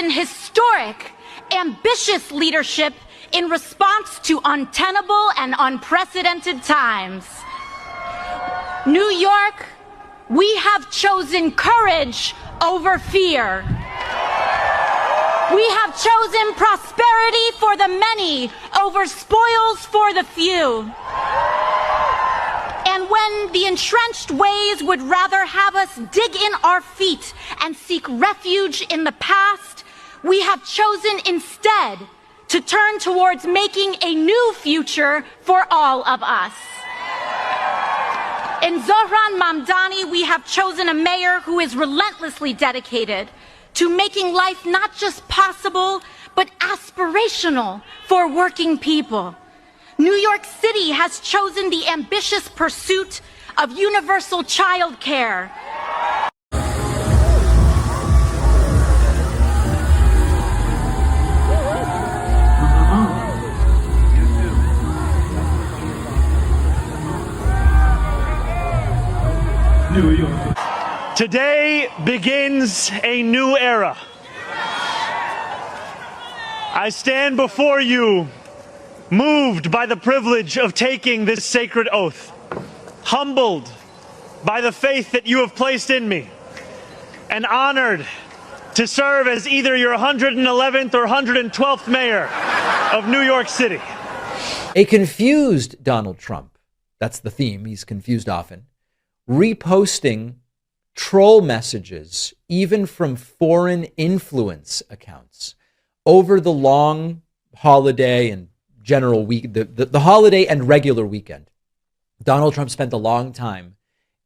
chosen historic, ambitious leadership in response to untenable and unprecedented times. New York, we have chosen courage over fear. We have chosen prosperity for the many over spoils for the few. And when the entrenched ways would rather have us dig in our feet and seek refuge in the past, we have chosen instead to turn towards making a new future for all of us. In Zohran Mamdani, we have chosen a mayor who is relentlessly dedicated to making life not just possible, but aspirational for working people. New York City has chosen the ambitious pursuit of universal child care. New York. Today begins a new era. I stand before you, moved by the privilege of taking this sacred oath, humbled by the faith that you have placed in me, and honored to serve as either your 111th or 112th mayor of New York City. A confused Donald Trump, that's the theme, he's confused often, reposting troll messages, even from foreign influence accounts, over the long holiday and general week, the holiday and regular weekend. Donald Trump spent a long time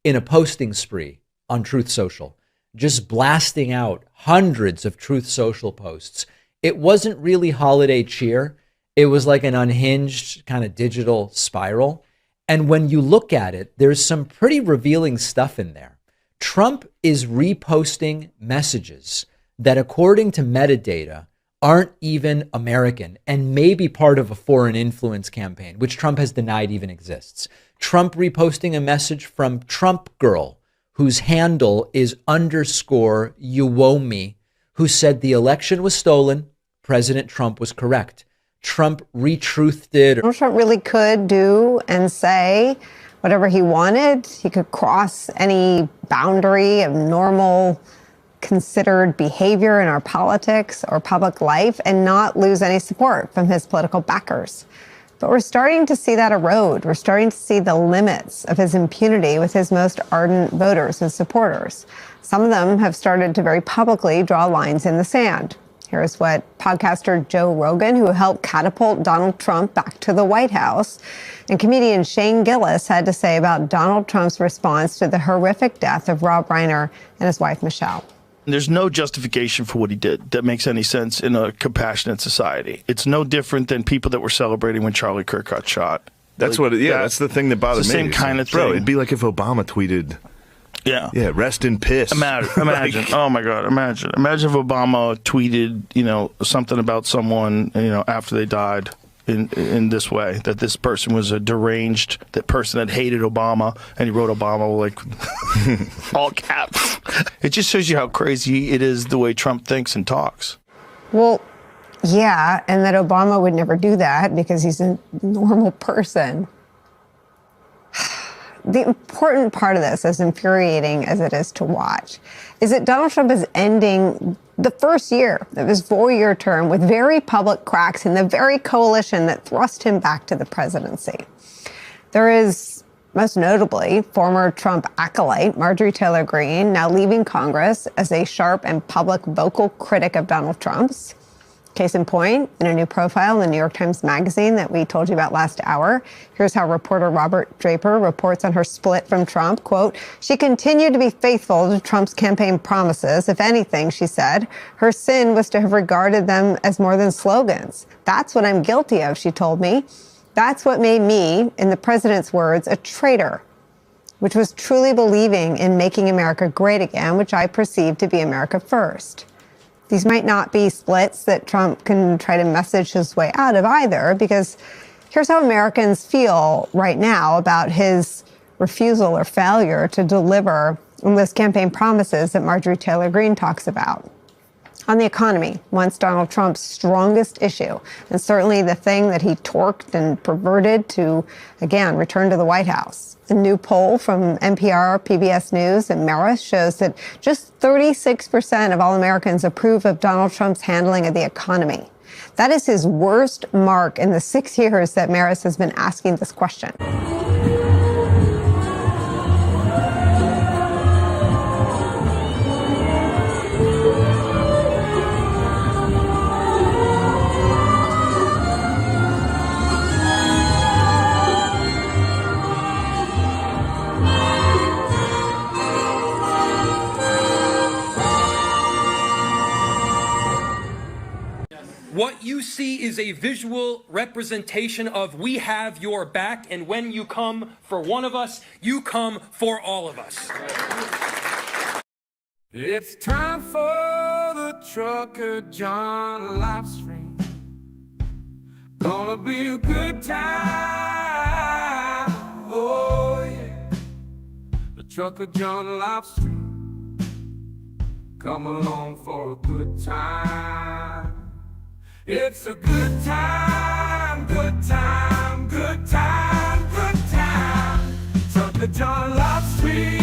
in a posting spree on Truth Social, just blasting out hundreds of Truth Social posts. It wasn't really holiday cheer. It was like an unhinged kind of digital spiral. And when you look at it, there's some pretty revealing stuff in there. Trump is reposting messages that, according to metadata, aren't even American and may be part of a foreign influence campaign, which Trump has denied even exists. Trump reposting a message from Trump Girl, whose handle is _Uwomi, who said the election was stolen, President Trump was correct. Trump retruthed it. Donald Trump really could do and say whatever he wanted. He could cross any boundary of normal considered behavior in our politics or public life and not lose any support from his political backers. But we're starting to see that erode. We're starting to see the limits of his impunity with his most ardent voters and supporters. Some of them have started to very publicly draw lines in the sand. Here's what podcaster Joe Rogan, who helped catapult Donald Trump back to the White House, and comedian Shane Gillis had to say about Donald Trump's response to the horrific death of Rob Reiner and his wife, Michelle. There's no justification for what he did that makes any sense in a compassionate society. It's no different than people that were celebrating when Charlie Kirk got shot. That's what. That's the thing that bothered me. The same kind of thing. Bro, it'd be like if Obama tweeted. Yeah, rest in piss. Imagine. Oh my God, imagine if Obama tweeted, something about someone, after they died in this way, that this person was a deranged, that person that hated Obama, and he wrote Obama like all caps. It just shows you how crazy it is the way Trump thinks and talks. Well, yeah, and that Obama would never do that because he's a normal person. The important part of this, as infuriating as it is to watch, is that Donald Trump is ending the first year of his 4-year term with very public cracks in the very coalition that thrust him back to the presidency. There is, most notably, former Trump acolyte Marjorie Taylor Greene now leaving Congress as a sharp and public vocal critic of Donald Trump's. Case in point, in a new profile in the New York Times Magazine that we told you about last hour, here's how reporter Robert Draper reports on her split from Trump. Quote, she continued to be faithful to Trump's campaign promises. If anything, she said, her sin was to have regarded them as more than slogans. That's what I'm guilty of, she told me. That's what made me, in the president's words, a traitor, which was truly believing in making America great again, which I perceived to be America first. These might not be splits that Trump can try to message his way out of either, because here's how Americans feel right now about his refusal or failure to deliver on those campaign promises that Marjorie Taylor Greene talks about. On the economy, once Donald Trump's strongest issue, and certainly the thing that he torqued and perverted to, again, return to the White House. A new poll from NPR, PBS News, and Marist shows that just 36% of all Americans approve of Donald Trump's handling of the economy. That is his worst mark in the 6 years that Marist has been asking this question. What you see is a visual representation of we have your back, and when you come for one of us, you come for all of us. It's time for the Trucker John Livestream. Gonna be a good time. Oh yeah. The Trucker John Livestream. Come along for a good time. It's a good time, good time, good time, good time. Trucker John Livestream.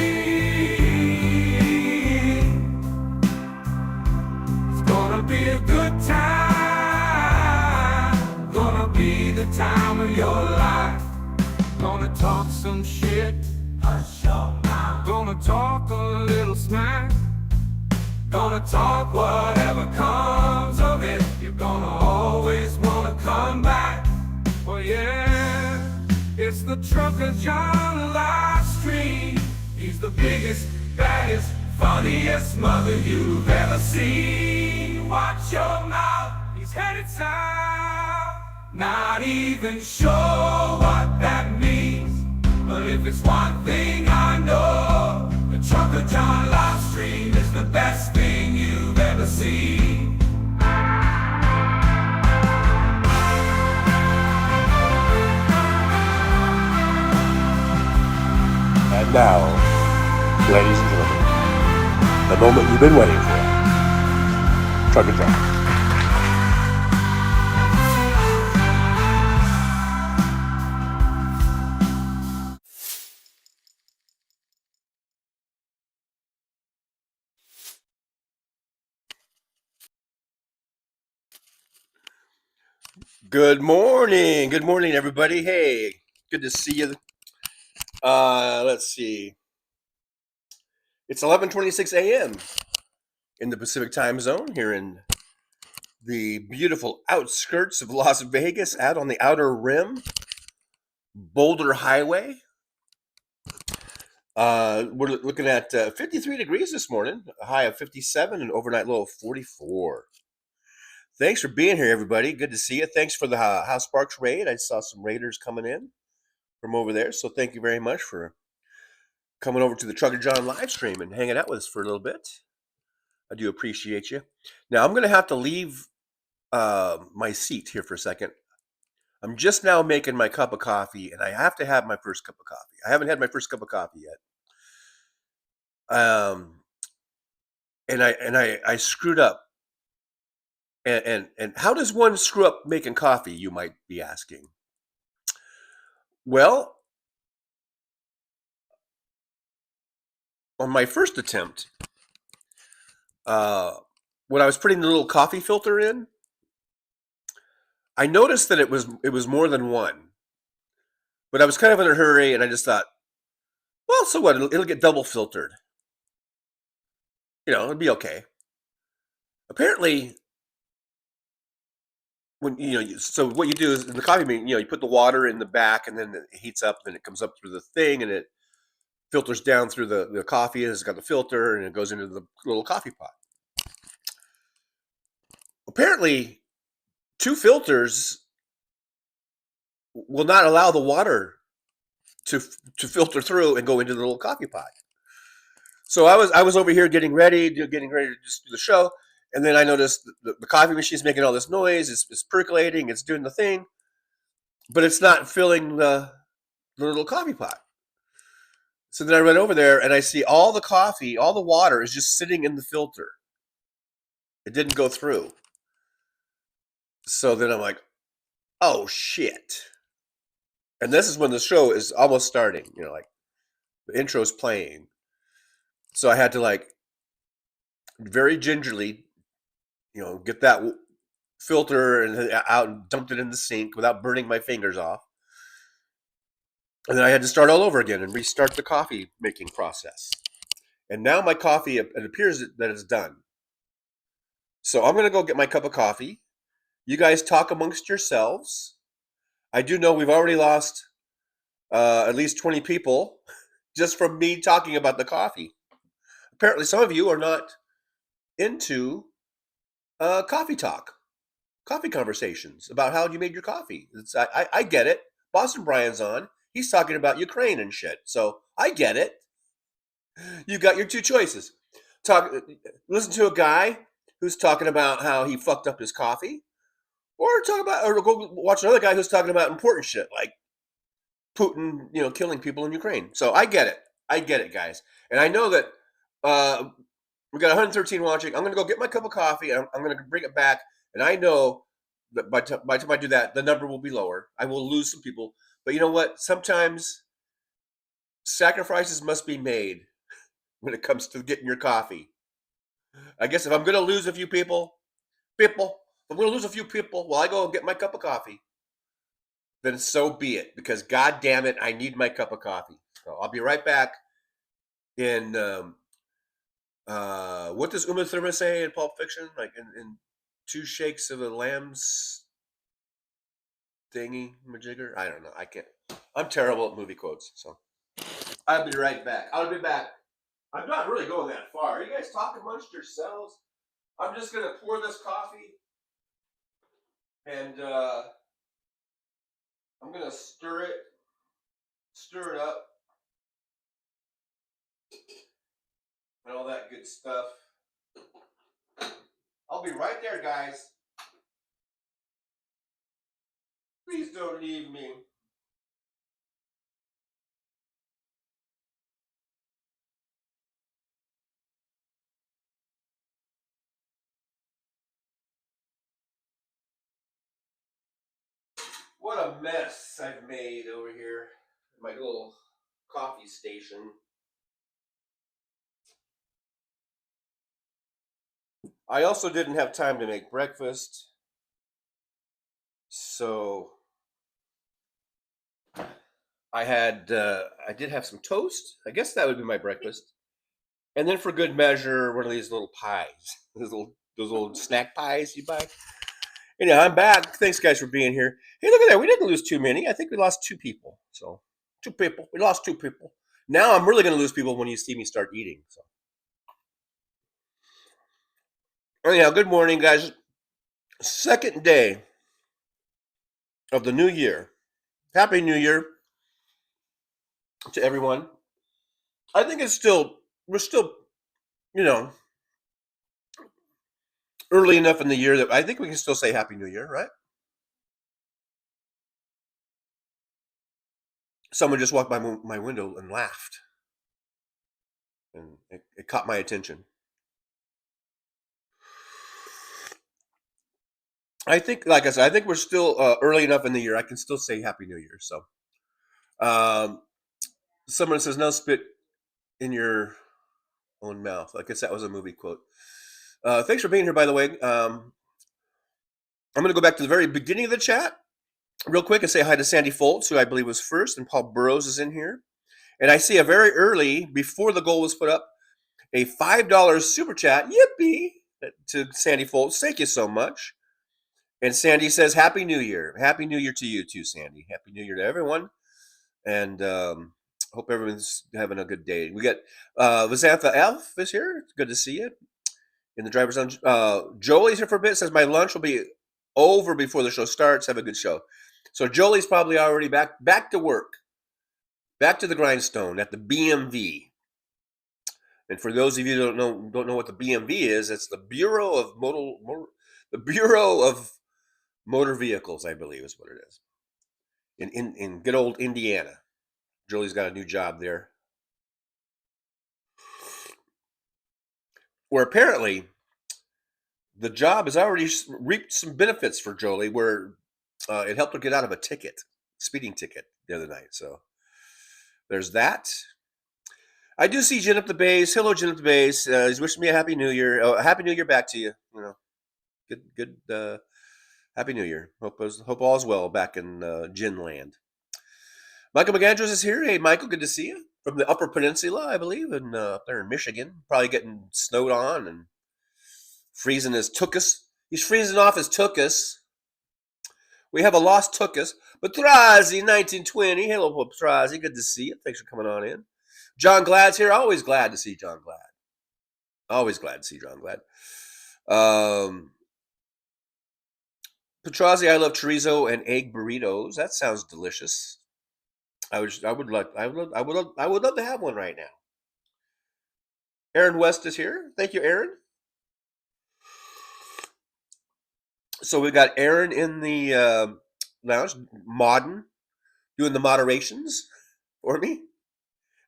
It's gonna be a good time. Gonna be the time of your life. Gonna talk some shit. Gonna talk a little smack. Gonna talk whatever comes of it. You're gonna always wanna come back. Well, yeah, it's the Trucker John Livestream. He's the biggest, baddest, funniest mother you've ever seen. Watch your mouth, he's headed south. Not even sure what that means, but if it's one thing I know, the Trucker John Livestream is the best thing you've ever seen. And now, ladies and gentlemen, the moment you've been waiting for. Trucker John. Good morning, everybody. Hey, good to see you. Let's see. It's 11:26 a.m. in the Pacific time zone here in the beautiful outskirts of Las Vegas, out on the outer rim, Boulder Highway. We're looking at 53 degrees this morning, a high of 57, and overnight low of 44. Thanks for being here, everybody. Good to see you. Thanks for the House Sparks raid. I saw some raiders coming in from over there, so thank you very much for coming over to the Trucker John live stream and hanging out with us for a little bit. I do appreciate you. Now, I'm going to have to leave my seat here for a second. I'm just now making my cup of coffee, and I have to have my first cup of coffee. I haven't had my first cup of coffee yet. And I screwed up. And how does one screw up making coffee, you might be asking? Well, on my first attempt, when I was putting the little coffee filter in, I noticed that it was more than one. But I was kind of in a hurry, and I just thought, well, so what? It'll get double filtered. It'll be okay. Apparently, when so what you do is in the coffee machine, you put the water in the back, and then it heats up, and then it comes up through the thing, and it filters down through the coffee. It's got the filter, and it goes into the little coffee pot. Apparently, 2 filters will not allow the water to filter through and go into the little coffee pot. So I was over here getting ready to just do the show. And then I noticed the coffee machine's making all this noise. It's percolating. It's doing the thing. But it's not filling the little coffee pot. So then I run over there, and I see all the coffee, all the water is just sitting in the filter. It didn't go through. So then I'm like, oh shit. And this is when the show is almost starting, you know, like the intro's playing. So I had to like very gingerly, you know, get that filter and out and dumped it in the sink without burning my fingers off. And then I had to start all over again and restart the coffee making process. And now my coffee, it appears that it's done. So I'm going to go get my cup of coffee. You guys talk amongst yourselves. I do know we've already lost at least 20 people just from me talking about the coffee. Apparently some of you are not into coffee talk, coffee conversations about how you made your coffee. I get it. Boston Brian's on. He's talking about Ukraine and shit. So I get it. You got your two choices. Listen to a guy who's talking about how he fucked up his coffee, or go watch another guy who's talking about important shit like Putin, you know, killing people in Ukraine. So I get it, guys. And I know that we got 113 watching. I'm going to go get my cup of coffee. I'm going to bring it back, and I know that by the time I do that, the number will be lower. I will lose some people, but you know what? Sometimes sacrifices must be made when it comes to getting your coffee. I guess if I'm going to lose a few people, if I'm going to lose a few people while I go and get my cup of coffee, then so be it. Because God damn it, I need my cup of coffee. So I'll be right back. In what does Uma Thurman say in Pulp Fiction? Like in 2 shakes of a lamb's thingy majigger. I don't know. I can't. I'm terrible at movie quotes. So I'll be right back. I'll be back. I'm not really going that far. Are you guys talking amongst yourselves? I'm just going to pour this coffee and I'm going to stir it up, and all that good stuff. I'll be right there, guys. Please don't leave me. What a mess I've made over here. My little coffee station. I also didn't have time to make breakfast. So I did have some toast. I guess that would be my breakfast. And then for good measure, one of these little pies. Those little snack pies you buy. Anyhow, I'm back. Thanks, guys, for being here. Hey, look at that. We didn't lose too many. I think we lost 2 people. So 2 people. We lost 2 people. Now I'm really going to lose people when you see me start eating. So anyhow, good morning, guys. Second day of the new year. Happy New Year to everyone. I think we're still, you know, early enough in the year that I think we can still say Happy New Year, right? Someone just walked by my window and laughed. And it caught my attention. I think, like I said, I think we're still early enough in the year. I can still say Happy New Year. So someone says, no spit in your own mouth. I guess that was a movie quote. Thanks for being here, by the way. I'm going to go back to the very beginning of the chat real quick and say hi to Sandy Foltz, who I believe was first, and Paul Burrows is in here. And I see a very early, before the goal was put up, a $5 super chat. Yippee! To Sandy Foltz. Thank you so much. And Sandy says, Happy New Year. Happy New Year to you too, Sandy. Happy New Year to everyone. And hope everyone's having a good day. We got Vazantha F is here. It's good to see you in the driver's lounge. Jolie's here for a bit. Says, my lunch will be over before the show starts. Have a good show. So Jolie's probably already back to work. Back to the grindstone at the BMV. And for those of you who don't know what the BMV is, it's the Bureau of Motor Vehicles, I believe is what it is. In good old Indiana. Julie's got a new job there. Where apparently the job has already reaped some benefits for Jolie, where it helped her get out of a speeding ticket the other night. So there's that. I do see Jen up the base. Hello, Jen up the base. He's wishing me a happy New Year. Oh, happy New Year back to you. You know, good. Happy New Year. Hope all's well back in Jen land. Michael McAndrews is here. Hey, Michael, good to see you from the Upper Peninsula, I believe, and up there in Michigan. Probably getting snowed on and freezing his tuchus. He's freezing off his tuchus. We have a lost tuchus. Patrazi, 1920. Hello, Patrazi. Good to see you. Thanks for coming on in. John Glad's here. Always glad to see John Glad. Always glad to see John Glad. Petrazi, I love chorizo and egg burritos. That sounds delicious. I would love to have one right now. Aaron West is here. Thank you, Aaron. So we got Aaron in the lounge, doing the moderations for me.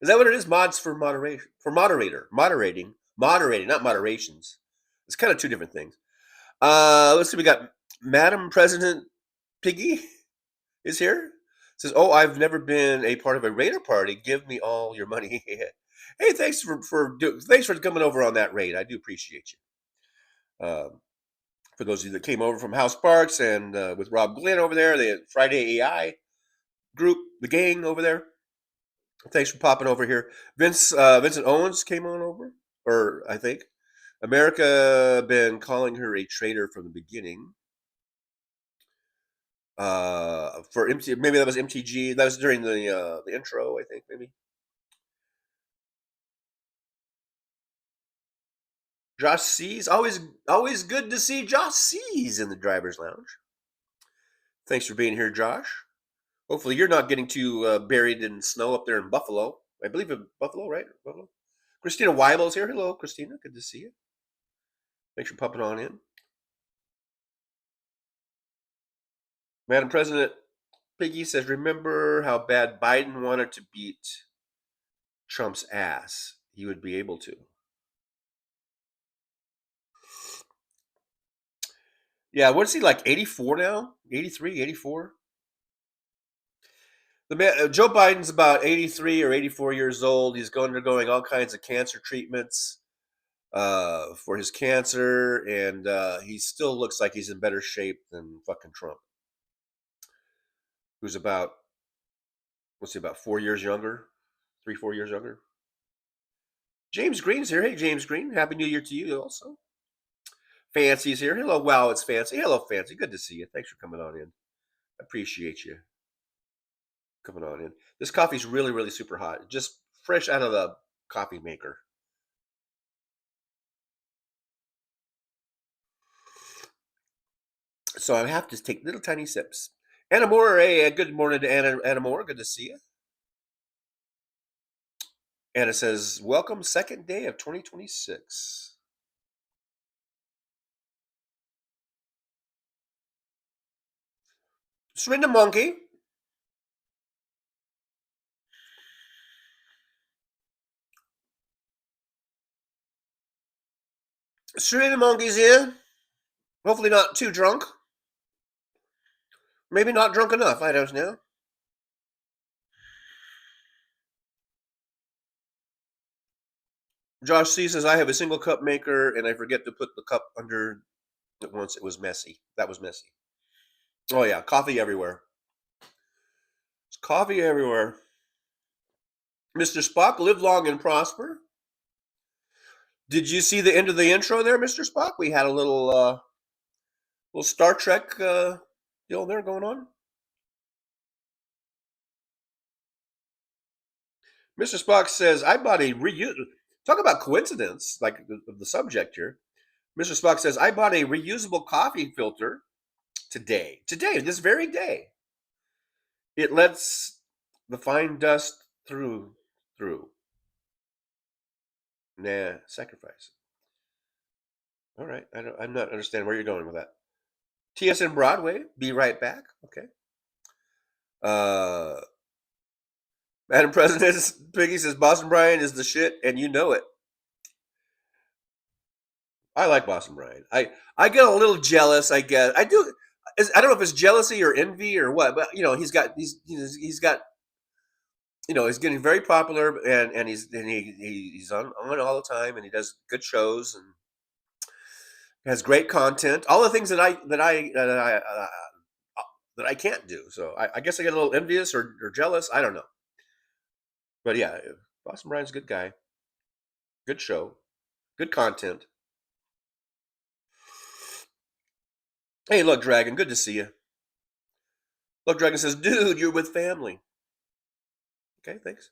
Is that what it is? Mods for moderation, for moderating, not moderations. It's kind of two different things. Let's see. We got Madam President Piggy is here. Says, "Oh, I've never been a part of a Raider party. Give me all your money." Hey, thanks for coming over on that raid. I do appreciate you. For those of you that came over from House Sparks and with Rob Glenn over there, the Friday AI group, the gang over there. Thanks for popping over here. Vincent Owens came on over, or I think America been calling her a traitor from the beginning. For maybe that was MTG. That was during the intro, I think, maybe. Josh C's, always good to see Josh C's in the driver's lounge. Thanks for being here, Josh. Hopefully you're not getting too buried in snow up there in Buffalo. I believe in Buffalo, right? Buffalo. Christina Weibel's here. Hello, Christina. Good to see you. Thanks for popping on in. Madam President Piggy says, remember how bad Biden wanted to beat Trump's ass? He would be able to. Yeah, what is he, like 84 now? 83, 84? Joe Biden's about 83 or 84 years old. He's undergoing all kinds of cancer treatments for his cancer, and he still looks like he's in better shape than fucking Trump, who's about 4 years younger, 3-4 years younger. James Green's here. Hey, James Green. Happy New Year to you also. Fancy's here. Hello, wow, it's Fancy. Hello, Fancy. Good to see you. Thanks for coming on in. I appreciate you coming on in. This coffee's really, really super hot. Just fresh out of the coffee maker. So I have to take little tiny sips. Anna Moore, hey, good morning to Anna Moore. Good to see you. Anna says, welcome, second day of 2026. Srinda Monkey. Srinda Monkey's in. Hopefully not too drunk. Maybe not drunk enough, I don't know. Josh C says, I have a single cup maker and I forget to put the cup under it once. It was messy. That was messy. Oh yeah, coffee everywhere. It's coffee everywhere. Mr. Spock, live long and prosper. Did you see the end of the intro there, Mr. Spock? We had a little Star Trek deal there going on. Mr. Spock says, I bought a talk about coincidence, like the subject here. Mr. Spock says, I bought a reusable coffee filter today, this very day. It lets the fine dust through. Nah, sacrifice. All right, I'm not understanding where you're going with that. TSN Broadway, be right back. Okay. Madam President, Piggy says, Boston Brian is the shit, and you know it. I like Boston Brian. I get a little jealous. I guess I do. I don't know if it's jealousy or envy or what, but he's got he's got he's getting very popular and he's on all the time and he does good shows and has great content. All the things that I can't do. So I guess I get a little envious or jealous. I don't know. But yeah, Boston Brian's a good guy. Good show. Good content. Hey, look, Dragon, good to see you. Look, Dragon says, dude, you're with family. Okay, thanks.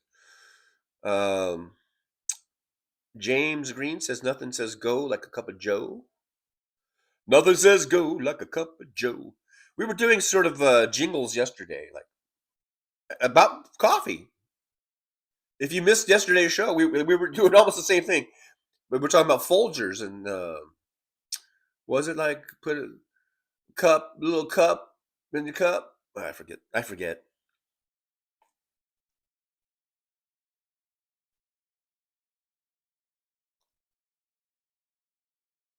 James Green says, nothing says go like a cup of joe. Nothing says go like a cup of joe. We were doing sort of jingles yesterday, like about coffee. If you missed yesterday's show, we were doing almost the same thing. But we're talking about Folgers and was it like put a little cup in the cup? I forget.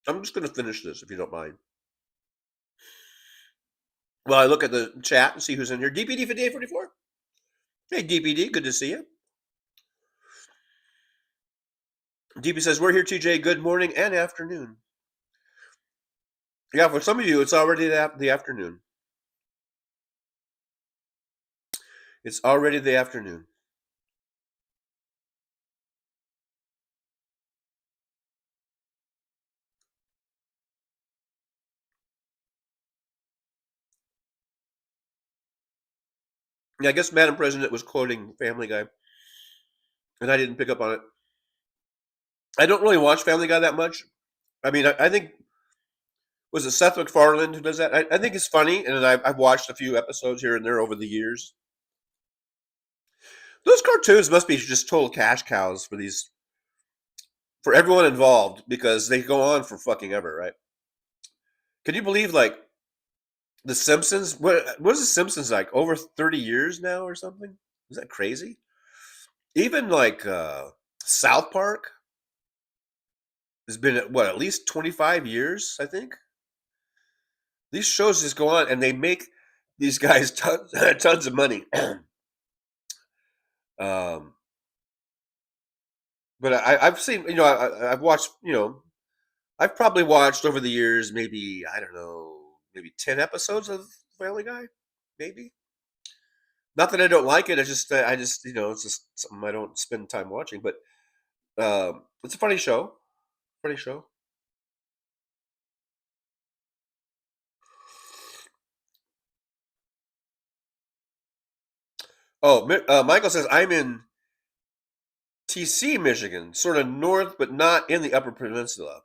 I'm just going to finish this if you don't mind. Well, I look at the chat and see who's in here. DPD 5844. Hey, DPD, good to see you. DP says, we're here, TJ. Good morning and afternoon. Yeah, for some of you, it's already the afternoon. It's already the afternoon. Yeah, I guess Madam President was quoting Family Guy, and I didn't pick up on it. I don't really watch Family Guy that much. I mean, I think, was it Seth MacFarlane who does that? I think it's funny, and I've watched a few episodes here and there over the years. Those cartoons must be just total cash cows for everyone involved because they go on for fucking ever, right? Can you believe, like, The Simpsons? What is The Simpsons like? Over 30 years now or something? Is that crazy? Even like South Park has been at least 25 years, I think. These shows just go on and they make these guys tons of money. But I've seen, I've watched, I've probably watched over the years maybe, I don't know, maybe 10 episodes of Family Guy, maybe. Not that I don't like it. I just it's just something I don't spend time watching. But it's a funny show. Funny show. Oh, Michael says, I'm in TC, Michigan, sort of north, but not in the Upper Peninsula.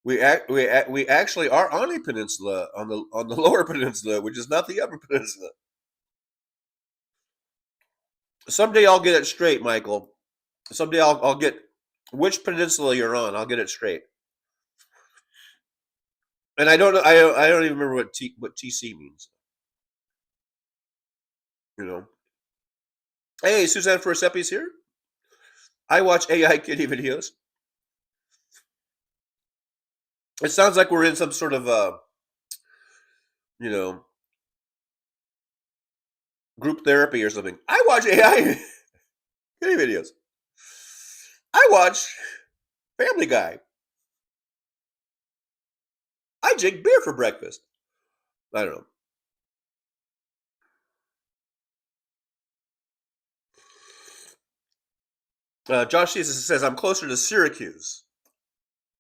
We actually are on a peninsula, on the Lower Peninsula, which is not the Upper Peninsula. Someday I'll get it straight, Michael. Someday I'll get which peninsula you're on. I'll get it straight. And I don't know. I don't even remember what TC means. Hey, Suzanne Forsepi's here. I watch AI kitty videos. It sounds like we're in some sort of group therapy or something. I watch AI kitty videos. I watch Family Guy. I drink beer for breakfast. I don't know. Josh Jesus says, I'm closer to Syracuse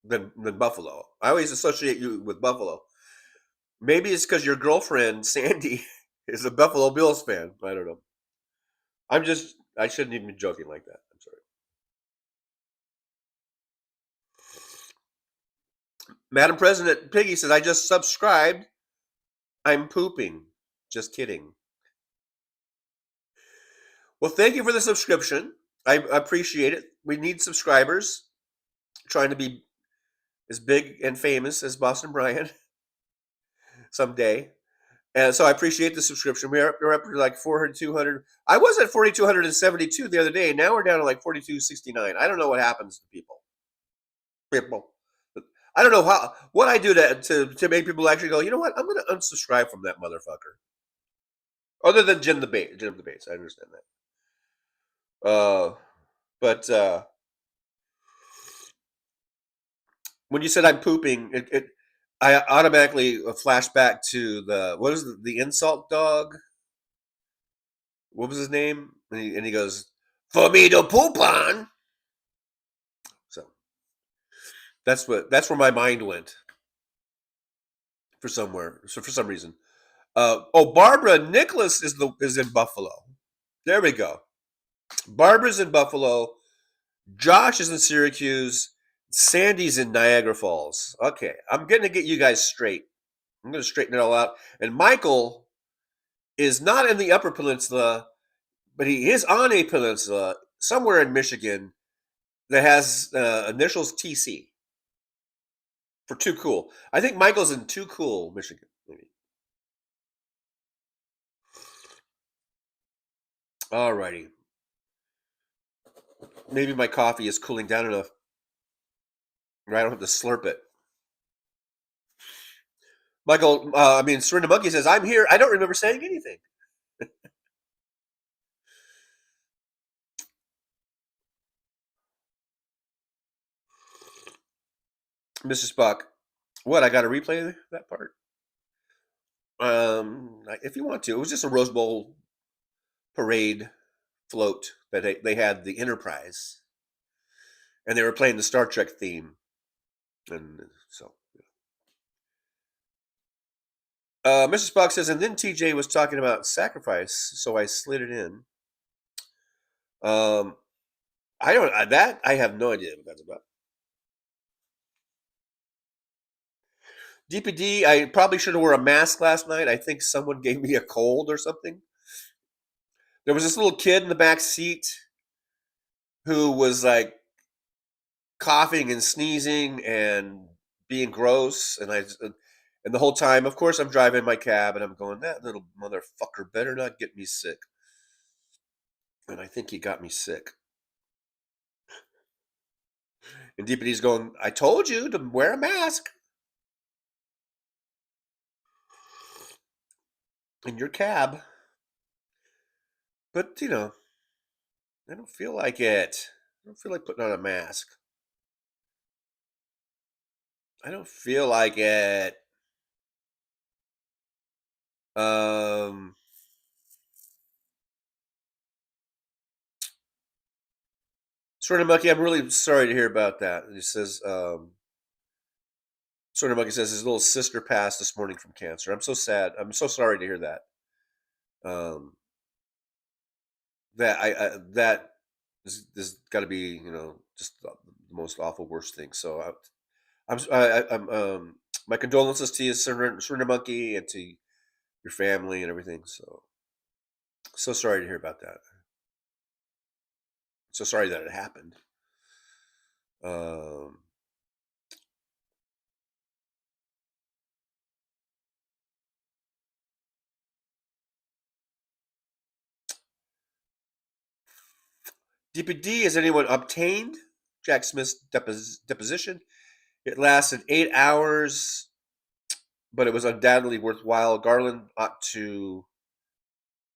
than Buffalo. I always associate you with Buffalo. Maybe it's because your girlfriend, Sandy, is a Buffalo Bills fan. I don't know. I shouldn't even be joking like that. I'm sorry. Madam President Piggy says, I just subscribed. I'm pooping. Just kidding. Well, thank you for the subscription. I appreciate it. We need subscribers. Trying to be as big and famous as Boston Brian someday. And so I appreciate the subscription. We're up to like 4,200. I was at 4,272 the other day. Now we're down to like 4,269. I don't know what happens to people. I don't know what I do to make people actually go, you know what? I'm going to unsubscribe from that motherfucker. Other than Jim the Bates, I understand that. But when you said I'm pooping, I automatically flash back to what is the insult dog? What was his name? And he goes, for me to poop on. So that's where my mind went for some reason. Barbara Nicholas is in Buffalo. There we go. Barbara's in Buffalo. Josh is in Syracuse. Sandy's in Niagara Falls. Okay, I'm going to get you guys straight. I'm going to straighten it all out. And Michael is not in the Upper Peninsula, but he is on a peninsula somewhere in Michigan that has initials TC for Too Cool. I think Michael's in Too Cool, Michigan. Maybe. Alrighty. Maybe my coffee is cooling down enough where I don't have to slurp it. Michael, Serena Monkey says, I'm here. I don't remember saying anything. Mr. Spock, what? I got to replay that part? If you want to. It was just a Rose Bowl parade float that they had the Enterprise. And they were playing the Star Trek theme. And so... Mr. Spock says, and then TJ was talking about sacrifice, so I slid it in. I have no idea what that's about. DPD, I probably should have wore a mask last night. I think someone gave me a cold or something. There was this little kid in the back seat who was like coughing and sneezing and being gross, and the whole time, of course, I'm driving my cab and I'm going, that little motherfucker better not get me sick. And I think he got me sick. And DPD's going, I told you to wear a mask. In your cab. But, I don't feel like it. I don't feel like putting on a mask. I don't feel like it. Sort of Monkey, I'm really sorry to hear about that. He says, Sort of Monkey says his little sister passed this morning from cancer. I'm so sad. I'm so sorry to hear that. That is got to be, just the most awful, worst thing. So I'm my condolences to you, Surrender Monkey, and to your family and everything. So sorry to hear about that. So sorry that it happened. DPD, has anyone obtained Jack Smith's deposition? It lasted 8 hours, but it was undoubtedly worthwhile. Garland ought to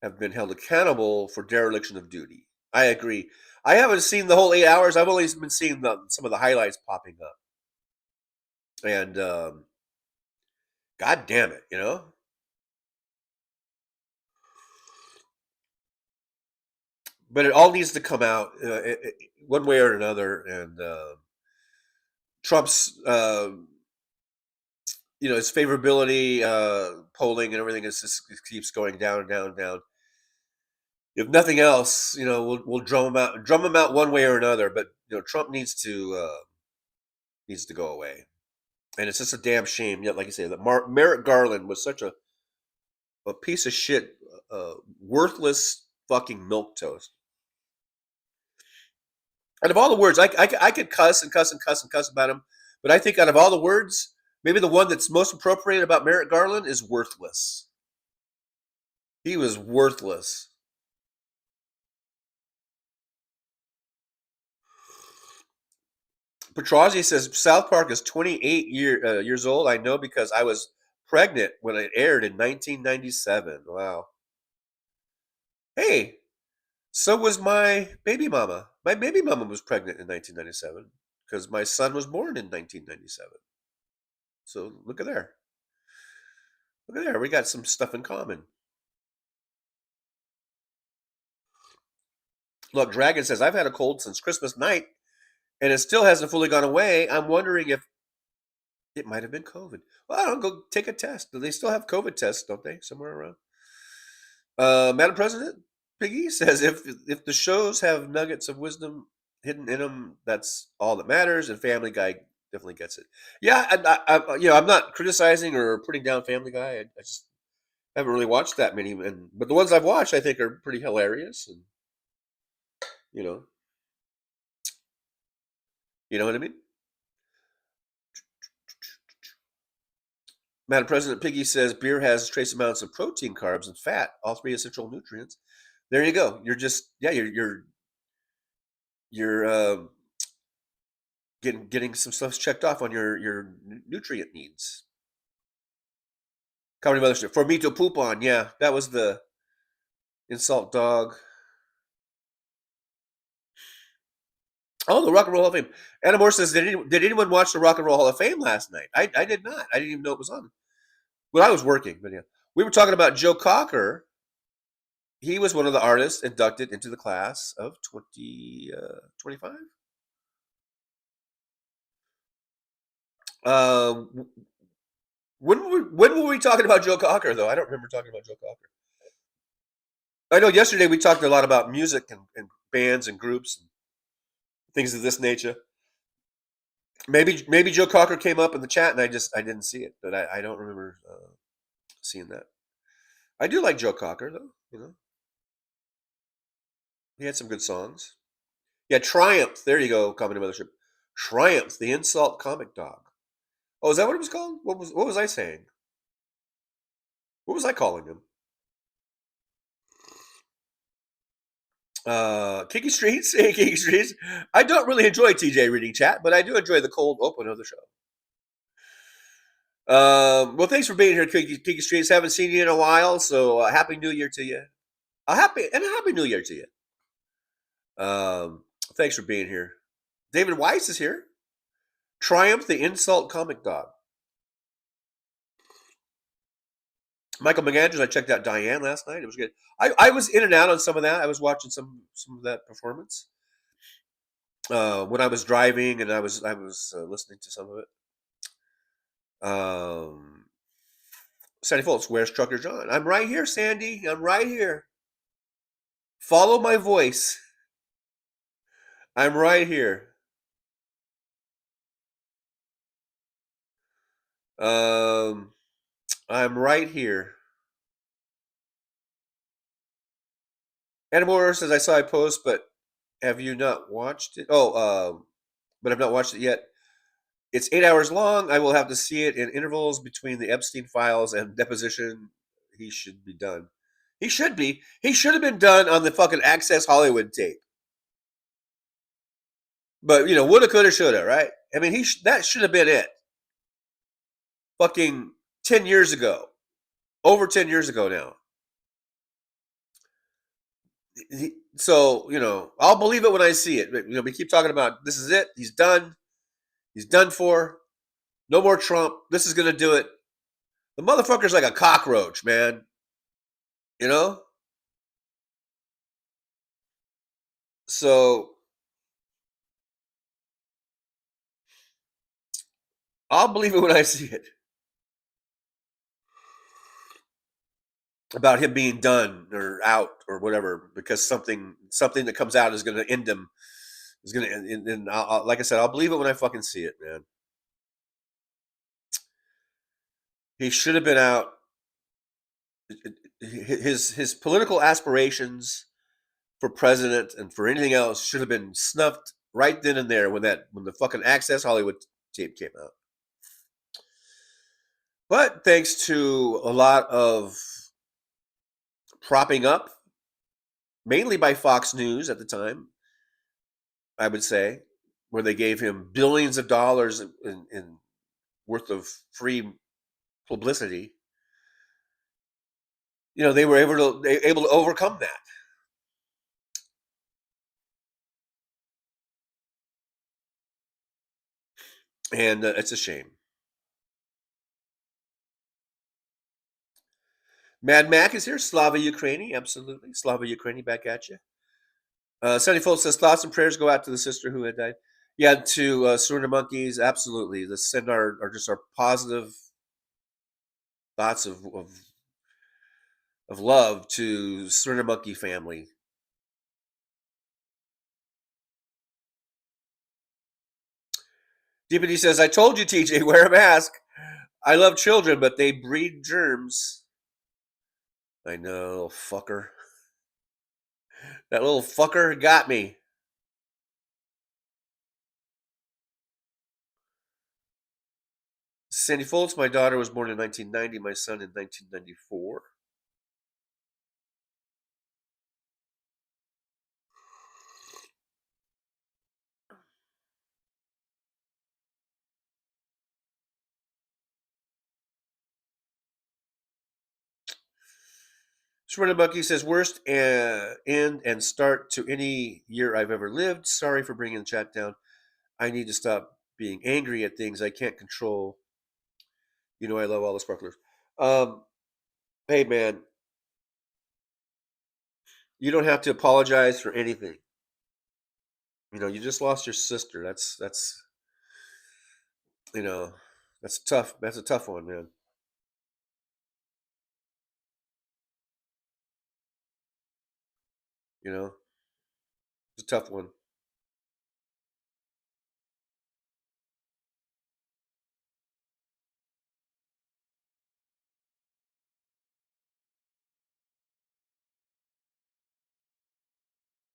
have been held accountable for dereliction of duty. I agree. I haven't seen the whole 8 hours. I've only been seeing some of the highlights popping up. And God damn it, But it all needs to come out one way or another. And Trump's, his favorability polling and everything keeps going down and down and down. If nothing else, we'll drum him out one way or another. But Trump needs to go away, and it's just a damn shame. Yet, like you say, that Merrick Garland was such a piece of shit, worthless fucking milquetoast. Out of all the words, I could cuss and cuss and cuss and cuss about him, but I think out of all the words, maybe the one that's most appropriate about Merrick Garland is worthless. He was worthless. Petrozzi says South Park is 28 years old. I know because I was pregnant when it aired in 1997. Wow. Hey, so was my baby mama. My baby mama was pregnant in 1997 because my son was born in 1997. So look at there. Look at there. We got some stuff in common. Look, Dragon says, I've had a cold since Christmas night and it still hasn't fully gone away. I'm wondering if it might have been COVID. Well, I don't go take a test. They still have COVID tests, don't they? Somewhere around. Madam President, Piggy says, if the shows have nuggets of wisdom hidden in them, that's all that matters. And Family Guy definitely gets it. Yeah, I'm not criticizing or putting down Family Guy. I just haven't really watched that many. But the ones I've watched, I think, are pretty hilarious. And you know what I mean? Madam President, Piggy says beer has trace amounts of protein, carbs, and fat, all three essential nutrients. There you go. You're just you're getting some stuff checked off on your nutrient needs. Comedy Mothership. For me to poop on, yeah, that was the insult dog. Oh, the Rock and Roll Hall of Fame. Anna Moore says, did anyone watch the Rock and Roll Hall of Fame last night? I did not. I didn't even know it was on. Well, I was working, but yeah. We were talking about Joe Cocker. He was one of the artists inducted into the class of 2025. When were we talking about Joe Cocker, though? I don't remember talking about Joe Cocker. I know yesterday we talked a lot about music and bands and groups and things of this nature. Maybe Joe Cocker came up in the chat and I didn't see it, but I don't remember seeing that. I do like Joe Cocker, though. He had some good songs. Yeah, Triumph. There you go, Comedy Mothership. Triumph, the insult comic dog. Oh, is that what it was called? What was I saying? What was I calling him? Kiki Streets. Hey, Kiki Streets. I don't really enjoy TJ reading chat, but I do enjoy the cold open of the show. Well, thanks for being here, Kiki Streets. Haven't seen you in a while, so Happy New Year to you. A happy New Year to you. Thanks for being here. David Weiss is here. Triumph, the insult comic dog. Michael McAndrews, I checked out Diane last night. It was good. I was in and out on some of that. I was watching some of that performance when I was driving, and I was listening to some of it. Sandy Foltz, where's Trucker John? I'm right here, Sandy. I'm right here. Follow my voice. I'm right here. I'm right here. Anna says, I saw a post, but have you not watched it? But I've not watched it yet. It's 8 hours long. I will have to see it in intervals between the Epstein files and deposition. He should be done. He should be. He should have been done on the fucking Access Hollywood tape. But, woulda, coulda, shoulda, right? I mean, that should have been it. Fucking 10 years ago. Over 10 years ago now. So, I'll believe it when I see it. We keep talking about this is it. He's done. He's done for. No more Trump. This is going to do it. The motherfucker's like a cockroach, man. So, I'll believe it when I see it. About him being done or out or whatever, because something that comes out is going to end him. Is going to, and like I said, I'll believe it when I fucking see it, man. He should have been out. His political aspirations for president and for anything else should have been snuffed right then and there when the fucking Access Hollywood tape came out. But thanks to a lot of propping up, mainly by Fox News at the time, I would say, where they gave him billions of dollars in worth of free publicity, they were able to overcome that. And it's a shame. Mad Mac is here. Slava Ukraini, absolutely. Slava Ukraini, back at you. Sunny Fold says, thoughts and prayers go out to the sister who had died. Yeah, to Surrender Monkeys, absolutely. Let's send our positive thoughts of love to Surrender Monkey family. DPD says, I told you, TJ, wear a mask. I love children, but they breed germs. I know, fucker. That little fucker got me. Sandy Foltz, my daughter was born in 1990, my son in 1994. Surrender Monkey says, worst end and start to any year I've ever lived. Sorry for bringing the chat down. I need to stop being angry at things I can't control. I love all the sparklers. Hey, man. You don't have to apologize for anything. You just lost your sister. That's tough. That's a tough one, man. It's a tough one.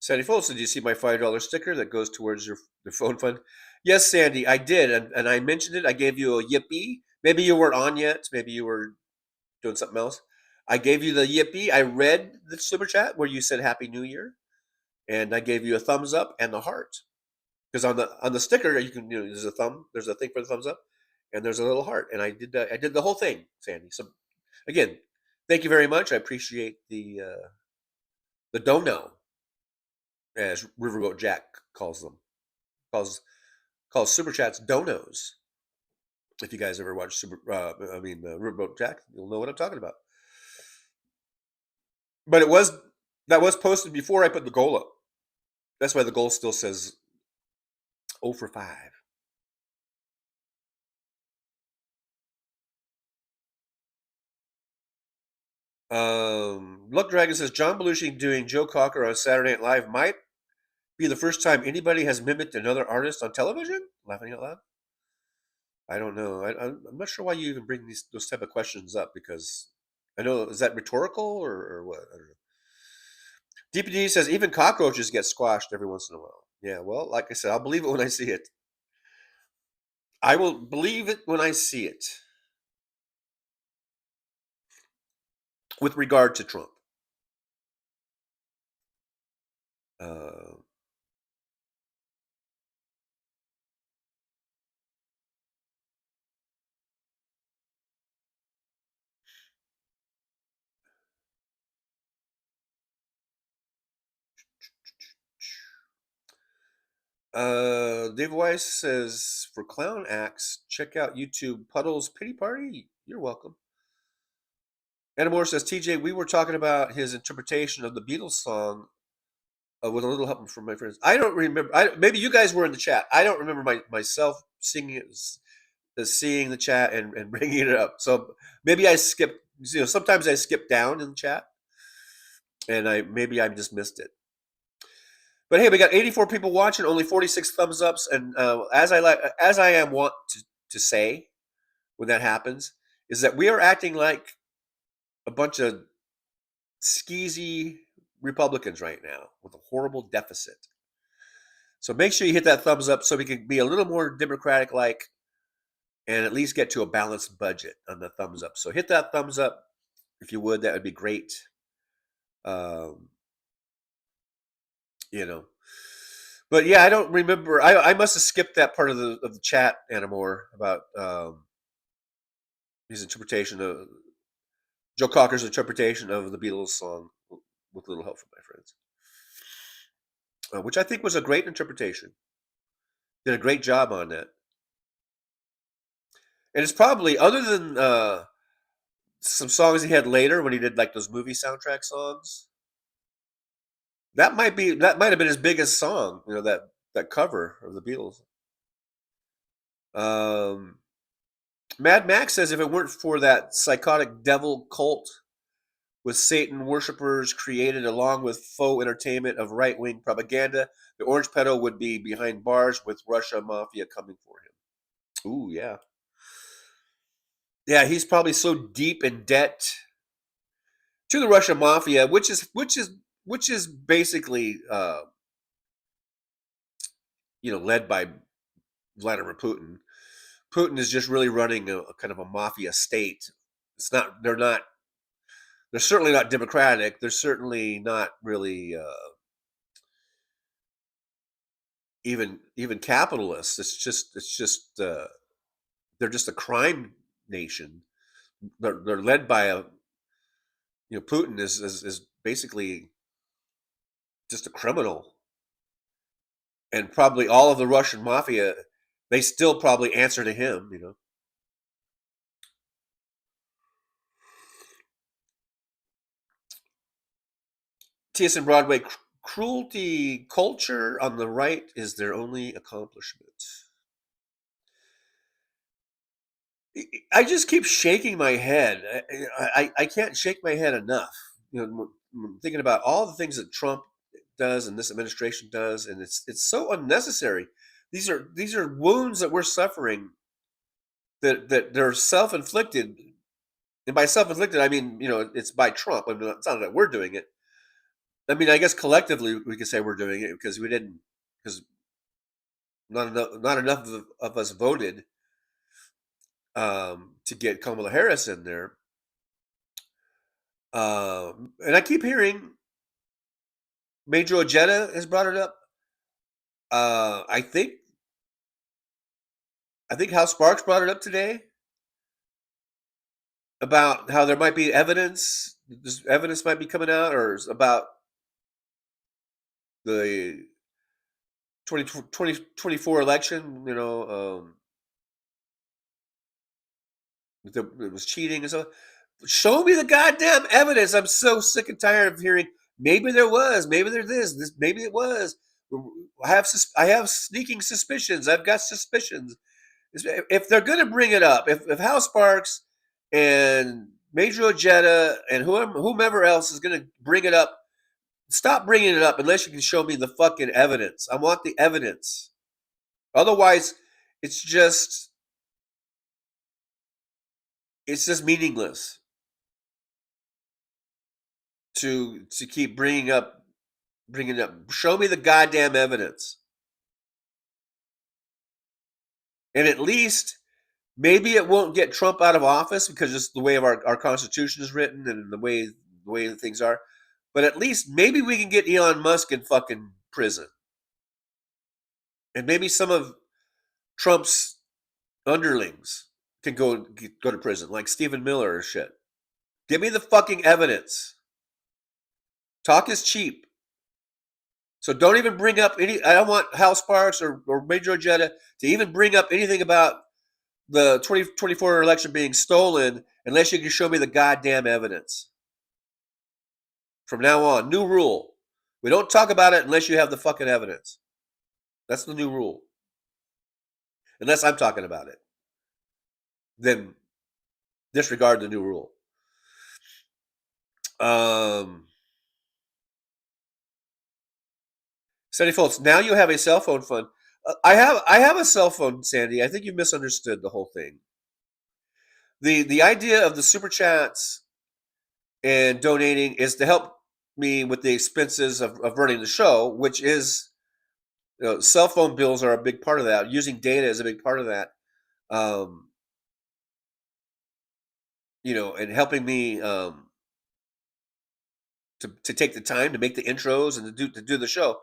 Sandy Foltz, did you see my $5 sticker that goes towards your phone fund? Yes, Sandy, I did, and I mentioned it. I gave you a yippee. Maybe you weren't on yet. Maybe you were doing something else. I gave you the yippee. I read the super chat where you said Happy New Year, and I gave you a thumbs up and the heart. Because on the sticker you can there's a thumb, there's a thing for the thumbs up, and there's a little heart, and I did the whole thing, Sandy. So again, thank you very much. I appreciate the dono, as Riverboat Jack calls them. Calls super chats donos. If you guys ever watch Riverboat Jack, you'll know what I'm talking about. But that was posted before I put the goal up. That's why the goal still says 0 for 5. Luck Dragon says John Belushi doing Joe Cocker on Saturday Night Live might be the first time anybody has mimicked another artist on television. Laughing out loud. I don't know. I'm not sure why you even bring those type of questions up, because I know, is that rhetorical or what? I don't know. DPD says even cockroaches get squashed every once in a while. Yeah, well, like I said, I'll believe it when I see it. I will believe it when I see it. With regard to Trump. Dave Weiss says, for clown acts, check out YouTube Puddle's Pity Party. You're welcome. Anna Moore says, TJ, we were talking about his interpretation of the Beatles song with a little help from my friends. I don't remember. Maybe you guys were in the chat. I don't remember myself singing it, seeing the chat and bringing it up. So maybe I skipped. Sometimes I skip down in the chat, and maybe I just missed it. But hey, we got 84 people watching, only 46 thumbs ups, and as I am wont to say when that happens, is that we are acting like a bunch of skeezy Republicans right now with a horrible deficit. So make sure you hit that thumbs up so we can be a little more Democratic-like and at least get to a balanced budget on the thumbs up. So hit that thumbs up if you would. That would be great. But yeah, I don't remember. I must have skipped that part of the chat, Anamore, about his interpretation of Joe Cocker's interpretation of the Beatles song "With a Little Help from My Friends," which I think was a great interpretation. Did a great job on that, and it's probably other than some songs he had later when he did like those movie soundtrack songs. That might have been his biggest song. You know, that cover of the Beatles. Mad Max says if it weren't for that psychotic devil cult with Satan worshippers created along with faux entertainment of right-wing propaganda, the Orange Pedo would be behind bars with Russia mafia coming for him. Ooh, yeah. Yeah, he's probably so deep in debt to the Russian mafia, which is basically led by Vladimir Putin. Putin is just really running a kind of a mafia state. They're certainly not democratic. They're certainly not really even capitalists. It's just they're just a crime nation. They're led by Putin is basically just a criminal, and probably all of the Russian mafia, they still probably answer to him. TSN Broadway, cruelty culture on the right is their only accomplishment. I just keep shaking my head. I can't shake my head enough. Thinking about all the things that Trump does and this administration does, and it's so unnecessary. These are wounds that we're suffering that they're self-inflicted, and by self-inflicted I mean it's by Trump. I mean, it's not that we're doing it. I mean, I guess collectively we could say we're doing it because not enough of us voted to get Kamala Harris in there. And I keep hearing Major Ojeda has brought it up. I think Hal Sparks brought it up today about how there might be evidence. This evidence might be coming out, or about the 2024 election. It was cheating and stuff. Show me the goddamn evidence. I'm so sick and tired of hearing maybe there was, maybe there's this, maybe it was. I have sneaking suspicions. I've got suspicions. If they're going to bring it up, if Hal Sparks and Major Ojeda and whomever else is going to bring it up, stop bringing it up unless you can show me the fucking evidence. I want the evidence. Otherwise, it's just meaningless to keep bringing it up. Show me the goddamn evidence. And at least maybe it won't get Trump out of office because just the way of our Constitution is written and the way things are. But at least maybe we can get Elon Musk in fucking prison. And maybe some of Trump's underlings can go to prison, like Stephen Miller or shit. Give me the fucking evidence. Talk is cheap. So don't even bring up any. I don't want Hal Sparks or Major Ojeda to even bring up anything about the 2024 election being stolen unless you can show me the goddamn evidence. From now on, new rule. We don't talk about it unless you have the fucking evidence. That's the new rule. Unless I'm talking about it. Then disregard the new rule. Sandy Foltz, now you have a cell phone fund. I have a cell phone, Sandy. I think you misunderstood the whole thing. The idea of the super chats and donating is to help me with the expenses of running the show, which is cell phone bills are a big part of that. Using data is a big part of that. And helping me to take the time to make the intros and to do the show.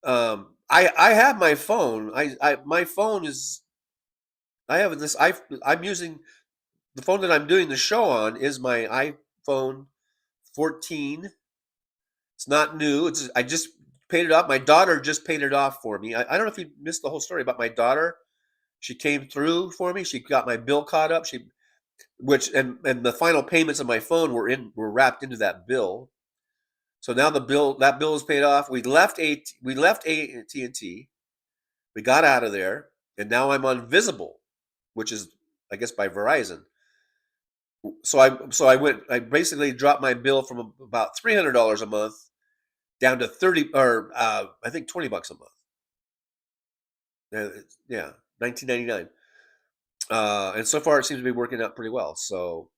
I have my phone. My phone is. I have this. I'm using the phone that I'm doing the show on is my iPhone 14. It's not new. I just paid it off. My daughter just paid it off for me. I don't know if you missed the whole story about my daughter. She came through for me. She got my bill caught up. And the final payments of my phone were wrapped into that bill. So now that bill is paid off. We left AT&T. We got out of there, and now I'm on Visible, which is, I guess, by Verizon. So I basically dropped my bill from about $300 a month down to 30 or I think $20 a month. Yeah, $19.99. And so far it seems to be working out pretty well. So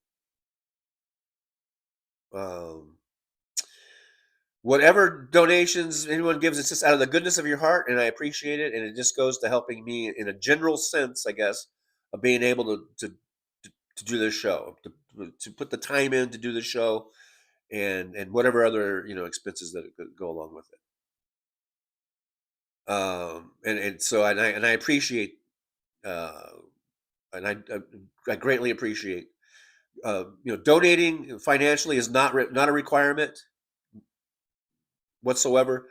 whatever donations anyone gives, it's just out of the goodness of your heart, and I appreciate it. And it just goes to helping me in a general sense, I guess, of being able to do this show, to put the time in to do the show, and whatever other expenses that go along with it. So I appreciate, and I greatly appreciate, donating financially is not a requirement whatsoever,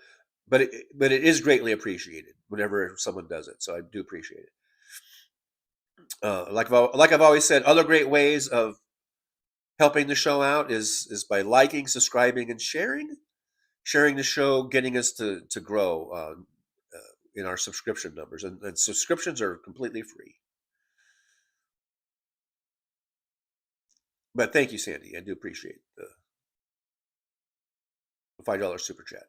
but it is greatly appreciated whenever someone does it. So I do appreciate it. Like I've always said, other great ways of helping the show out is by liking, subscribing, and sharing the show, getting us to grow in our subscription numbers, and subscriptions are completely free. But thank you, Sandy. I do appreciate the $5 super chat.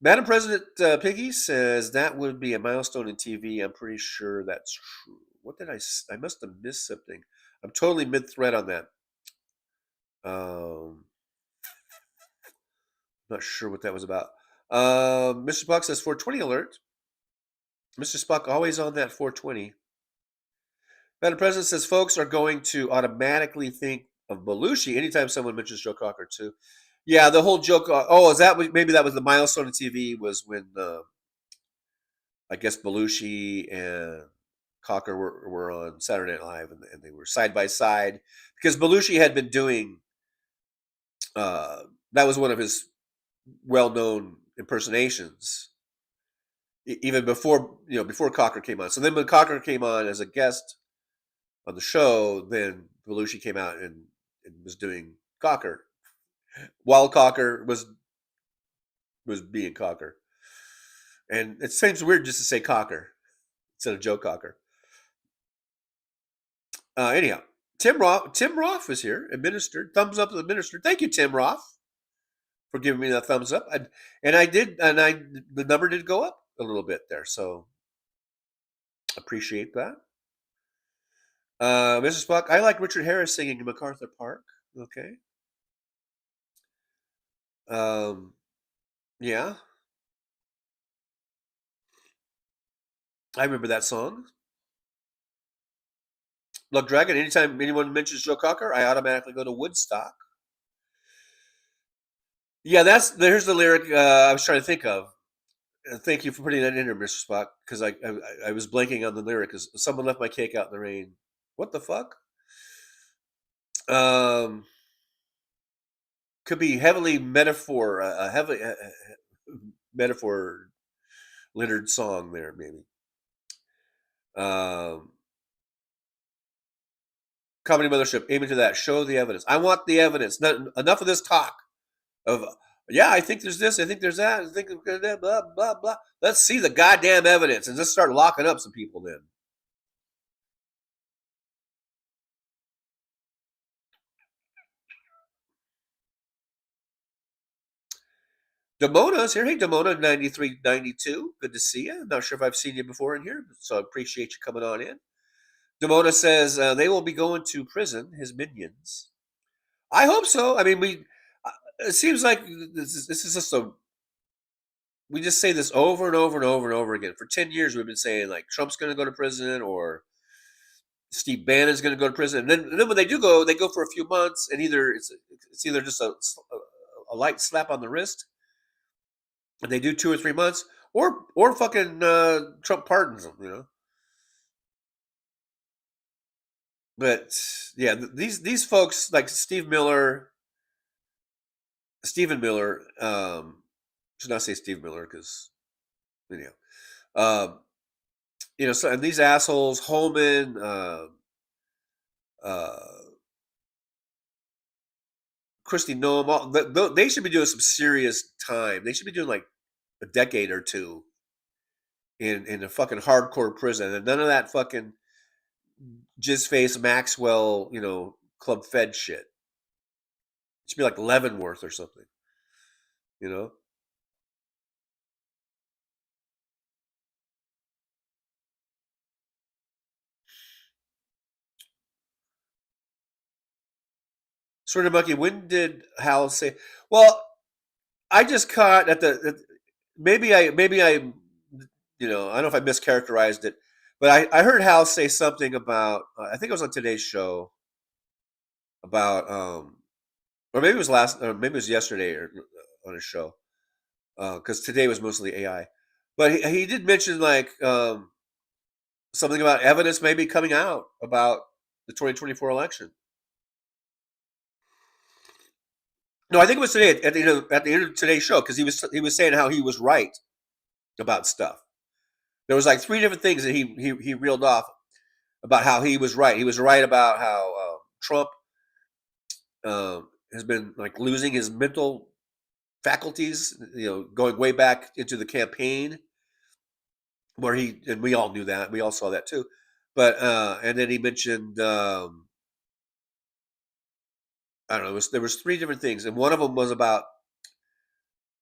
Madam President Piggy says that would be a milestone in TV. I'm pretty sure that's true. What did I must have missed something. I'm totally mid-thread on that. Not sure what that was about. Mr. Spock says 420 alert. Mr. Spock always on that 420. Madam President says folks are going to automatically think of Belushi anytime someone mentions Joe Cocker too. Yeah, the whole joke. Maybe that was the milestone in TV was when I guess Belushi and Cocker were on Saturday Night Live, and they were side by side because Belushi had been doing. That was one of his well-known impersonations, even before Cocker came on. So then when Cocker came on as a guest on the show, then Belushi came out and was doing Cocker, while Cocker was being Cocker. And it seems weird just to say Cocker instead of Joe Cocker. Anyhow, Tim Roth is here, administered. Thumbs up to the minister. Thank you, Tim Roth, for giving me that thumbs up. The number did go up a little bit there, so appreciate that. Mrs. Spock, I like Richard Harris singing in MacArthur Park. Okay. Yeah. I remember that song. Look, Dragon, anytime anyone mentions Joe Cocker, I automatically go to Woodstock. Yeah, there's the lyric I was trying to think of. Thank you for putting that in there, Mr. Spock, because I was blanking on the lyric. Because someone left my cake out in the rain. What the fuck? Could be heavily a heavy metaphor littered song there, maybe. Comedy Mothership, aiming to that. Show the evidence. I want the evidence. Enough of this talk of, yeah, I think there's this, I think there's that, I think blah, blah, blah. Let's see the goddamn evidence and just start locking up some people then. Damona's here. Hey, Damona, 9392. Good to see you. Not sure if I've seen you before in here, so I appreciate you coming on in. Damona says they will be going to prison, his minions. I hope so. I mean, it seems like this is just we just say this over and over and over and over again. For 10 years, we've been saying, like, Trump's going to go to prison or Steve Bannon's going to go to prison. And then when they do go, they go for a few months, and it's either just a light slap on the wrist, and they do 2 or 3 months, or fucking Trump pardons them, you know. But yeah, these folks like Stephen Miller, should not say Steve Miller because um, so and these assholes, Holman, Christy Noem, they should be doing some serious time. They should be doing like a decade or two in a fucking hardcore prison, and none of that fucking jizz face Maxwell, Club Fed shit. It should be like Leavenworth or something, you know. Sort of Monkey, when did Hal say? Well, I just caught maybe I, I don't know if I mischaracterized it, but I heard Hal say something about, I think it was on today's show about, or maybe it was maybe it was yesterday or on his show, because today was mostly AI, but he did mention like something about evidence maybe coming out about the 2024 election. No, I think it was today at the end of today's show, because he was saying how he was right about stuff. There was like 3 different things that he reeled off about how he was right. He was right about how Trump has been like losing his mental faculties, going way back into the campaign, where and we all knew that, we all saw that too. But and then he mentioned, I don't know, there was 3 different things, and one of them was about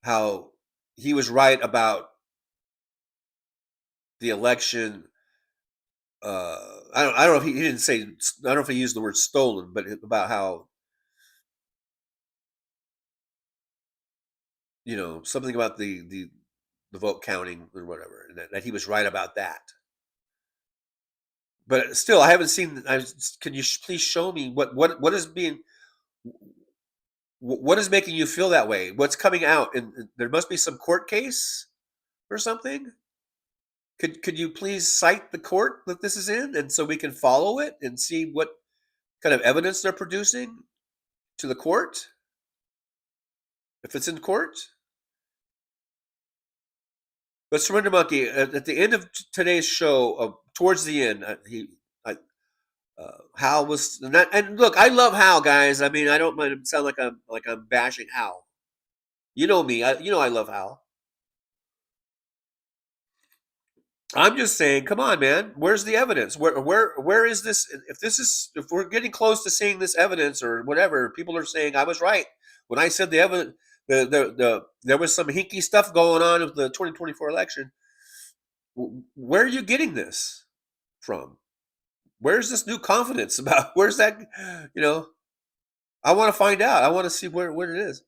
how he was right about the election. I don't know if he didn't say, I don't know if he used the word stolen, but about how, something about the vote counting or whatever, and that he was right about that. But still, I haven't seen. Can you please show me what is being, what is making you feel that way? What's coming out? And there must be some court case or something. Could you please cite the court that this is in, and so we can follow it and see what kind of evidence they're producing to the court, if it's in court? But Surrender Monkey, at the end of today's show, towards the end, Hal was, and look, I love Hal, guys. I mean, I don't mind it sound like I'm bashing Hal. You know me. I love Hal. I'm just saying, come on, man. Where's the evidence? Where is this? If we're getting close to seeing this evidence or whatever, people are saying I was right when I said the evidence. There was some hinky stuff going on with the 2024 election. Where are you getting this from? Where's this new confidence about? Where's that? I want to find out. I want to see where it is.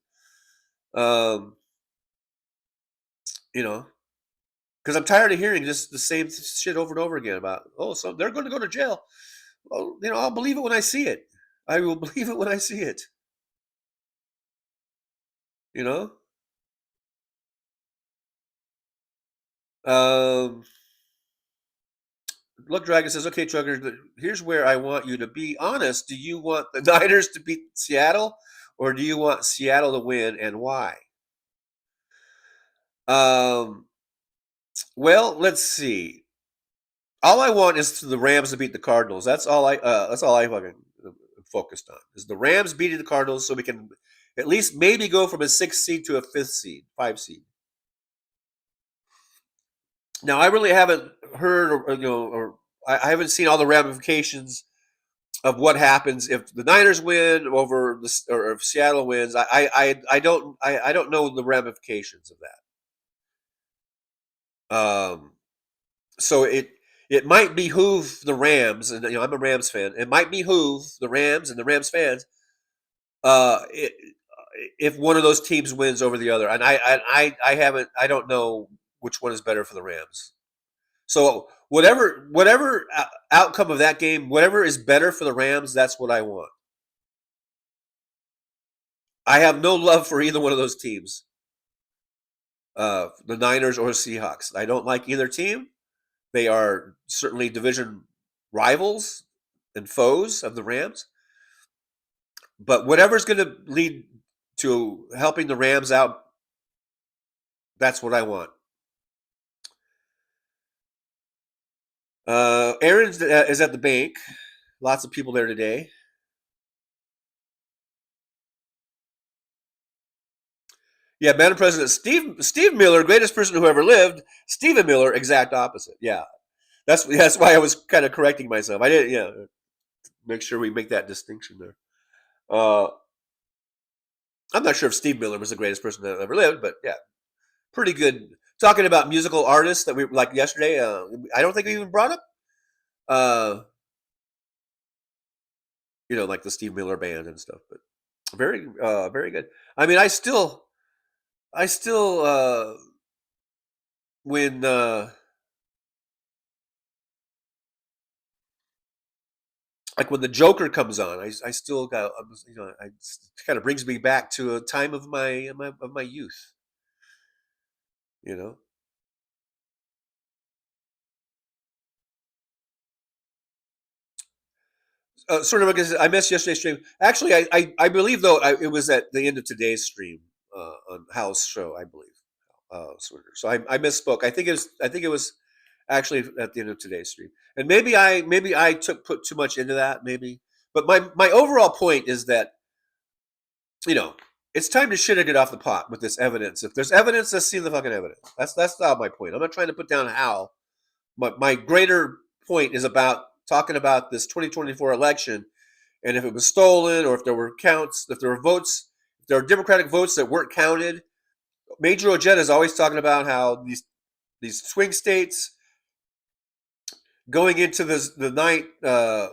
Because I'm tired of hearing just the same shit over and over again about, so they're going to go to jail. Well, I'll believe it when I see it. I will believe it when I see it. Look, Dragon says, okay, Trucker, here's where I want you to be honest. Do you want the Niners to beat Seattle, or do you want Seattle to win, and why? Well, let's see. All I want is the Rams to beat the Cardinals. That's all I fucking focused on, is the Rams beating the Cardinals, so we can at least maybe go from a 6th seed to a 5th seed. Now, I really haven't heard, or I haven't seen all the ramifications of what happens if the Niners win or if Seattle wins. I don't know the ramifications of that. So it might behoove the Rams, and I'm a Rams fan. It might behoove the Rams and the Rams fans, if one of those teams wins over the other. And I don't know which one is better for the Rams. So whatever outcome of that game, whatever is better for the Rams, that's what I want. I have no love for either one of those teams. the Niners or Seahawks. I don't like either team. They are certainly division rivals and foes of the Rams. But whatever's going to lead to helping the Rams out, that's what I want. Aaron is at the bank. Lots of people there today. Yeah, Madam President, Steve Miller, greatest person who ever lived. Stephen Miller, exact opposite. Yeah, that's why I was kind of correcting myself. I didn't. Yeah, make sure we make that distinction there. I'm not sure if Steve Miller was the greatest person that ever lived, but yeah, pretty good. Talking about musical artists that we like yesterday. I don't think we even brought up, like the Steve Miller band and stuff. But very, very good. I mean, I still, when like when the Joker comes on, I still got, it kind of brings me back to a time of my youth. Sort of because I missed yesterday's stream. Actually, I believe though it was at the end of today's stream on Hal's show, I believe. So I misspoke. I think it was actually at the end of today's stream, and maybe I put too much into that, maybe. But my overall point is that it's time to shit or get off the pot with this evidence. If there's evidence, let's see the fucking evidence. That's not my point. I'm not trying to put down Hal. My greater point is about talking about this 2024 election, and if it was stolen, or if there were counts, if there were votes, if there are Democratic votes that weren't counted. Major Ojeda is always talking about how these swing states going into the night, I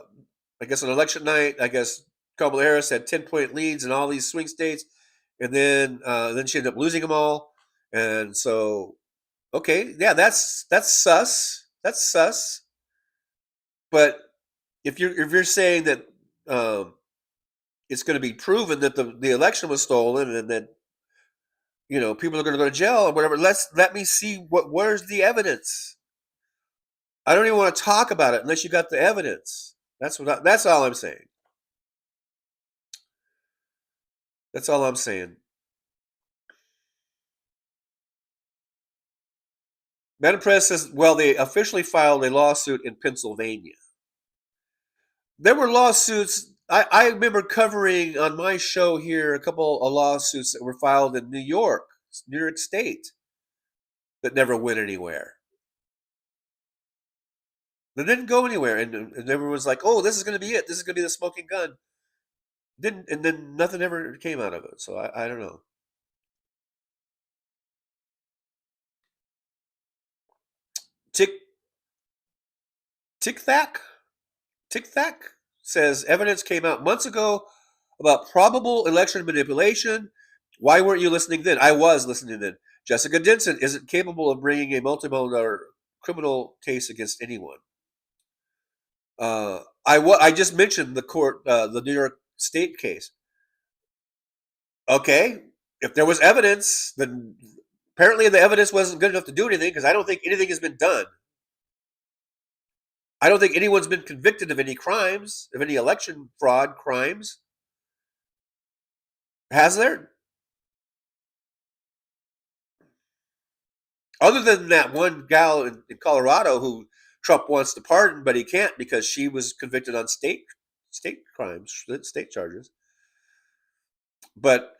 guess on election night, I guess Kamala Harris had 10-point leads in all these swing states, and then she ended up losing them all, and so okay, yeah, that's sus. That's sus. But if you're saying that it's going to be proven that the election was stolen and that people are going to go to jail or whatever, let me see where's the evidence. I don't even want to talk about it unless you got the evidence. That's all I'm saying. That's all I'm saying. Madam Press says, well, they officially filed a lawsuit in Pennsylvania. There were lawsuits. I remember covering on my show here a couple of lawsuits that were filed in New York State, that never went anywhere. They didn't go anywhere, and everyone was like, "Oh, this is going to be it. This is going to be the smoking gun." And then nothing ever came out of it. So I don't know. Tic Tac says evidence came out months ago about probable election manipulation. Why weren't you listening then? I was listening then. Jessica Denson isn't capable of bringing a multi-million-dollar criminal case against anyone. I just mentioned the New York State case. Okay, if there was evidence, then apparently the evidence wasn't good enough to do anything, because I don't think anything has been done. I don't think anyone's been convicted of any crimes, of any election fraud crimes. Has there? Other than that one gal in Colorado who Trump wants to pardon, but he can't because she was convicted on state crimes, state charges. But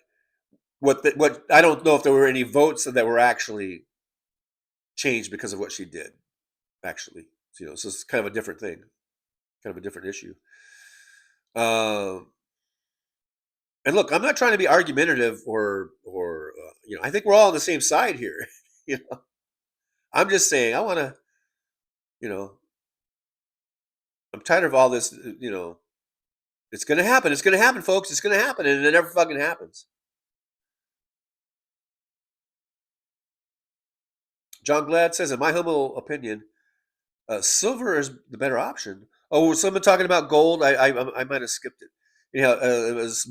what I don't know if there were any votes that were actually changed because of what she did. Actually, so it's kind of a different thing, kind of a different issue. And look, I'm not trying to be argumentative or I think we're all on the same side here. I'm just saying I want to, I'm tired of all this. It's going to happen. It's going to happen, folks. It's going to happen, and it never fucking happens. John Glad says, in my humble opinion, silver is the better option. Oh, was someone talking about gold? I might have skipped it. It was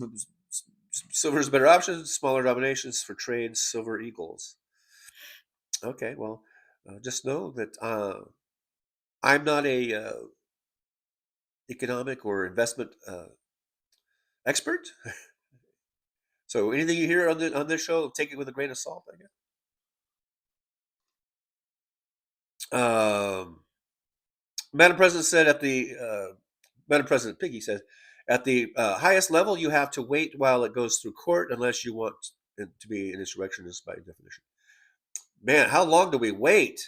silver is a better option. Smaller denominations for trade. Silver equals. Okay, well, just know that I'm not a economic or investment expert. So anything you hear on this show, take it with a grain of salt, I guess. Madam President said at the Madam President Piggy says at the highest level you have to wait while it goes through court unless you want it to be an insurrectionist by definition. Man, how long do we wait?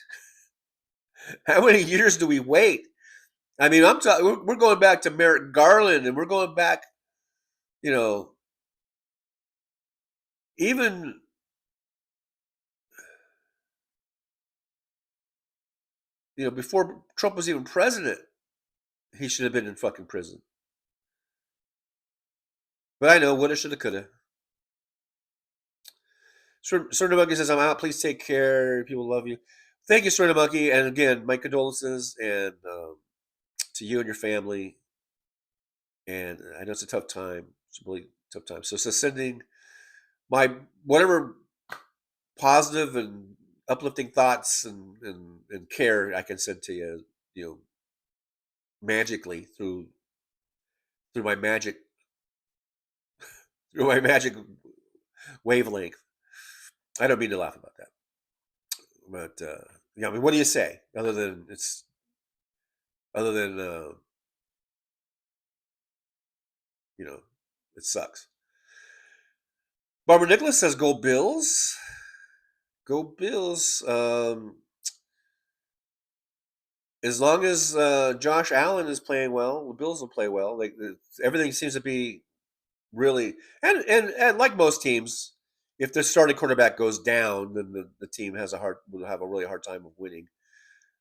How many years do we wait? I mean, I'm talking. We're going back to Merrick Garland, and we're going back. You know, even before Trump was even president, he should have been in fucking prison. But I know, woulda, shoulda, coulda. Sorta Monkey says, I'm out. Please take care. People love you. Thank you, Sorta Monkey. And again, my condolences and to you and your family. And I know it's a tough time. It's a really tough time. So sending my whatever positive and uplifting thoughts and care I can send to you, magically through my magic wavelength. I don't mean to laugh about that, but yeah. I mean, what do you say other than it sucks. Barbara Nicholas says, "Go Bills, go Bills." As long as Josh Allen is playing well, the Bills will play well. Like everything seems to be really, and like most teams, if the starting quarterback goes down, then the team will have a really hard time of winning.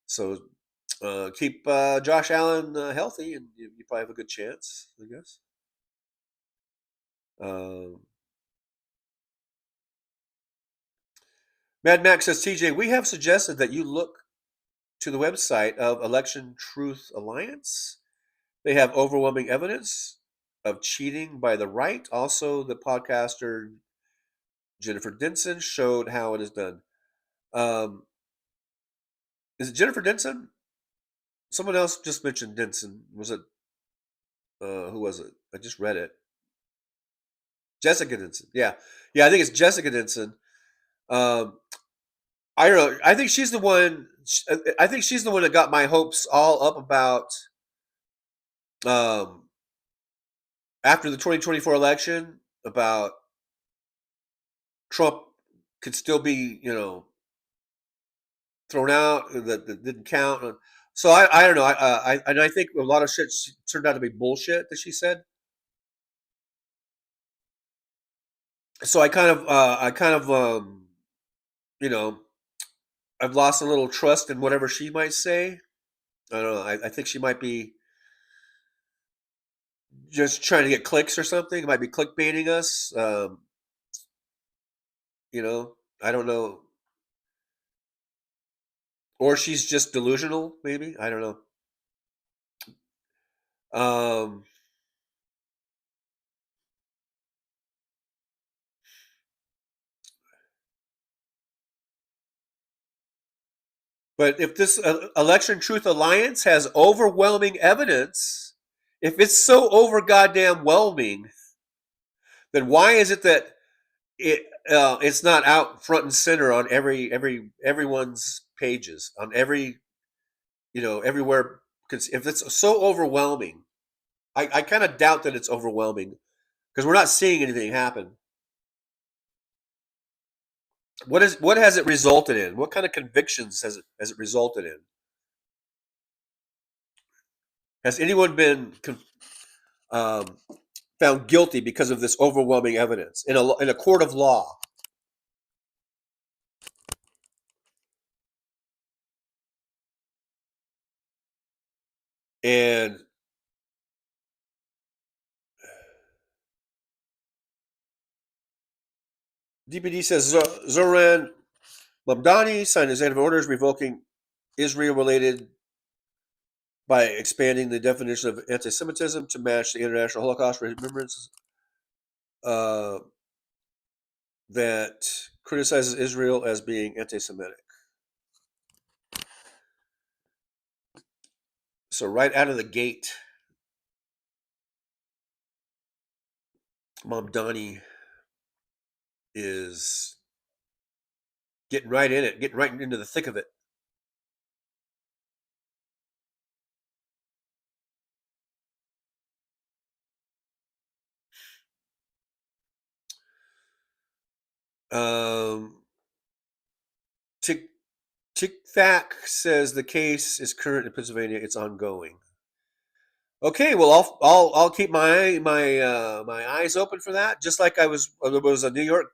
So keep Josh Allen healthy, and you probably have a good chance, I guess. Mad Max says, TJ, we have suggested that you look to the website of Election Truth Alliance. They have overwhelming evidence of cheating by the right. Also, the podcaster Jennifer Denson showed how it is done. Is it Jennifer Denson? Someone else just mentioned Denson. Was it? Who was it? I just read it. Jessica Denson. Yeah, I think it's Jessica Denson. I don't know. I think she's the one. I think she's the one that got my hopes all up about after the 2024 election, about Trump could still be, thrown out, that didn't count. So I don't know. I think a lot of shit turned out to be bullshit that she said. So I kind of I've lost a little trust in whatever she might say. I don't know. I think she might be just trying to get clicks or something. It might be clickbaiting us. I don't know. Or she's just delusional, maybe. I don't know. But if this Election Truth Alliance has overwhelming evidence, if it's so over goddamn whelming, then why is it that it's not out front and center on everyone's pages, on everywhere? Because if it's so overwhelming, I kind of doubt that it's overwhelming, because we're not seeing anything happen. What has it resulted in? What kind of convictions has it resulted in? Has anyone been found guilty because of this overwhelming evidence in a court of law? And DPD says Zoran Mamdani signed executive orders revoking Israel-related by expanding the definition of anti-Semitism to match the International Holocaust Remembrance that criticizes Israel as being anti-Semitic. So right out of the gate, Mom Donnie is getting right in it, getting right into the thick of it. Tick Thack says the case is current in Pennsylvania. It's ongoing. Okay, well, I'll keep my eyes open for that. Just like there was a New York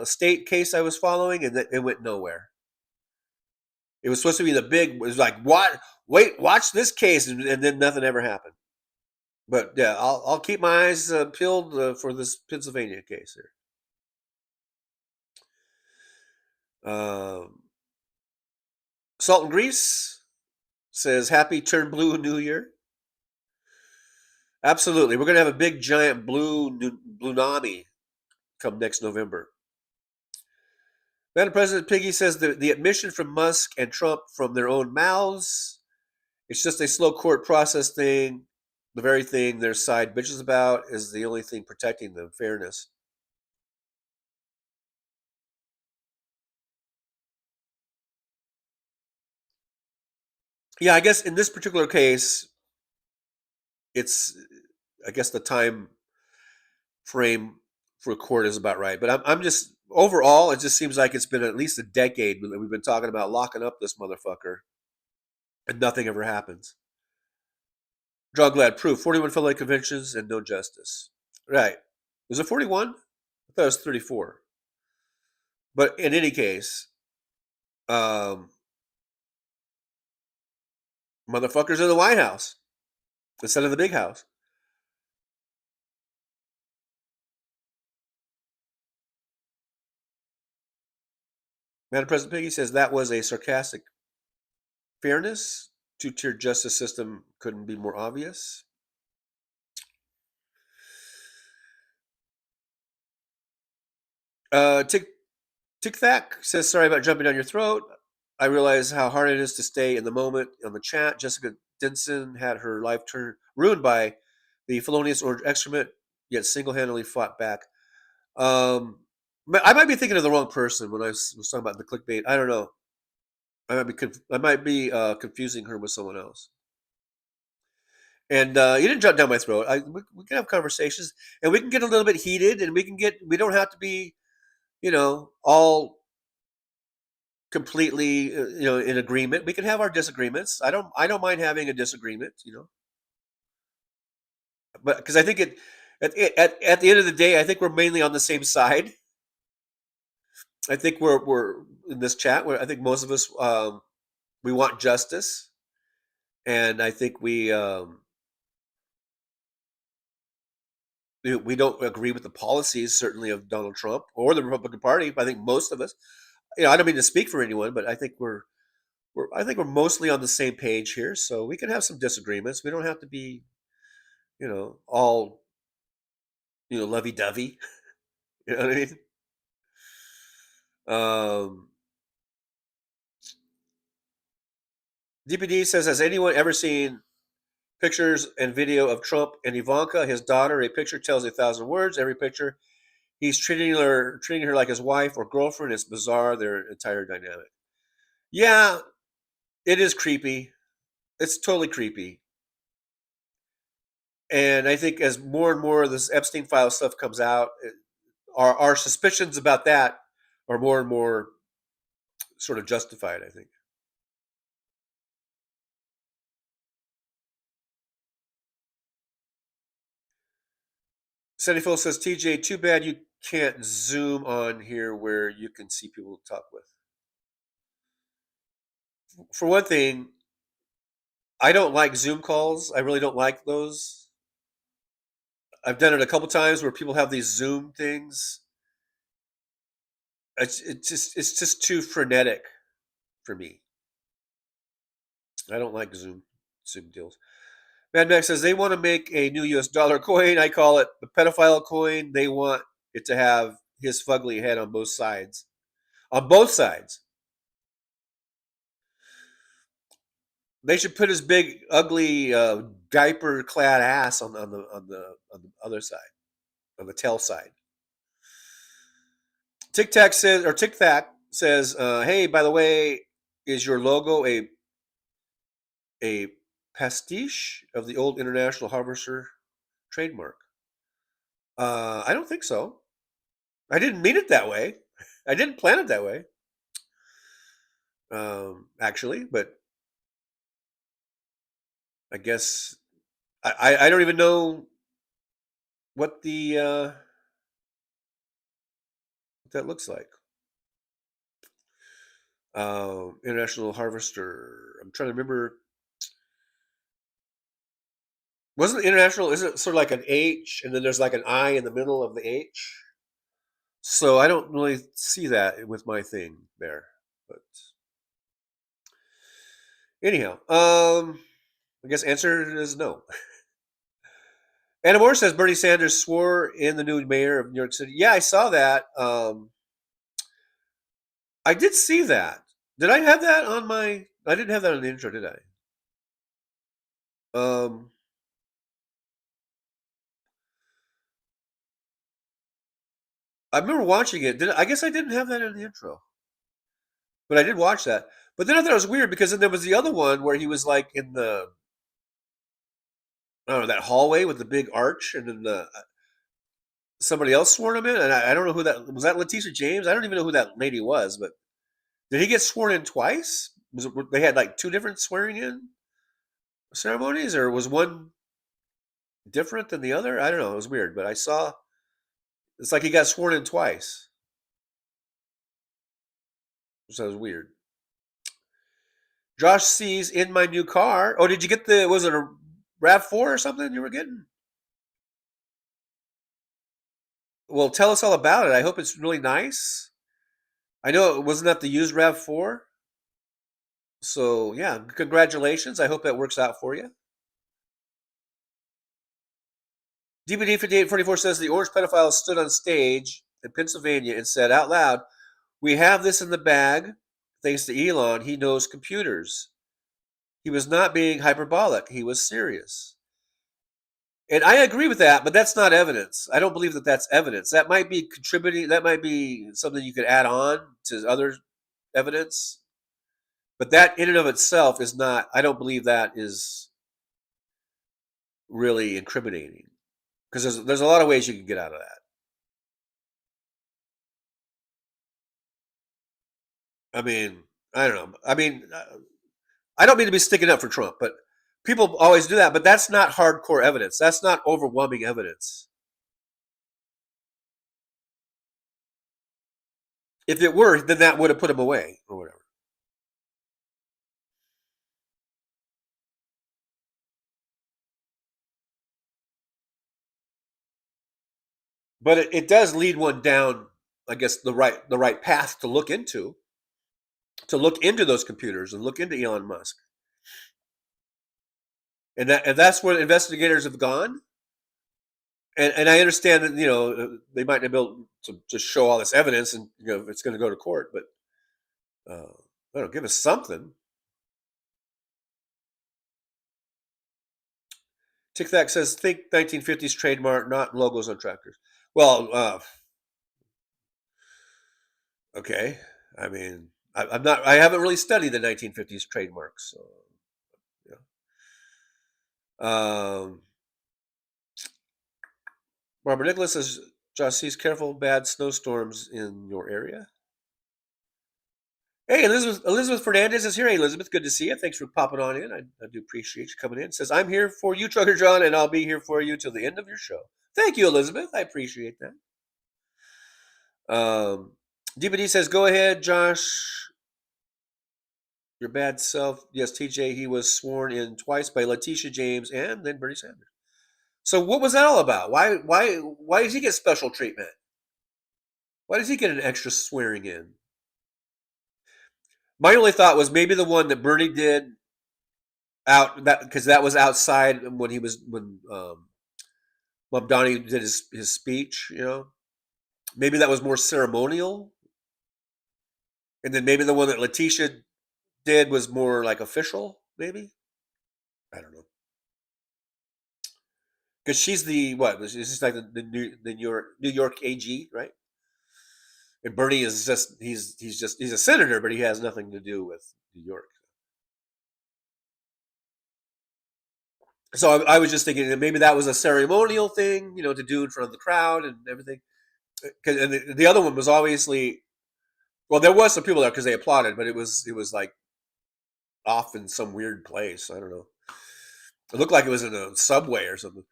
state case I was following, and it went nowhere. It was supposed to be it was like, what? Wait, watch this case, and then nothing ever happened. But yeah, I'll keep my eyes peeled for this Pennsylvania case here. Salt and Grease says, "Happy Turn Blue New Year." Absolutely, we're gonna have a big giant blue nami come next November. Madam President Piggy says the admission from Musk and Trump from their own mouths, it's just a slow court process thing. The very thing their side bitches about is the only thing protecting them, fairness. Yeah, I guess in this particular case, I guess the time frame for court is about right. But I'm just, overall, it just seems like it's been at least a decade that we've been talking about locking up this motherfucker, and nothing ever happens. Drug lad proof, 41 felony convictions and no justice. Right. Was it 41? I thought it was 34. But in any case, motherfuckers in the White House instead of the big house. Madam President Piggy says that was a sarcastic fairness. Two-tier justice system couldn't be more obvious. Tic Tac says, sorry about jumping down your throat. I realize how hard it is to stay in the moment on the chat. Jessica Denson had her life ruined by the felonious orange excrement, yet single-handedly fought back. I might be thinking of the wrong person when I was talking about the clickbait. I don't know. I might be confusing her with someone else. And you didn't jump down my throat. We can have conversations, and we can get a little bit heated, and we don't have to be, all completely, in agreement. We can have our disagreements. I don't mind having a disagreement, but because I think at the end of the day, I think we're mainly on the same side. I think we're in this chat where I think most of us we want justice, and I think we don't agree with the policies certainly of Donald Trump or the Republican Party. I think most of us, I don't mean to speak for anyone, but I think we're mostly on the same page here. So we can have some disagreements. We don't have to be, all, lovey-dovey. You know what I mean? DPD says, has anyone ever seen pictures and video of Trump and Ivanka, his daughter? A picture tells 1,000 words. Every picture, he's treating her like his wife or girlfriend. It's bizarre, their entire dynamic. Yeah, it is creepy. It's totally creepy. And I think as more and more of this Epstein file stuff comes out, our suspicions about that are more and more sort of justified, I think. Sandy Phil says, TJ, too bad you can't zoom on here where you can see people to talk with. For one thing, I don't like Zoom calls. I really don't like those. I've done it a couple times where people have these Zoom things. It's just too frenetic for me. I don't like Zoom deals. Mad Max says they want to make a new US dollar coin. I call it the pedophile coin. They want it to have his fugly head on both sides. On both sides. They should put his big, ugly, diaper-clad ass on the other side, on the tail side. Tic Tac says, "Hey, by the way, is your logo a pastiche of the old International Harvester trademark?" I don't think so. I didn't mean it that way. I didn't plan it that way. Actually, but I guess I don't even know what what that looks like. International Harvester. I'm trying to remember. Wasn't international? Isn't it sort of like an H, and then there's like an I in the middle of the H? So I don't really see that with my thing there. But anyhow, I guess answer is no. Anna Moore says Bernie Sanders swore in the new mayor of New York City. Yeah, I saw that. I did see that. Did I have that on my? I didn't have that on the intro, did I? I remember watching it. I guess I didn't have that in the intro, but I did watch that. But then I thought it was weird because then there was the other one where he was like in the, I don't know, that hallway with the big arch, and then somebody else sworn him in, and I don't know who that was. That Letitia James? I don't even know who that lady was. But did he get sworn in twice? They had like two different swearing in ceremonies, or was one different than the other? I don't know. It was weird, but I saw it's like he got sworn in twice. So it was weird. Josh sees in my new car. Oh, did you get was it a RAV4 or something you were getting? Well, tell us all about it. I hope it's really nice. I know it wasn't that the used RAV4. So yeah, congratulations. I hope that works out for you. DVD 5844 says the orange pedophile stood on stage in Pennsylvania and said out loud, "We have this in the bag. Thanks to Elon, he knows computers." He was not being hyperbolic. He was serious. And I agree with that, but that's not evidence. I don't believe that that's evidence. That might be contributing. That might be something you could add on to other evidence. But that in and of itself is not, I don't believe that is really incriminating. Because there's a lot of ways you can get out of that. I mean, I don't know. I mean, I don't mean to be sticking up for Trump, but people always do that. But that's not hardcore evidence. That's not overwhelming evidence. If it were, then that would have put him away or whatever. But it does lead one down, I guess, the right path to look into those computers and look into Elon Musk. And that's where investigators have gone. And I understand that they might not be able to just show all this evidence and it's going to go to court, but I don't know, give us something. Tic Tac says, think 1950s trademark, not logos on tractors. Well, okay. I mean, I haven't really studied the 1950s trademarks. So, Barbara Nicholas says, Josh sees careful bad snowstorms in your area. Hey, Elizabeth Fernandez is here. Hey, Elizabeth, good to see you. Thanks for popping on in. I do appreciate you coming in. Says, I'm here for you, Trucker John, and I'll be here for you till the end of your show. Thank you, Elizabeth. I appreciate that. DBD says, go ahead, Josh. Your bad self. Yes, TJ, he was sworn in twice by Letitia James and then Bernie Sanders. So what was that all about? Why does he get special treatment? Why does he get an extra swearing in? My only thought was maybe the one that Bernie did because that was outside when Mamdani did his speech, Maybe that was more ceremonial. And then maybe the one that Letitia did was more like official, maybe. I don't know. Because she's the what? This is like the New York AG, right? And Bernie is just he's a senator, but he has nothing to do with New York. So I was just thinking that maybe that was a ceremonial thing, to do in front of the crowd and everything. And the other one was obviously, well, there was some people there because they applauded, but it was like off in some weird place. I don't know. It looked like it was in a Subway or something.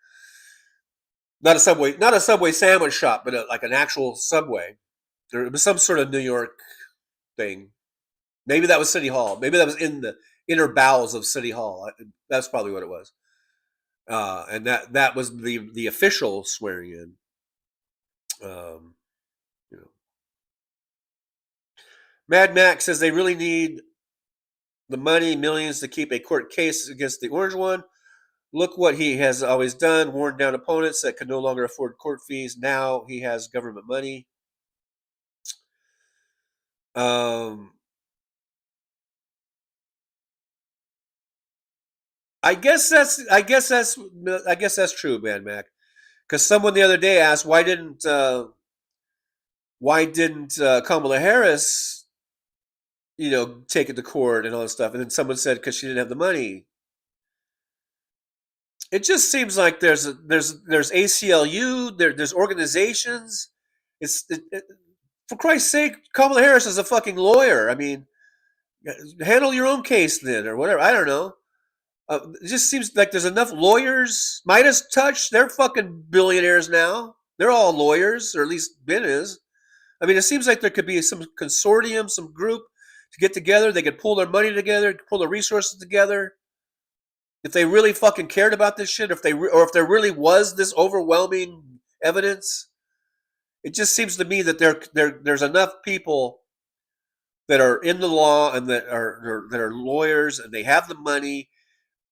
Not a Subway sandwich shop, but like an actual Subway. There was some sort of New York thing. Maybe that was City Hall. Maybe that was in the inner bowels of City Hall. That's probably what it was. And that was the official swearing in. Mad Max says they really need the money, millions, to keep a court case against the orange one. Look what he has always done, worn down opponents that could no longer afford court fees. Now he has government money. I guess that's true, Mad Mac. Because someone the other day asked why didn't Kamala Harris, take it to court and all that stuff, and then someone said because she didn't have the money. It just seems like there's ACLU, there's organizations. For Christ's sake, Kamala Harris is a fucking lawyer. I mean, handle your own case then, or whatever. I don't know. It just seems like there's enough lawyers. Midas Touch, they're fucking billionaires now. They're all lawyers, or at least Ben is. I mean, it seems like there could be some consortium, some group to get together. They could pull their money together, pull their resources together. If they really fucking cared about this shit, if there really was this overwhelming evidence, it just seems to me that there's enough people that are in the law and that are lawyers and they have the money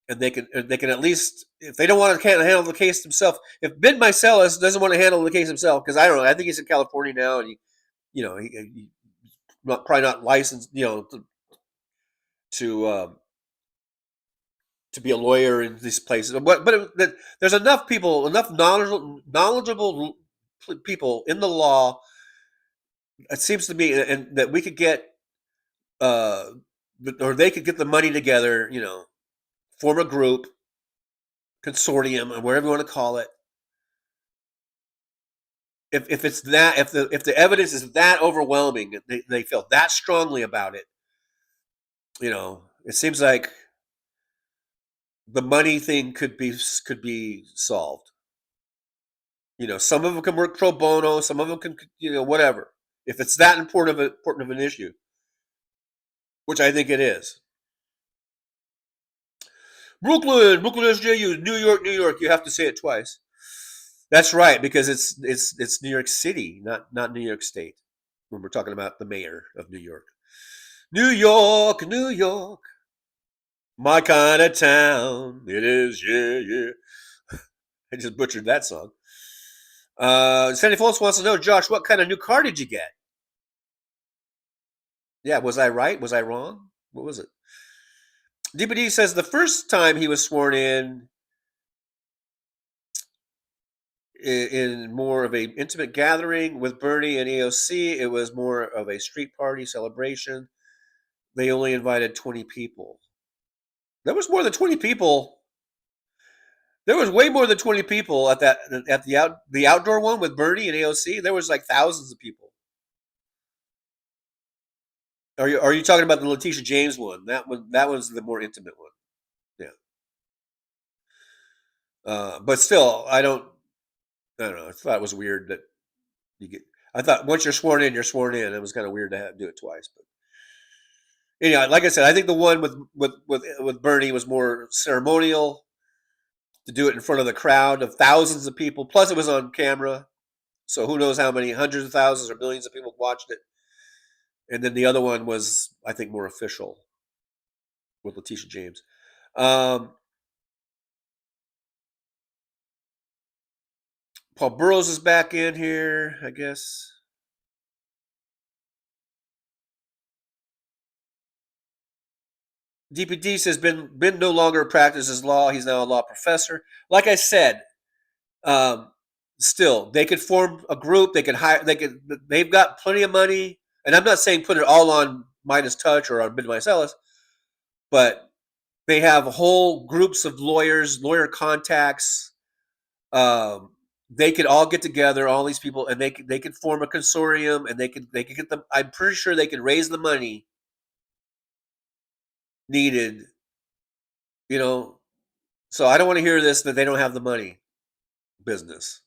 and they can at least, if they don't want to handle the case themselves, if Ben Meiselas doesn't want to handle the case himself, because I don't know, I think he's in California now and he's probably not licensed, to be a lawyer in these places. But there's enough people, enough knowledgeable people in the law, it seems to me, and that we could get, or they could get the money together, form a group, consortium, or whatever you want to call it. If it's that, if the evidence is that overwhelming, they feel that strongly about it, it seems like the money thing could be solved. Some of them can work pro bono, some of them can, whatever. If it's that important of an issue, which I think it is. Brooklyn SJU, New York. You have to say it twice. That's right, because it's New York City, not New York State. When we're talking about the mayor of New York. New York, my kind of town. It is, yeah. I just butchered that song. Sandy Folks wants to know, Josh, what kind of new car did you get? Yeah, was I right? Was I wrong? What was it? DPD says the first time he was sworn in more of a intimate gathering with Bernie and AOC, it was more of a street party celebration. They only invited 20 people. There was more than 20 people. There was way more than 20 people at the outdoor one with Bernie and AOC. There was like thousands of people. Are you talking about the Letitia James one? That was the more intimate one. Yeah. But still, I don't know. I thought it was weird that I thought once you're sworn in, you're sworn in. It was kind of weird to do it twice. But anyway, like I said, I think the one with Bernie was more ceremonial, to do it in front of the crowd of thousands of people. Plus, it was on camera, so who knows how many hundreds of thousands or millions of people watched it. And then the other one was, I think, more official with Letitia James. Paul Burrows is back in here, I guess. DPD says Ben no longer practices law. He's now a law professor. Like I said, still they could form a group. They could hire. They've got plenty of money. And I'm not saying put it all on Midas Touch or on Bid Mycellus, but they have whole groups of lawyers, lawyer contacts. They could all get together, all these people, and they could form a consortium, and they could get them. I'm pretty sure they could raise the money needed. So I don't want to hear this that they don't have the money. Business.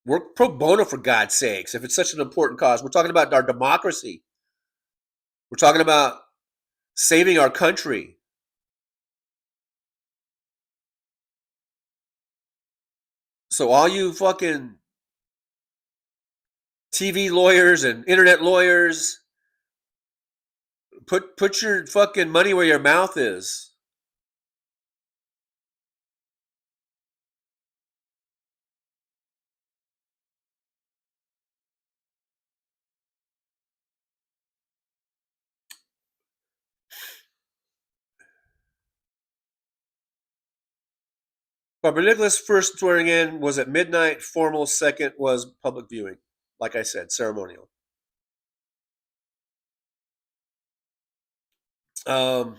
Work pro bono, for God's sakes, if it's such an important cause. We're talking about our democracy. We're talking about saving our country. So all you fucking TV lawyers and internet lawyers, put your fucking money where your mouth is. Barbara Nicholas' first swearing in was at midnight. Formal second was public viewing. Like I said, ceremonial. I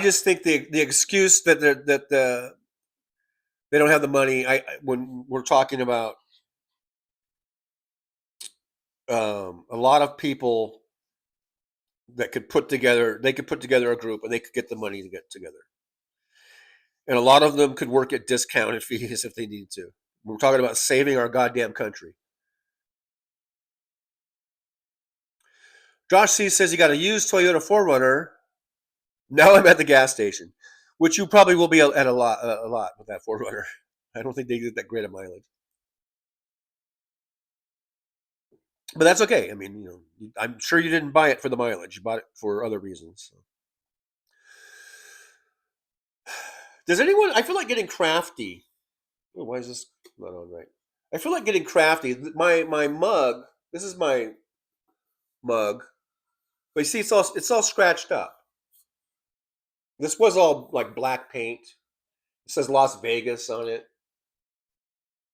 just think the excuse that they don't have the money. When we're talking about a lot of people that could put together a group and they could get the money to get together. And a lot of them could work at discounted fees if they needed to. We're talking about saving our goddamn country. Josh C says he got a used Toyota 4Runner. Now I'm at the gas station, which you probably will be at a lot with that 4Runner. I don't think they get that great of mileage. But that's okay. I mean, I'm sure you didn't buy it for the mileage. You bought it for other reasons. So. Does anyone? I feel like getting crafty. Oh, why is this not on right? I feel like getting crafty. My mug. This is my mug. But you see, it's all scratched up. This was all like black paint. It says Las Vegas on it.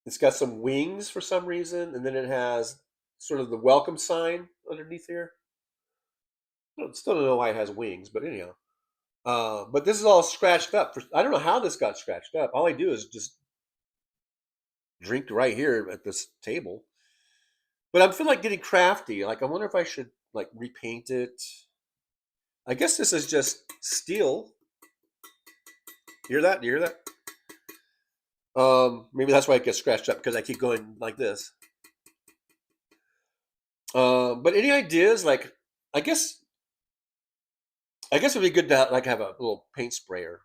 It's got some wings for some reason, and then it has sort of the welcome sign underneath here. I still don't know why it has wings, but anyhow. But this is all scratched up. I don't know how this got scratched up. All I do is just drink right here at this table. But I feel like getting crafty. Like, I wonder if I should like repaint it. I guess this is just steel. You hear that? Do you hear that? Maybe that's why it gets scratched up, because I keep going like this. But any ideas? Like, I guess it'd be good to like have a little paint sprayer.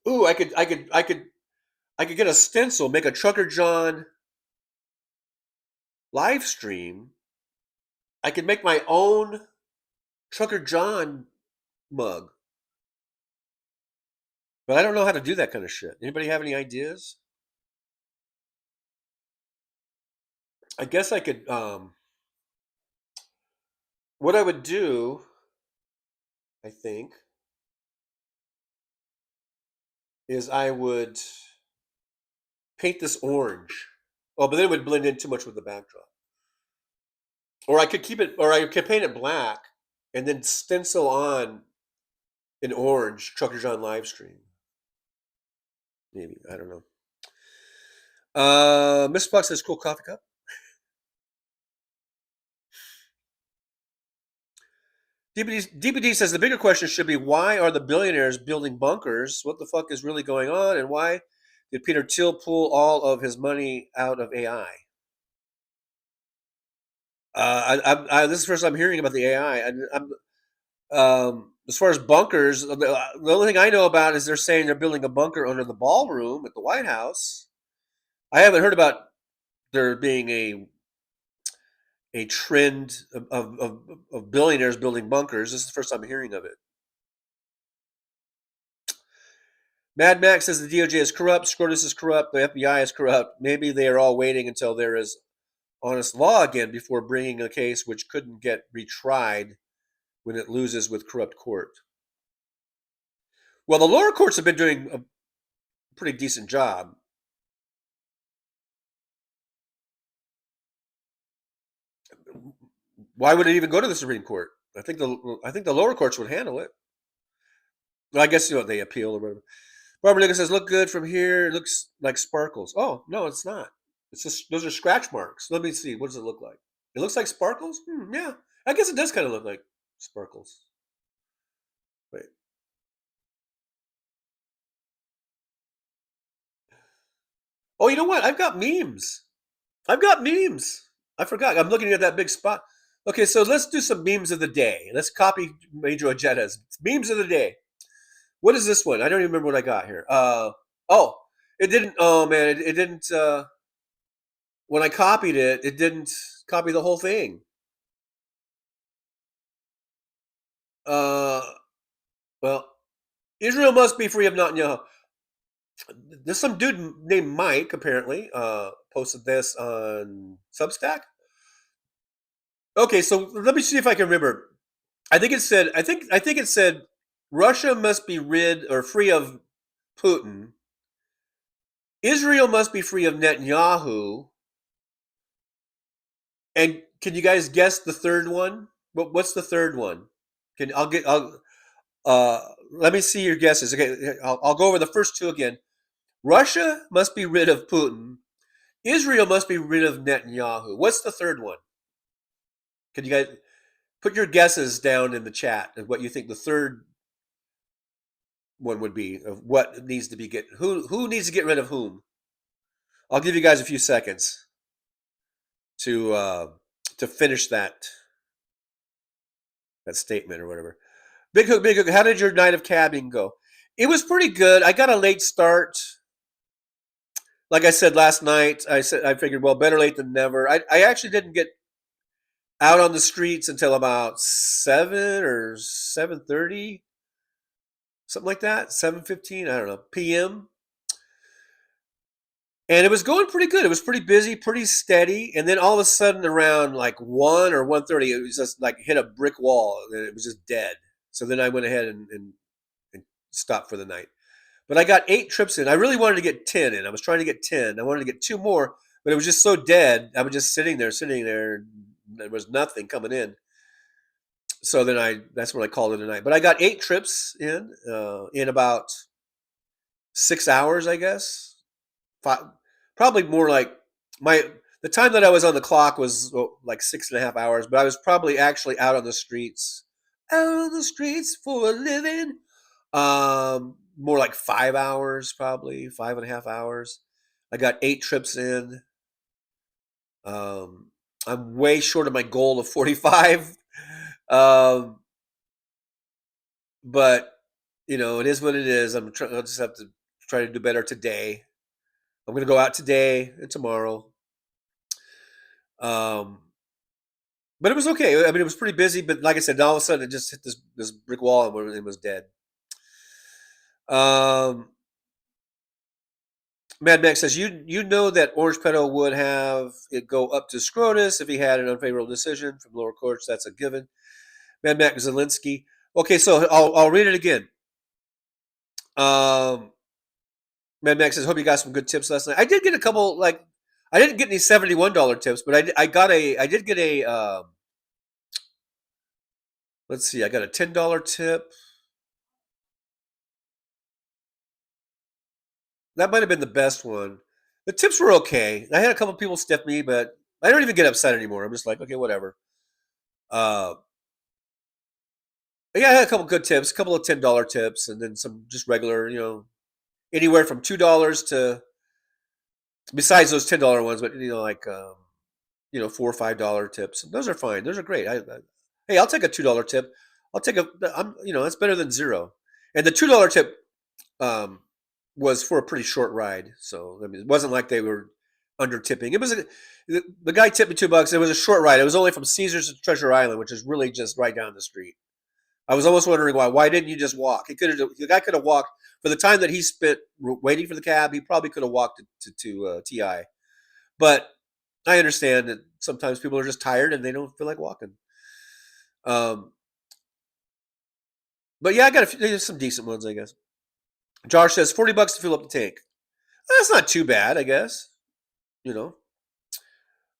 Ooh, I could get a stencil, make a Trucker John live stream. I could make my own Trucker John mug. But I don't know how to do that kind of shit. Anybody have any ideas? I guess I could, what I would do, I think, is I would paint this orange. Oh, but then it would blend in too much with the backdrop. Or I could paint it black and then stencil on an orange Trucker John live stream. Maybe, I don't know. Miss Buck says cool coffee cup. DPD says the bigger question should be, why are the billionaires building bunkers? What the fuck is really going on? And why did Peter Thiel pull all of his money out of AI? This is the first I'm hearing about the AI. As far as bunkers, the only thing I know about is they're saying they're building a bunker under the ballroom at the White House. I haven't heard about there being a trend of billionaires building bunkers. This is the first time I'm hearing of it. Mad Max says the DOJ is corrupt, SCOTUS is corrupt, the FBI is corrupt. Maybe they are all waiting until there is honest law again before bringing a case which couldn't get retried when it loses with corrupt court. Well, the lower courts have been doing a pretty decent job. Why would it even go to the Supreme Court? I think the lower courts would handle it. Well, I guess they appeal or whatever. Barbara Lucas says, "Look good from here. It looks like sparkles." Oh no, it's not. It's just those are scratch marks. Let me see. What does it look like? It looks like sparkles. Yeah, I guess it does kind of look like sparkles. Wait. Oh, you know what? I've got memes. I forgot. I'm looking at that big spot. Okay, so let's do some memes of the day. Let's copy Major Ojeta's memes of the day. What is this one? I don't even remember what I got here. It didn't. Oh man, it didn't. When I copied it, it didn't copy the whole thing. Well, Israel must be free of Netanyahu. There's some dude named Mike apparently posted this on Substack. Okay, so let me see if I can remember. I think it said Russia must be rid or free of Putin. Israel must be free of Netanyahu. And can you guys guess the third one? What's the third one? Let me see your guesses. Okay, I'll go over the first two again. Russia must be rid of Putin. Israel must be rid of Netanyahu. What's the third one? Can you guys put your guesses down in the chat of what you think the third one would be of what needs to be who needs to get rid of whom? I'll give you guys a few seconds to finish that statement or whatever. Big Hook, how did your night of cabbing go? It was pretty good. I got a late start. Like I said last night, I figured, well, better late than never. I actually didn't get out on the streets until about 7 or 7:30, something like that, 7:15, I don't know, p.m. And it was going pretty good. It was pretty busy, pretty steady. And then all of a sudden around like 1 or 1:30, it was just like hit a brick wall and it was just dead. So then I went ahead and stopped for the night. But I got 8 trips in. I really wanted to get 10 in. I was trying to get 10. I wanted to get 2 more, but it was just so dead. I was just sitting there. There was nothing coming in. So then that's when I called it a night. But I got 8 trips in about 6 hours, I guess. 5, probably more like the time that I was on the clock was like 6.5 hours, but I was probably actually out on the streets for a living. More like 5 hours, probably 5.5 hours. I got 8 trips in. I'm way short of my goal of 45. But it is what it is. I'll just have to try to do better today. I'm going to go out today and tomorrow. But it was okay. I mean, it was pretty busy, but like I said, all of a sudden it just hit this brick wall and it was dead. Mad Max says, you know that Orange Pedo would have it go up to SCOTUS if he had an unfavorable decision from lower courts. That's a given. Mad Max Zelensky. Okay, so I'll read it again. Mad Max says, hope you got some good tips last night. I did get a couple, I didn't get any $71 tips, but I did get a let's see, I got a $10 tip. That might have been the best one. The tips were okay. I had a couple people stiff me, but I don't even get upset anymore. I'm just like, okay, whatever. Yeah, I had a couple good tips, a couple of $10 tips, and then some just regular, anywhere from $2 to, besides those $10 ones, but like $4 or $5 tips. Those are fine. Those are great. Hey, I'll take a $2 tip. That's better than zero. And the $2 tip was for a pretty short ride, so I mean, it wasn't like they were under tipping. It was the guy tipped me $2. It was a short ride. It was only from Caesars to Treasure Island, which is really just right down the street. I was almost wondering why. Why didn't you just walk? The guy could have walked for the time that he spent waiting for the cab. He probably could have walked to TI. But I understand that sometimes people are just tired and they don't feel like walking. But yeah, there's some decent ones, I guess. Josh says $40 to fill up the tank. That's not too bad, I guess. Yeah,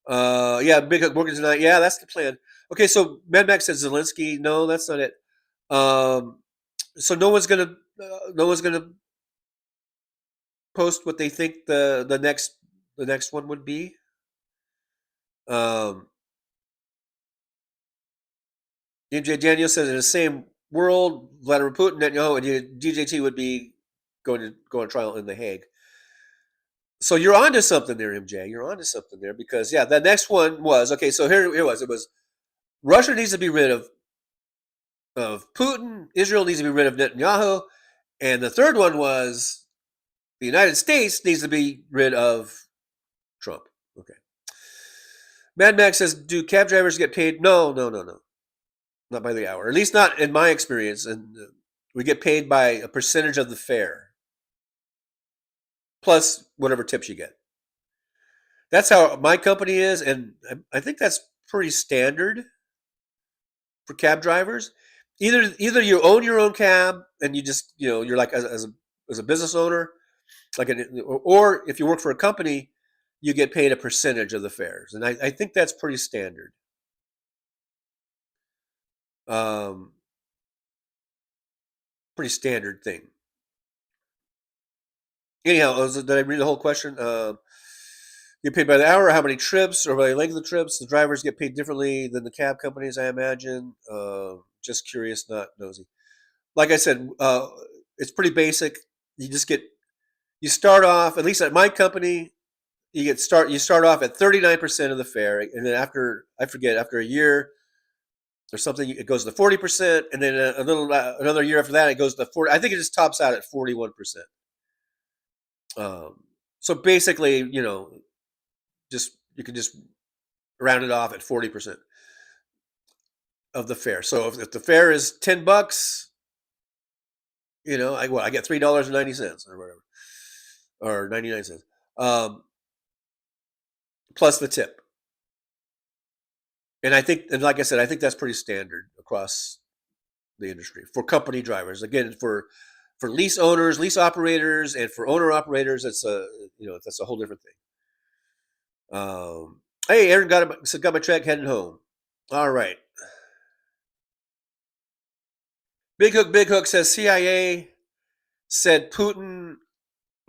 Big Hook working tonight. Yeah, that's the plan. Okay, so Mad Max says Zelensky. No, that's not it. So no one's gonna post what they think the next one would be. MJ Daniel says in the same world, Vladimir Putin, Netanyahu, and DJT would be going to go on trial in The Hague. So you're onto something there, MJ. You're onto something there because the next one was okay. So here it was. It was Russia needs to be rid of Putin. Israel needs to be rid of Netanyahu, and the third one was the United States needs to be rid of Trump. Okay. Mad Max says, do cab drivers get paid? No. Not by the hour. At least not in my experience. And we get paid by a percentage of the fare. Plus whatever tips you get. That's how my company is. And I think that's pretty standard for cab drivers. Either you own your own cab and you just, you're like as a business owner, or if you work for a company, you get paid a percentage of the fares. And I think that's pretty standard. Pretty standard thing. Anyhow, did I read the whole question? Get paid by the hour, how many trips, or by the length of the trips? The drivers get paid differently than the cab companies, I imagine. Just curious, not nosy. Like I said, it's pretty basic. You start off, at least at my company, you start off at 39% of the fare, and then after a year or something, it goes to 40%, and then another year after that, it goes to 40. I think it just tops out at 41%. So basically, you can just round it off at 40% of the fare. So if the fare is $10, I get $3.90 or whatever, or 99 cents, plus the tip. And like I said, I think that's pretty standard across the industry for company drivers. Again, for lease owners, lease operators, and for owner operators, that's a whole different thing. Hey, Aaron got my track heading home. All right. Big Hook says CIA said Putin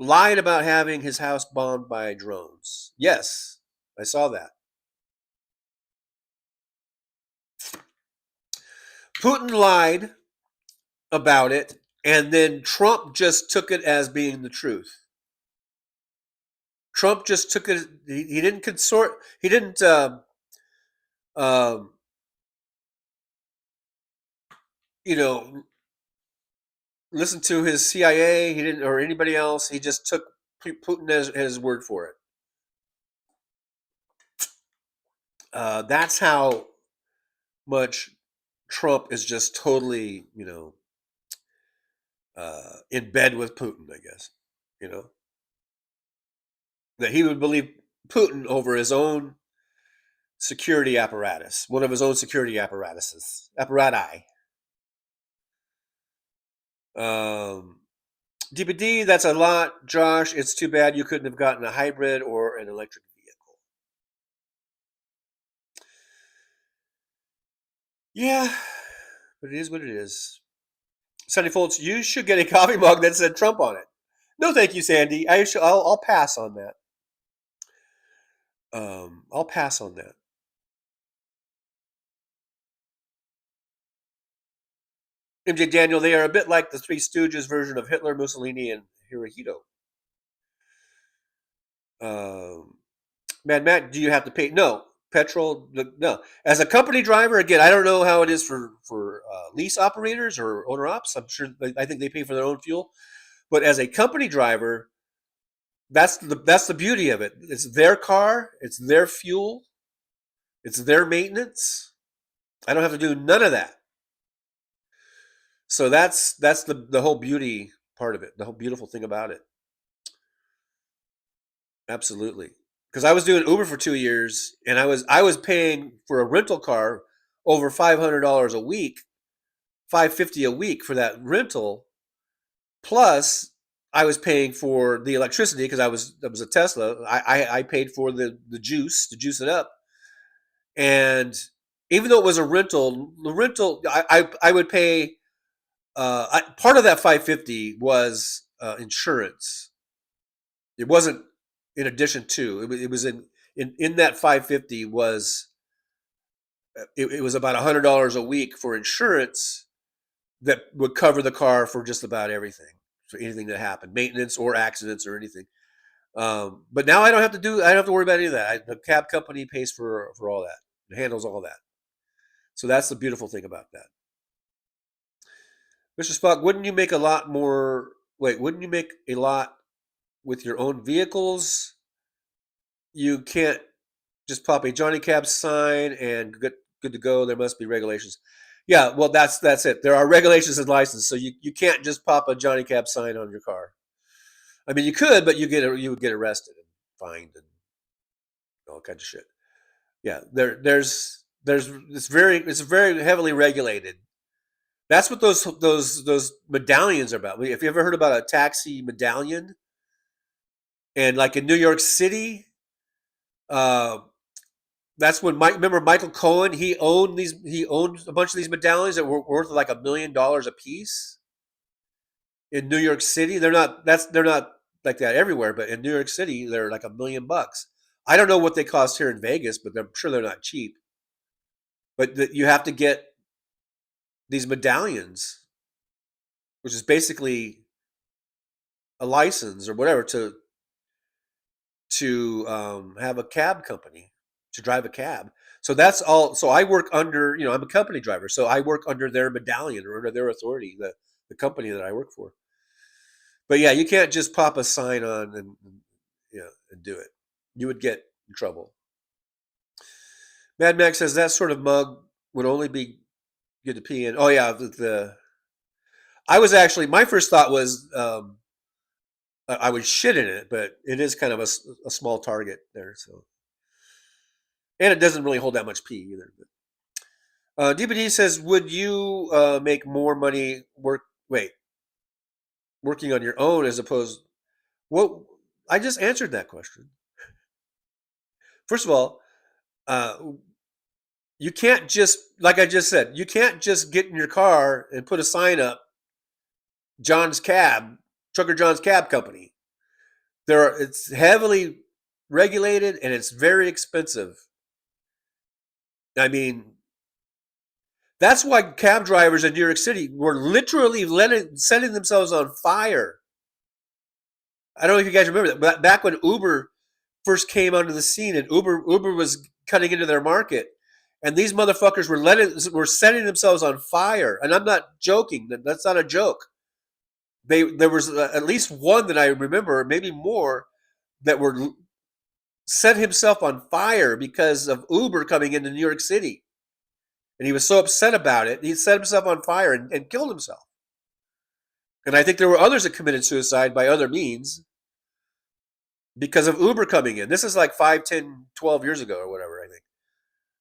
lied about having his house bombed by drones. Yes, I saw that. Putin lied about it, and then Trump just took it as being the truth. Trump just took it. He didn't consort. He didn't. Listen to his CIA. He didn't, or anybody else. He just took Putin as his word for it. That's how much Trump is just totally, in bed with Putin, I guess, that he would believe Putin over his own security apparatus, one of his own security apparati. DPD, that's a lot, Josh. It's too bad you couldn't have gotten a hybrid or an electric vehicle. Yeah, but it is what it is. Sandy Foltz, you should get a coffee mug that said Trump on it. No, thank you, Sandy. I'll pass on that. I'll pass on that. MJ Daniel, they are a bit like the Three Stooges version of Hitler, Mussolini, and Hirohito. Mad Matt, do you have to pay? No. Petrol, no. As a company driver, again, I don't know how it is for lease operators or owner ops. I'm sure, I think they pay for their own fuel. But as a company driver, that's the beauty of it. It's their car, it's their fuel, it's their maintenance. I don't have to do none of that. So that's the whole beauty part of it, the whole beautiful thing about it. Absolutely. Because I was doing Uber for 2 years, and I was paying for a rental car over $500 a week, $550 a week for that rental. Plus, I was paying for the electricity because I was a Tesla. I paid for the juice to juice it up, and even though it was a rental, the rental I would pay. Part of that 550 was insurance. It wasn't in addition to. It was in that 550 was it was about $100 a week for insurance that would cover the car for just about everything, for anything that happened, maintenance or accidents or anything. But now I don't have to worry about any of that. The cab company pays for all that. It handles all that. So that's the beautiful thing about that. Mr. Spock, wouldn't you make a lot with your own vehicles? You can't just pop a Johnny Cab sign and good to go. There must be regulations. Yeah, well, that's it. There are regulations and licenses, so you can't just pop a Johnny Cab sign on your car. I mean, you could, but you would get arrested and fined and all kinds of shit. Yeah, it's very heavily regulated. That's what those medallions are about. If you ever heard about a taxi medallion, and like in New York City, that's when remember Michael Cohen? He owned a bunch of these medallions that were worth like $1 million a piece. In New York City, they're not like that everywhere, but in New York City, they're like $1 million. I don't know what they cost here in Vegas, but I'm sure they're not cheap. But you have to get these medallions, which is basically a license or whatever to have a cab company, to drive a cab. So that's all. So I work under, I'm a company driver, so I work under their medallion or under their authority, the company that I work for. But yeah, you can't just pop a sign on and do it. You would get in trouble. Mad Max says that sort of mug would only be good to pee in. Oh yeah, I was actually, my first thought was I would shit in it, but it is kind of a small target there. So, and it doesn't really hold that much pee either. But DBD says, would you make more money working on your own as opposed? Well, I just answered that question. First of all, you can't just, like I just said, you can't just get in your car and put a sign up, Trucker John's Cab Company. It's heavily regulated and it's very expensive. I mean, that's why cab drivers in New York City were literally setting themselves on fire. I don't know if you guys remember that, but back when Uber first came onto the scene and Uber was cutting into their market, and these motherfuckers were setting themselves on fire. And I'm not joking. That's not a joke. There was at least one that I remember, maybe more, that set himself on fire because of Uber coming into New York City. And he was so upset about it, he set himself on fire and killed himself. And I think there were others that committed suicide by other means because of Uber coming in. This is like 5, 10, 12 years ago or whatever, I think.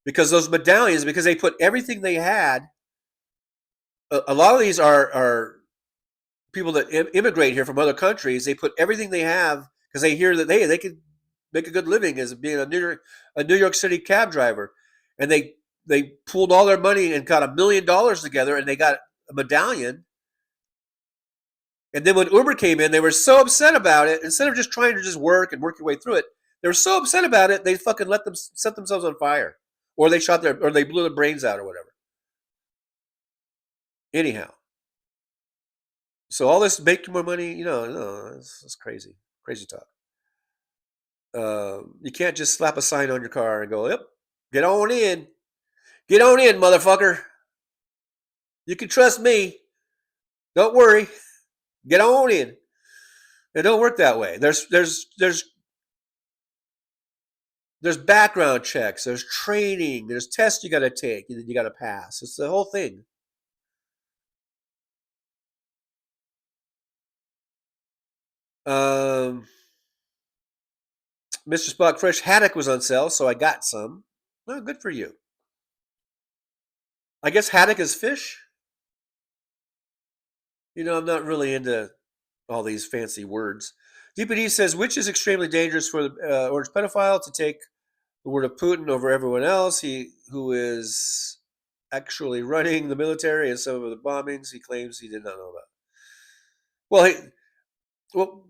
Because those medallions, because they put everything they had, a lot of these are people that immigrate here from other countries. They put everything they have because they hear that they could make a good living as being a New York City cab driver. And they pooled all their money and got $1 million together, and they got a medallion. And then when Uber came in, they were so upset about it. Instead of just trying to just work and work your way through it, they were so upset about it, they fucking set themselves on fire, or they they blew their brains out or whatever. Anyhow, so all this make more money, it's crazy talk. You can't just slap a sign on your car and go, "Yep, get on in, motherfucker. You can trust me. Don't worry, get on in." It don't work that way. There's background checks, there's training, there's tests you got to take, and you got to pass. It's the whole thing. Mr. Spock Fresh haddock was on sale, so I got some. Well, good for you. I guess haddock is fish. You know, I'm not really into all these fancy words. DPD says, which is extremely dangerous for the orange pedophile to take the word of Putin over everyone else. He who is actually running the military and some of the bombings he claims he did not know about. Well,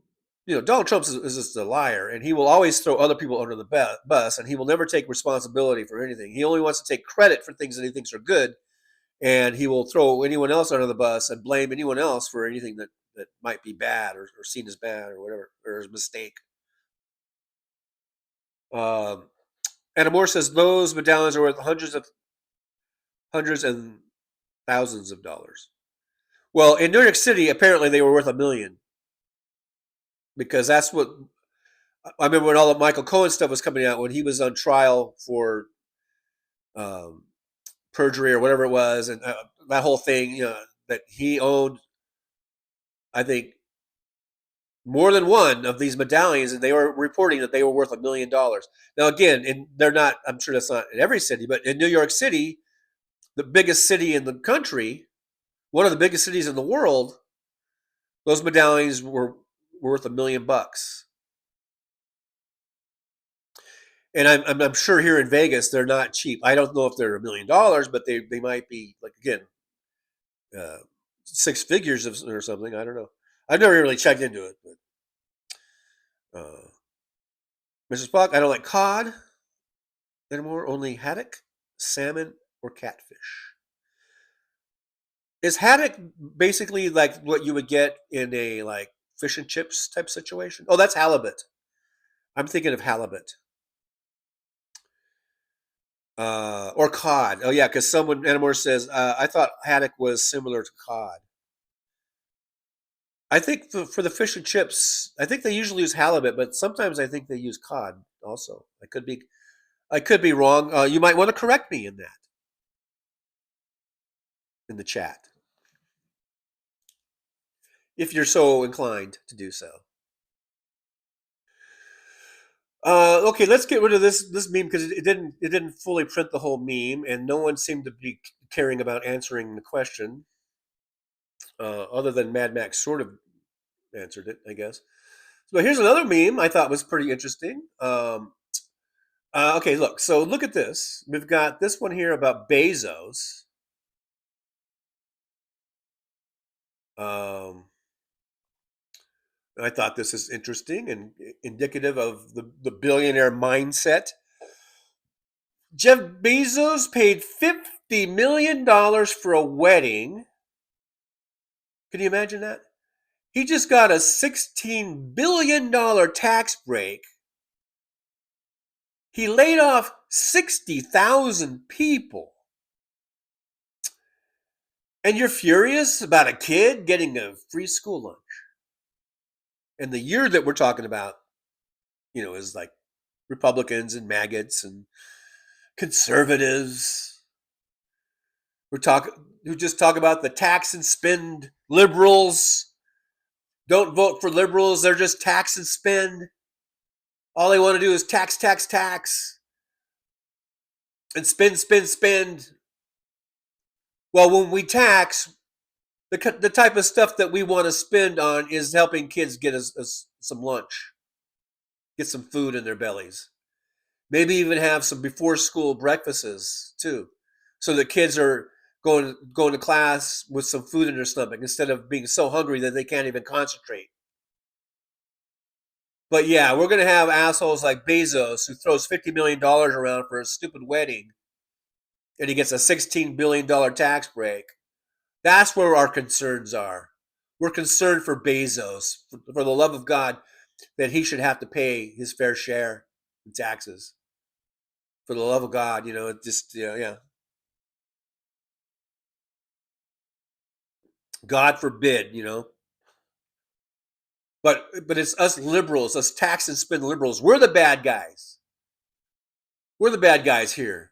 you know, Donald Trump is just a liar, and he will always throw other people under the bus, and he will never take responsibility for anything. He only wants to take credit for things that he thinks are good, and he will throw anyone else under the bus and blame anyone else for anything that might be bad or seen as bad or whatever, or a mistake. Anna Moore says those medallions are worth hundreds and thousands of dollars. Well, in New York City, apparently they were worth $1 million, because that's what I remember when all the Michael Cohen stuff was coming out, when he was on trial for perjury or whatever it was, and that whole thing, you know, that he owned, I think, more than one of these medallions, and they were reporting that they were worth $1 million. Now, again, they're not. I'm sure that's not in every city, but in New York City, the biggest city in the country, one of the biggest cities in the world, those medallions were worth $1 million. And I'm sure here in Vegas they're not cheap. I don't know if they're $1 million, but they might be, like, again, six figures or something. I don't know. I've never really checked into it. But Mrs. Spock, I don't like cod anymore. Only haddock, salmon, or catfish. Is haddock basically like what you would get in a like fish and chips type situation? Oh, that's halibut. I'm thinking of halibut. Or cod. Oh, yeah, because someone, Anamore says, I thought haddock was similar to cod. I think for the fish and chips, I think they usually use halibut, but sometimes I think they use cod also. I could be wrong. You might want to correct me in that in the chat, if you're so inclined to do so. Okay, let's get rid of this meme, because it didn't fully print the whole meme, and no one seemed to be caring about answering the question, other than Mad Max sort of answered it, I guess. So here's another meme I thought was pretty interesting. Okay, look. So look at this. We've got this one here about Bezos. I thought this is interesting and indicative of the billionaire mindset. Jeff Bezos paid $50 million for a wedding. Can you imagine that? He just got a $16 billion tax break. He laid off 60,000 people. And you're furious about a kid getting a free school lunch. And the year that we're talking about, you know, is like Republicans and maggots and conservatives who just talk about the tax and spend liberals. Don't vote for liberals. They're just tax and spend. All they want to do is tax, tax, tax, and spend, spend, spend. Well, when we tax, the type of stuff that we want to spend on is helping kids get us some lunch, get some food in their bellies. Maybe even have some before school breakfasts too, so the kids are going to class with some food in their stomach instead of being so hungry that they can't even concentrate. But yeah, we're going to have assholes like Bezos, who throws $50 million around for a stupid wedding, and he gets a $16 billion tax break. That's where our concerns are. We're concerned for Bezos, for the love of God, that he should have to pay his fair share in taxes. For the love of God, you know, it just, yeah. God forbid, you know. But it's us liberals, us tax and spend liberals. We're the bad guys. We're the bad guys here.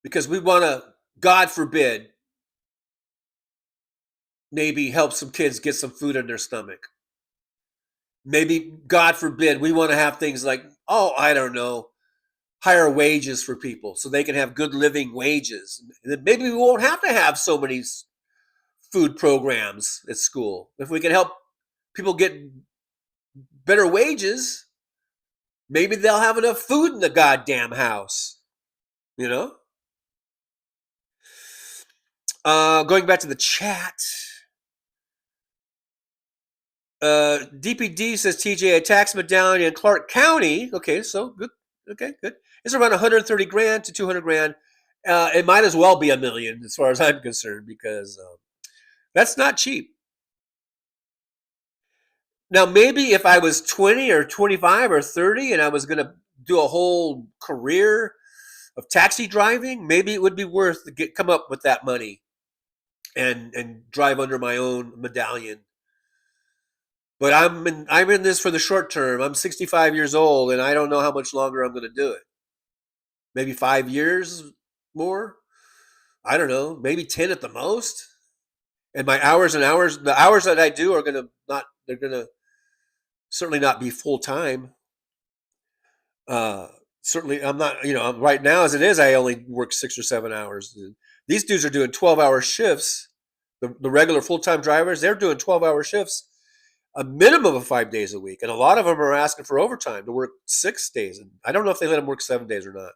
Because we want to, God forbid, maybe help some kids get some food in their stomach. Maybe, God forbid, we want to have things like, I don't know, higher wages for people so they can have good living wages. Maybe we won't have to have so many food programs at school. If we can help people get better wages, maybe they'll have enough food in the goddamn house. You know? Going back to the chat. DPD says TJ, a tax medallion in Clark County. Okay, so good. Okay, good. It's around 130 grand to 200 grand. It might as well be $1 million as far as I'm concerned, because that's not cheap. Now, maybe if I was 20 or 25 or 30 and I was going to do a whole career of taxi driving, maybe it would be worth to come up with that money and drive under my own medallion. But I'm in this for the short term. I'm 65 years old, and I don't know how much longer I'm going to do it. Maybe 5 years more. I don't know. Maybe 10 at the most. And my hours and hours, the hours that I do are going to not. They're going to certainly not be full time. Certainly, I'm not. Right now as it is, I only work 6 or 7 hours. These dudes are doing 12-hour shifts. The regular full-time drivers, they're doing 12-hour shifts, a minimum of 5 days a week, and a lot of them are asking for overtime to work 6 days. And I don't know if they let them work 7 days or not.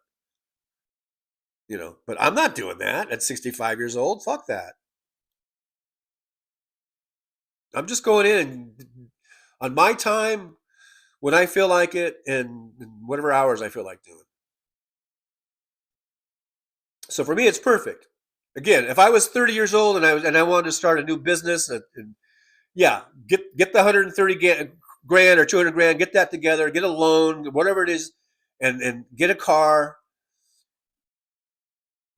But I'm not doing that at 65 years old. Fuck that. I'm just going in on my time when I feel like it and whatever hours I feel like doing. So for me, it's perfect. Again, if I was 30 years old and I wanted to start a new business, and yeah, get the 130 grand or 200 grand, get that together, get a loan, whatever it is, and get a car.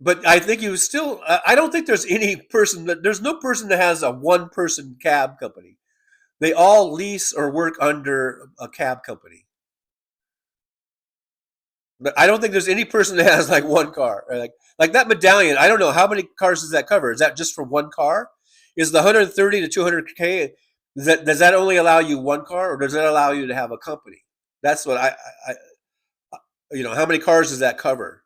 But I think you still, I don't think there's there's no person that has a one-person cab company. They all lease or work under a cab company. But I don't think there's any person that has like one car. Like that medallion, I don't know, how many cars does that cover? Is that just for one car? Is the 130 to 200K, does that only allow you one car, or does that allow you to have a company? That's what how many cars does that cover?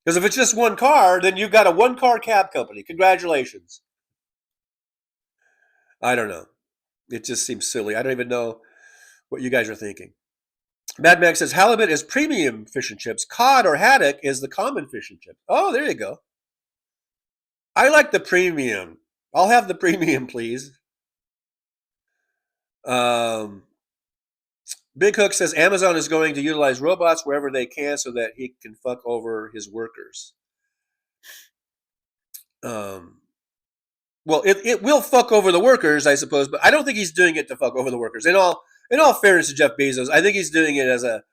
Because if it's just one car, then you've got a one-car cab company. Congratulations. I don't know. It just seems silly. I don't even know what you guys are thinking. Mad Max says, halibut is premium fish and chips. Cod or haddock is the common fish and chips. Oh, there you go. I like the premium. I'll have the premium, please. Big Hook says Amazon is going to utilize robots wherever they can so that he can fuck over his workers. Well, it will fuck over the workers, I suppose, but I don't think he's doing it to fuck over the workers. In all fairness to Jeff Bezos, I think he's doing it as a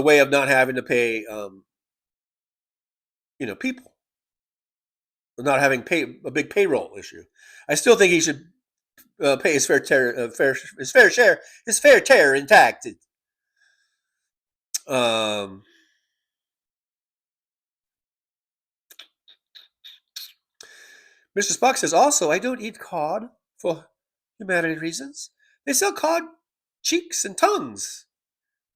way of not having to pay, people, not having a big payroll issue. I still think he should pay his fair share intact. Mr. Spock says, also, I don't eat cod for humanitarian reasons. They sell cod cheeks and tongues.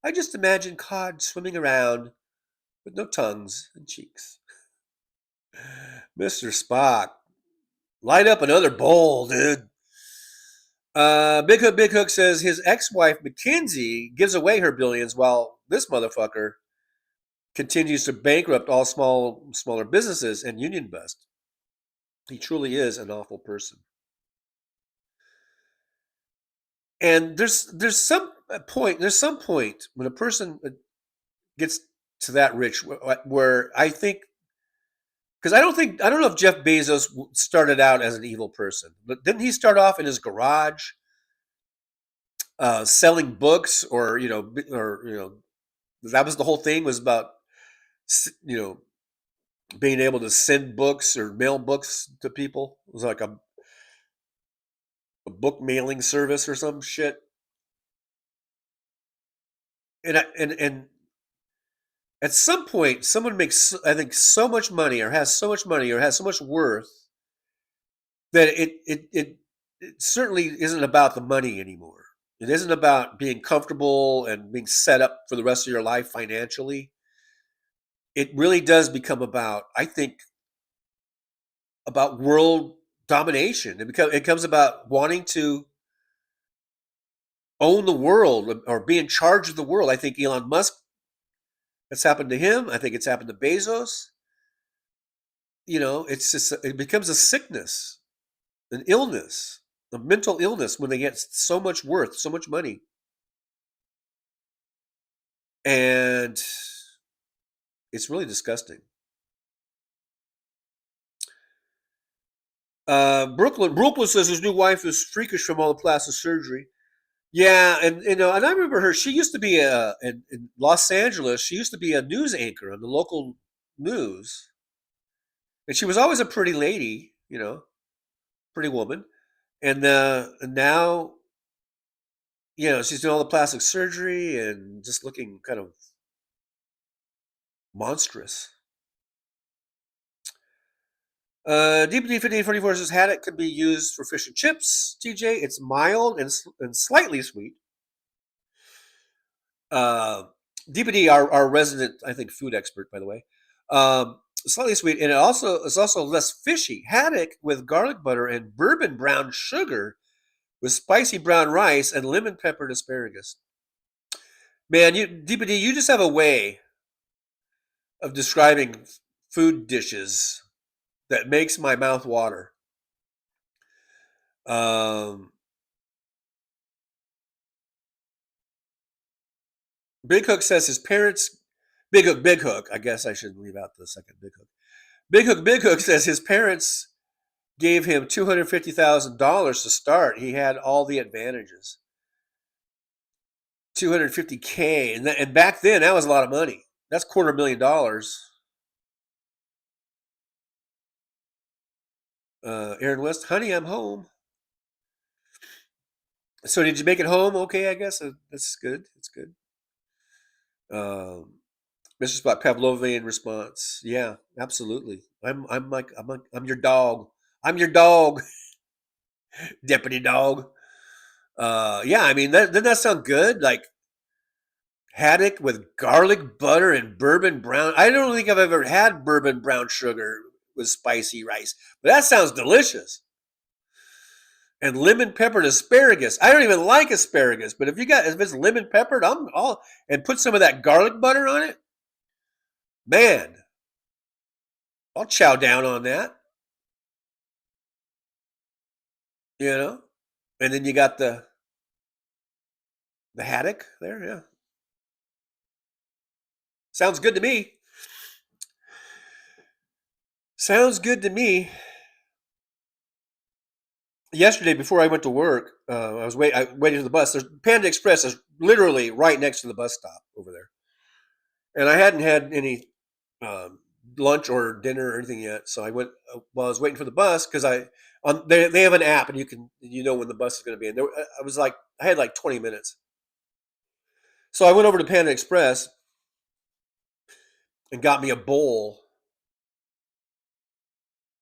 I just imagine cod swimming around with no tongues and cheeks. Mr. Spock, light up another bowl, dude. Big Hook says his ex-wife Mackenzie gives away her billions while this motherfucker continues to bankrupt all smaller businesses and union bust. He truly is an awful person. And there's some point when a person gets to that rich where I think, because I don't know if Jeff Bezos started out as an evil person, but didn't he start off in his garage selling books, or that was the whole thing, was about being able to send books or mail books to people. It was like a book mailing service or some shit. And at some point, someone makes, I think, so much money, or has so much money, or has so much worth, that it certainly isn't about the money anymore. It isn't about being comfortable and being set up for the rest of your life financially. It really does become about, I think, about world domination. It comes about wanting to own the world or be in charge of the world. I think Elon Musk, that's happened to him. I think it's happened to Bezos. It's just, it becomes a sickness, an illness, a mental illness when they get so much worth, so much money. And it's really disgusting. Brooklyn says his new wife is freakish from all the plastic surgery. Yeah, and and I remember her. She used to be in Los Angeles. She used to be a news anchor on the local news, and she was always a pretty lady, pretty woman. And now, she's doing all the plastic surgery and just looking kind of monstrous. DPD 5044 says haddock could be used for fish and chips. TJ, it's mild and slightly sweet. DPD, our resident, I think, food expert, by the way, slightly sweet, and it's also less fishy. Haddock with garlic butter and bourbon brown sugar with spicy brown rice and lemon peppered asparagus. Man, DPD, you just have a way of describing food dishes that makes my mouth water. Big Hook says his parents, Big Hook, I guess I should leave out the second Big Hook. Big Hook says his parents gave him $250,000 to start. He had all the advantages. $250K, and back then that was a lot of money. That's $250,000. Aaron West, honey, I'm home. So did you make it home? Okay, I guess that's good. It's good. Mr. Spot, Pavlovian response. Yeah, absolutely. I'm your dog. I'm your dog, deputy dog. Yeah, I mean, doesn't that sound good? Like haddock with garlic butter and bourbon brown. I don't think I've ever had bourbon brown sugar with spicy rice, but that sounds delicious. And lemon peppered asparagus. I don't even like asparagus, but if it's lemon peppered, and put some of that garlic butter on it, man, I'll chow down on that. And then you got the haddock there, yeah. Sounds good to me. Sounds good to me. Yesterday, before I went to work, I was waiting for the bus. There's Panda Express is literally right next to the bus stop over there, and I hadn't had any lunch or dinner or anything yet. So I went while I was waiting for the bus because they have an app and you know when the bus is going to be. And I had like 20 minutes, so I went over to Panda Express and got me a bowl,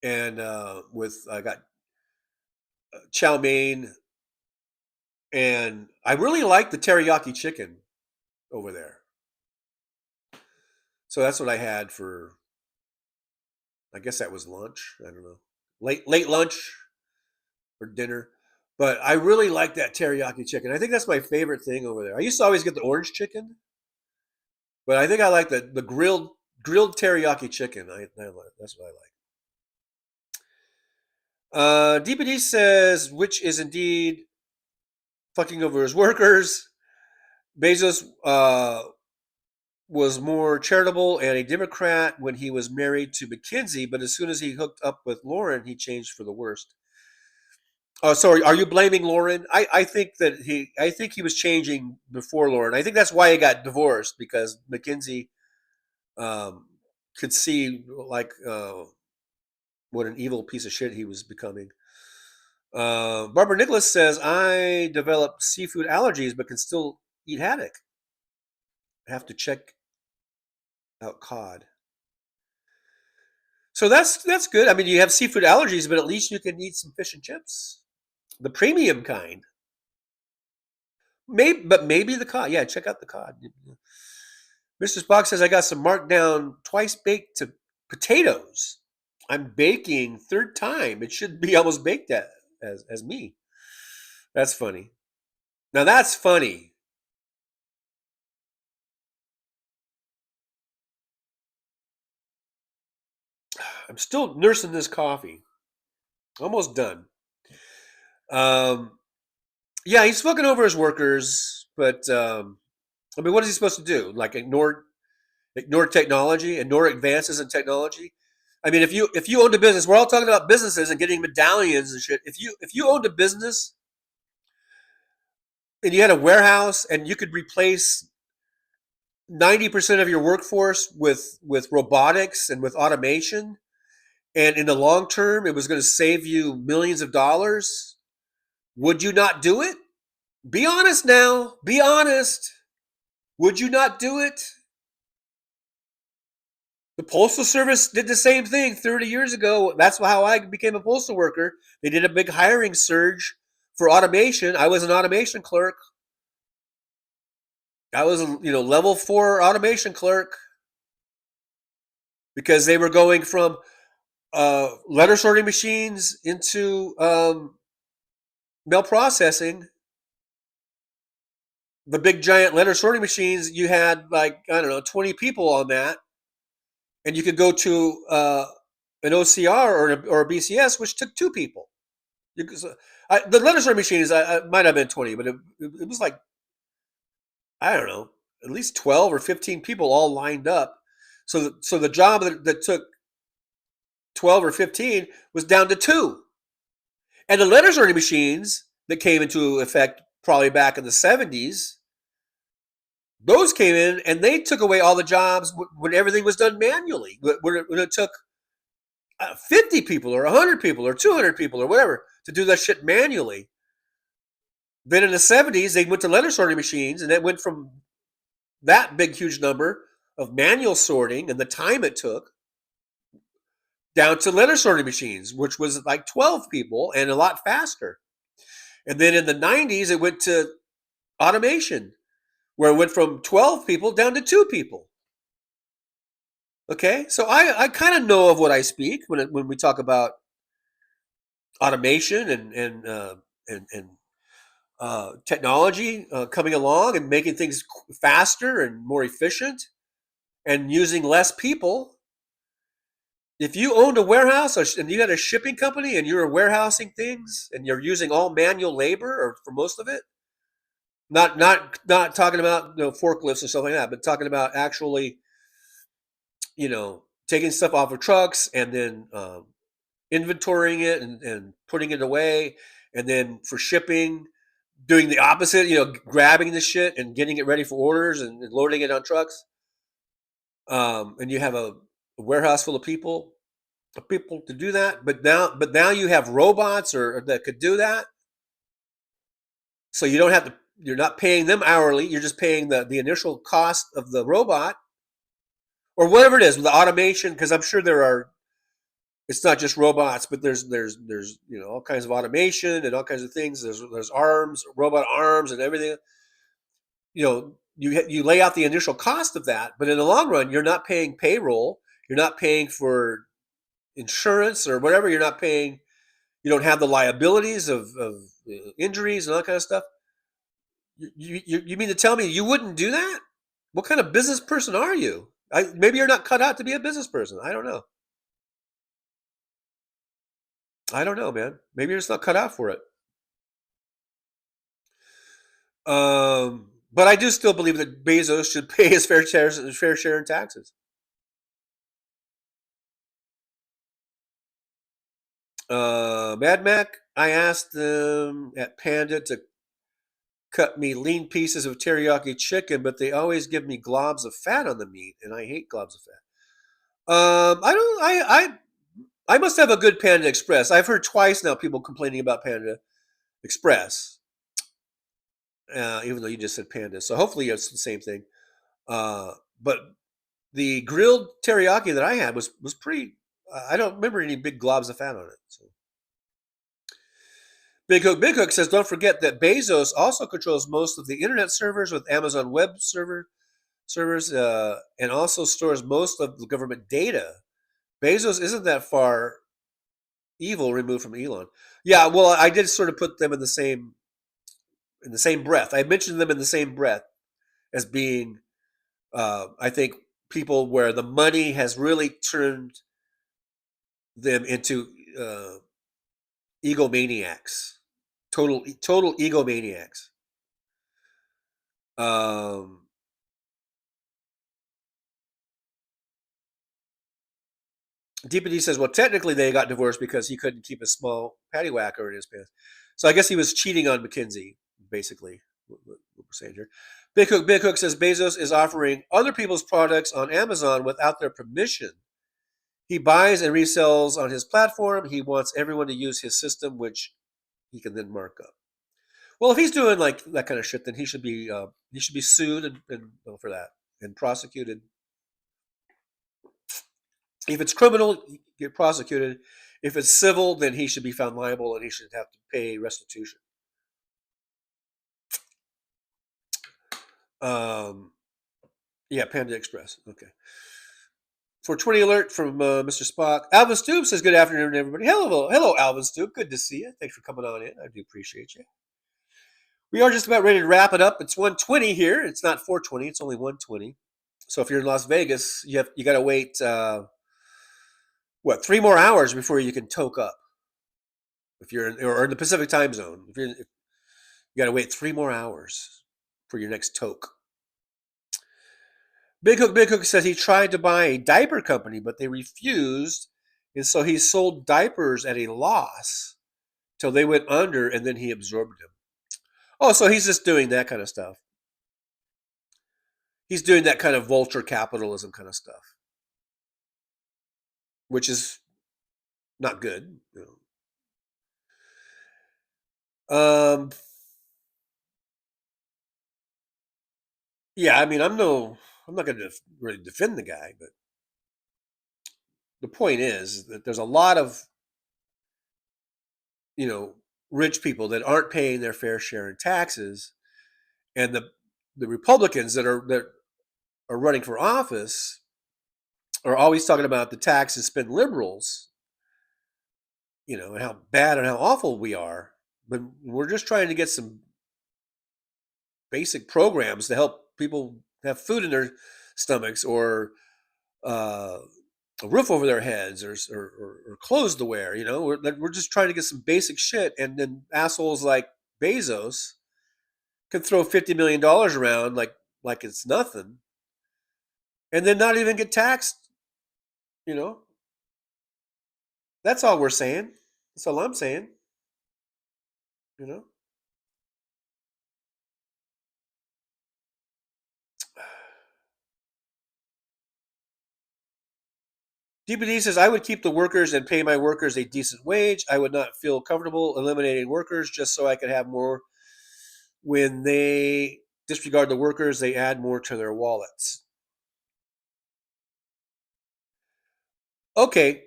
and I got chow mein, and I really like the teriyaki chicken over there. So that's what I had for, I guess that was lunch. I don't know, late lunch or dinner. But I really like that teriyaki chicken. I think that's my favorite thing over there. I used to always get the orange chicken, but I think I like the grilled teriyaki chicken. That's what I like. DPD says, which is indeed fucking over his workers. Bezos was more charitable and a Democrat when he was married to McKinsey, but as soon as he hooked up with Lauren, he changed for the worst. Oh, sorry. Are you blaming Lauren? I think he was changing before Lauren. I think that's why he got divorced, because McKinsey could see what an evil piece of shit he was becoming. Barbara Nicholas says, I developed seafood allergies but can still eat haddock. I have to check out cod. So that's good. I mean, you have seafood allergies, but at least you can eat some fish and chips, the premium kind. Maybe the cod. Yeah, check out the cod. Mr. Spock says I got some marked down twice baked potatoes. I'm baking third time. It should be almost baked as me. That's funny. Now that's funny. I'm still nursing this coffee. Almost done. Yeah, he's fucking over his workers, but I mean, what is he supposed to do? Like ignore technology, ignore advances in technology? I mean, if you owned a business, we're all talking about businesses and getting medallions and shit. If you owned a business and you had a warehouse and you could replace 90% of your workforce with robotics and with automation, and in the long term it was going to save you millions of dollars, would you not do it? Be honest now. Be honest. Would you not do it? The Postal Service did the same thing 30 years ago. That's how I became a postal worker. They did a big hiring surge for automation. I was an automation clerk. I was a level 4 automation clerk because they were going from letter sorting machines into mail processing. The big giant letter sorting machines, you had 20 people on that, and you could go to an OCR or a BCS, which took 2 people. The letter sorting machines, I might have been 20, but it was like, I don't know, at least 12 or 15 people all lined up. So the job that took 12 or 15 was down to 2. And the letter sorting machines that came into effect probably back in the 70s, those came in and they took away all the jobs when everything was done manually. When it took 50 people or 100 people or 200 people or whatever to do that shit manually. Then in the 70s, they went to letter sorting machines, and it went from that big, huge number of manual sorting and the time it took down to letter sorting machines, which was like 12 people and a lot faster. And then in the 90s, it went to automation, where it went from 12 people down to 2 people. Okay, so I kind of know of what I speak when we talk about automation and technology coming along and making things faster and more efficient and using less people. If you owned a warehouse and you had a shipping company and you were warehousing things and you're using all manual labor, or for most of it, not talking about forklifts and stuff like that, but talking about actually taking stuff off of trucks and then inventorying it and putting it away, and then for shipping, doing the opposite, grabbing the shit and getting it ready for orders and loading it on trucks. And you have a warehouse full of people to do that. But now you have robots or that could do that. So you don't have to. You're not paying them hourly. You're just paying the initial cost of the robot or whatever it is with the automation. Because I'm sure there are. It's not just robots, but there's all kinds of automation and all kinds of things. There's arms, robot arms, and everything. You lay out the initial cost of that, but in the long run, you're not paying payroll. You're not paying for insurance or whatever. You're not paying. You don't have the liabilities of injuries and all that kind of stuff. You mean to tell me you wouldn't do that? What kind of business person are you? Maybe you're not cut out to be a business person. I don't know. I don't know, man. Maybe you're just not cut out for it. But I do still believe that Bezos should pay his fair share in taxes. Mad Mac, I asked them at Panda to cut me lean pieces of teriyaki chicken, but they always give me globs of fat on the meat, and I hate globs of fat. I must have a good Panda Express. I've heard twice now people complaining about Panda Express, even though you just said Panda. So hopefully it's the same thing. But the grilled teriyaki that I had was pretty I don't remember any big globs of fat on it. So. Big Hook says, don't forget that Bezos also controls most of the internet servers with Amazon Web servers, and also stores most of the government data. Bezos isn't that far evil removed from Elon. Yeah, well, I did sort of put them in the same breath. I mentioned them in the same breath as being, I think, people where the money has really turned them into egomaniacs, total egomaniacs. DPD says, well, technically they got divorced because he couldn't keep a small paddywhacker in his pants. So I guess he was cheating on McKinsey, basically, what we're saying here. Big Hook says Bezos is offering other people's products on Amazon without their permission. He buys and resells on his platform. He wants everyone to use his system, which he can then mark up. Well, if he's doing like that kind of shit, then he should be sued and for that and prosecuted. If it's criminal, get prosecuted. If it's civil, then he should be found liable and he should have to pay restitution. Yeah, Panda Express. Okay. 420 alert from Mr. Spock. Alvin Stoop says, good afternoon, everybody. Hello, Alvin Stoop. Good to see you. Thanks for coming on in. I do appreciate you. We are just about ready to wrap it up. It's 1:20 here. It's not 4:20. It's only 1:20. So if you're in Las Vegas, you got to wait, 3 more hours before you can toke up. If you're in the Pacific time zone, you got to wait 3 more hours for your next toke. Big Hook says he tried to buy a diaper company, but they refused, and so he sold diapers at a loss till they went under, and then he absorbed them. Oh, so he's just doing that kind of stuff. He's doing that kind of vulture capitalism kind of stuff, which is not good. Yeah, I mean, I'm not going to really defend the guy, but the point is that there's a lot of, rich people that aren't paying their fair share in taxes, and the Republicans that are running for office are always talking about the tax and spend liberals, and how bad and how awful we are. But we're just trying to get some basic programs to help people have food in their stomachs, or a roof over their heads, or clothes to wear. We're just trying to get some basic shit, and then assholes like Bezos can throw $50 million around like it's nothing, and then not even get taxed. That's all we're saying. That's all I'm saying. DPD says, I would keep the workers and pay my workers a decent wage. I would not feel comfortable eliminating workers just so I could have more. When they disregard the workers, they add more to their wallets. Okay,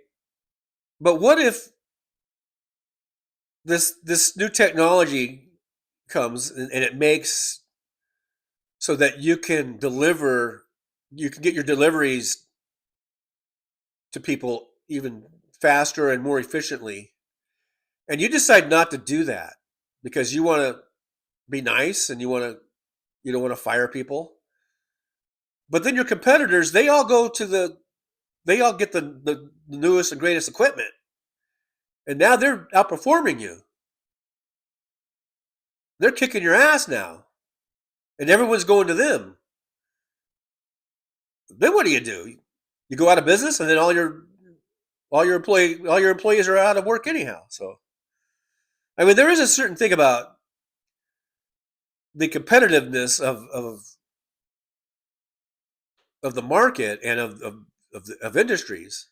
but what if this new technology comes and it makes so that you can get your deliveries to people even faster and more efficiently, and you decide not to do that because you want to be nice and you don't want to fire people, but then your competitors, they all get the newest and greatest equipment, and now they're outperforming you. They're kicking your ass now, and everyone's going to them. Then what do? You go out of business, and then all your employees are out of work anyhow. So, I mean, there is a certain thing about the competitiveness of the market and of industries,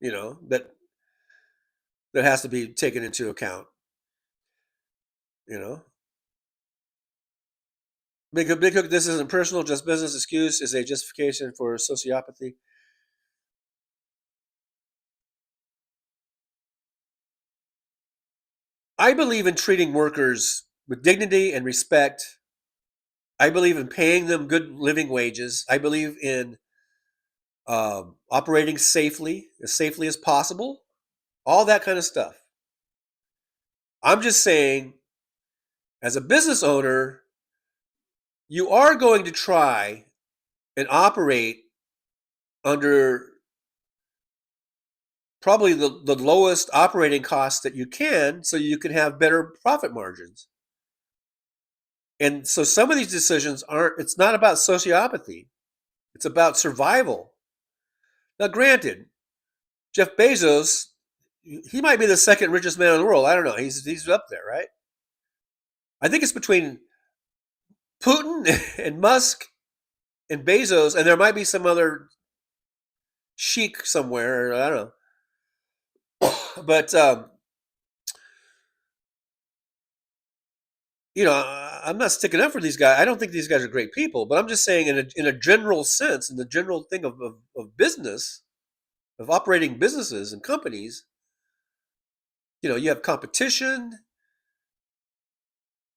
that has to be taken into account. Big Hook, this isn't personal, just business. Excuse is a justification for sociopathy. I believe in treating workers with dignity and respect. I believe in paying them good living wages. I believe in operating safely as possible, all that kind of stuff. I'm just saying, as a business owner, you are going to try and operate under probably the lowest operating costs that you can, so you can have better profit margins. And so some of these decisions it's not about sociopathy, it's about survival. Now, granted, Jeff Bezos, he might be the second richest man in the world. I don't know. He's up there, right? I think it's between Putin and Musk and Bezos, and there might be some other sheik somewhere. I don't know. But I'm not sticking up for these guys. I don't think these guys are great people, but I'm just saying, in a general sense, in the general thing of business, of operating businesses and companies, you have competition,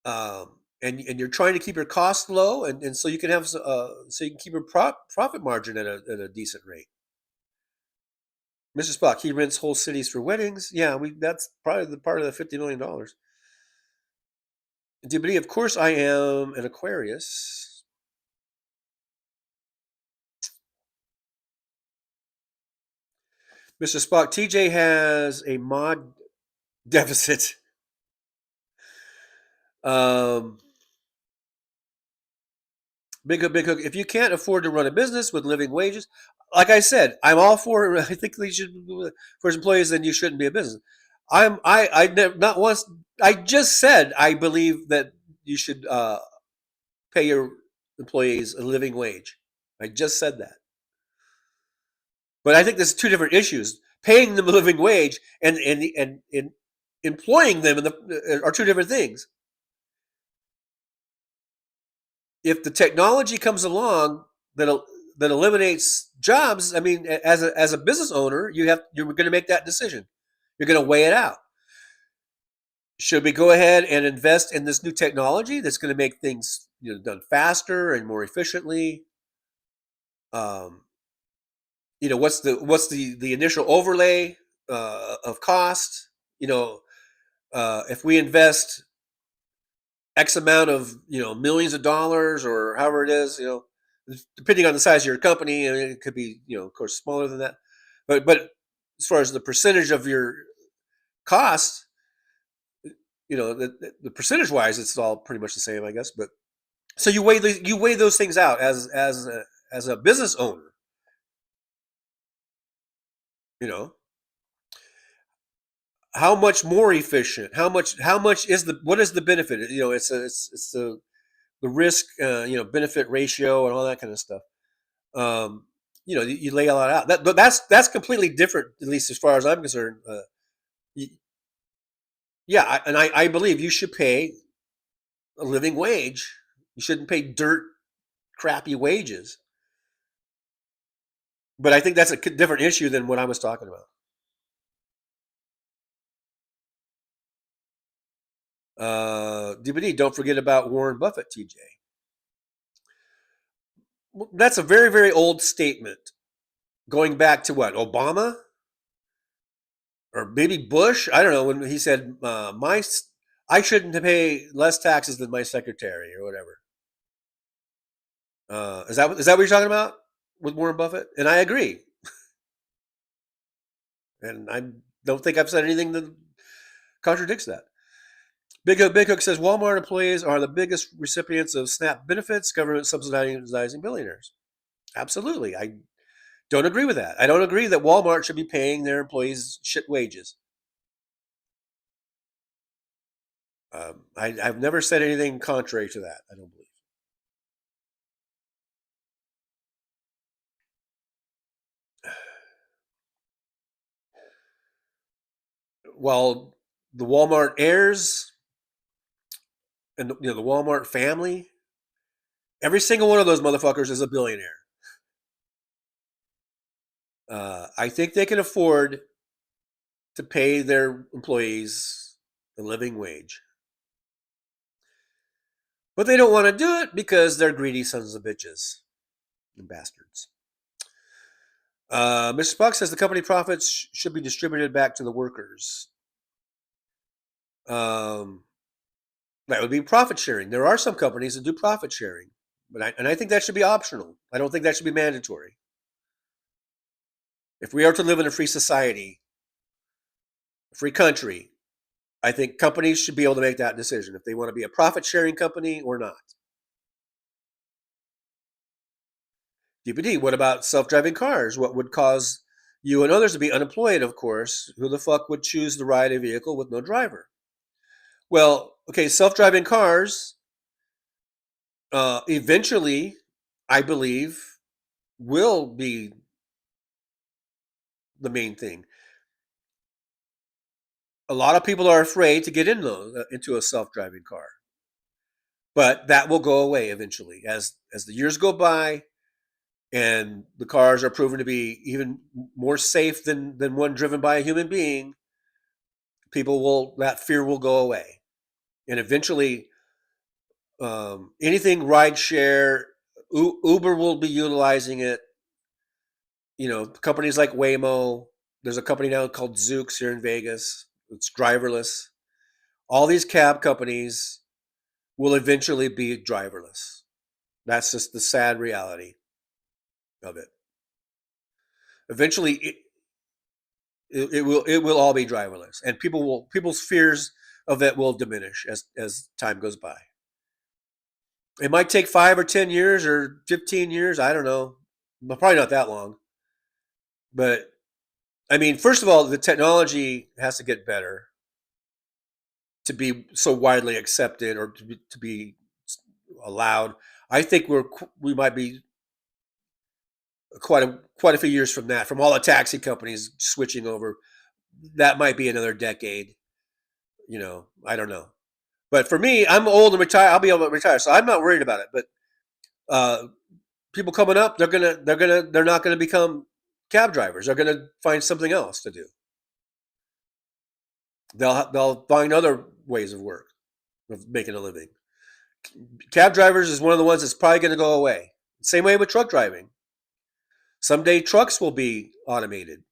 and you're trying to keep your costs low, and so you can have so you can keep your profit margin at a decent rate. Mr. Spock, he rents whole cities for weddings. Yeah, that's probably the part of the $50 million. But of course, I am an Aquarius. Mr. Spock, TJ has a mod deficit. Big Hook. If you can't afford to run a business with living wages, like I said, I'm all for. I think they should, for employees, then you shouldn't be a business. I not once. I just said I believe that you should pay your employees a living wage. I just said that. But I think there's two different issues: paying them a living wage and employing them are two different things. If the technology comes along that eliminates jobs, I mean, as a business owner, you're going to make that decision. You're going to weigh it out. Should we go ahead and invest in this new technology that's going to make things done faster and more efficiently? What's the initial overlay of cost? If we invest X amount of millions of dollars or however it is, depending on the size of your company, it could be of course smaller than that. But as far as the percentage of your cost, the percentage wise, it's all pretty much the same, I guess. But so you weigh those things out as a business owner. How much more efficient? How much is what is the benefit? It's the risk, benefit ratio and all that kind of stuff. You lay a lot out. That's completely different, at least as far as I'm concerned. I believe you should pay a living wage. You shouldn't pay crappy wages. But I think that's a different issue than what I was talking about. DVD, don't forget about Warren Buffett, TJ. That's a very, very old statement. Going back to what, Obama? Or maybe Bush? I don't know, when he said, I shouldn't pay less taxes than my secretary or whatever. Is that what you're talking about with Warren Buffett? And I agree. And I don't think I've said anything that contradicts that. Big Hook says Walmart employees are the biggest recipients of SNAP benefits, government subsidizing billionaires. Absolutely. I don't agree with that. I don't agree that Walmart should be paying their employees shit wages. I've never said anything contrary to that, I don't believe. While the Walmart heirs and the Walmart family, every single one of those motherfuckers is a billionaire. I think they can afford to pay their employees the living wage. But they don't want to do it because they're greedy sons of bitches and bastards. Mr. Spock says the company profits should be distributed back to the workers. That would be profit sharing. There are some companies that do profit sharing, and I think that should be optional. I don't think that should be mandatory. If we are to live in a free society, a free country, I think companies should be able to make that decision if they want to be a profit sharing company or not. DPD, what about self-driving cars? What would cause you and others to be unemployed, of course? Who the fuck would choose to ride a vehicle with no driver? Well, okay, self-driving cars, eventually, I believe, will be the main thing. A lot of people are afraid to get into a self-driving car. But that will go away eventually. As the years go by and the cars are proven to be even more safe than one driven by a human being, that fear will go away. And eventually, anything ride share, Uber will be utilizing it. Companies like Waymo. There's a company now called Zoox here in Vegas. It's driverless. All these cab companies will eventually be driverless. That's just the sad reality of it. Eventually, it will all be driverless, and people's fears of it will diminish as time goes by. It might take 5 or 10 years or 15 years. I don't know, but probably not that long. But I mean, first of all, the technology has to get better to be so widely accepted or to be allowed. I think we might be quite a few years from that, from all the taxi companies switching over. That might be another decade. I don't know. But for me, I'm old and retired. I'll be able to retire, so I'm not worried about it. But people coming up, they're not gonna become cab drivers. They're gonna find something else to do. They'll find other ways of work, of making a living. Cab drivers is one of the ones that's probably going to go away. Same way with truck driving. Someday trucks will be automated,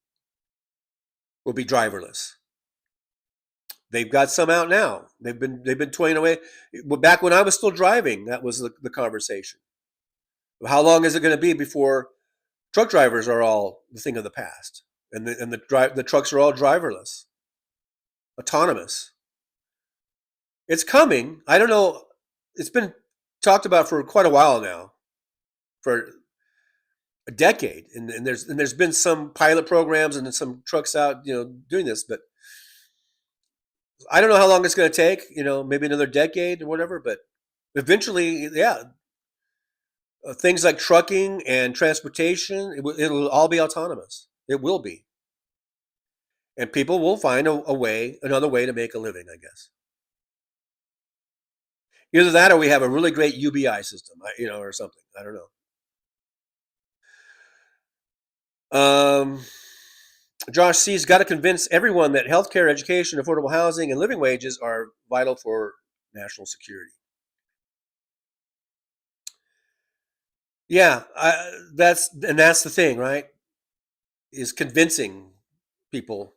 will be driverless. They've got some out now. They've been toying away. Back when I was still driving, that was the conversation. How long is it going to be before truck drivers are all the thing of the past, and the trucks are all driverless, autonomous? It's coming. I don't know. It's been talked about for quite a while now, for a decade, and there's been some pilot programs and some trucks out, doing this, but I don't know how long it's going to take. Maybe another decade or whatever. But eventually, yeah, things like trucking and transportation, it'll all be autonomous. It will be, and people will find another way to make a living, I guess. Either that or we have a really great UBI system, or something. I don't know. Josh C's got to convince everyone that healthcare, education, affordable housing, and living wages are vital for national security. Yeah, that's the thing, right? Is convincing people,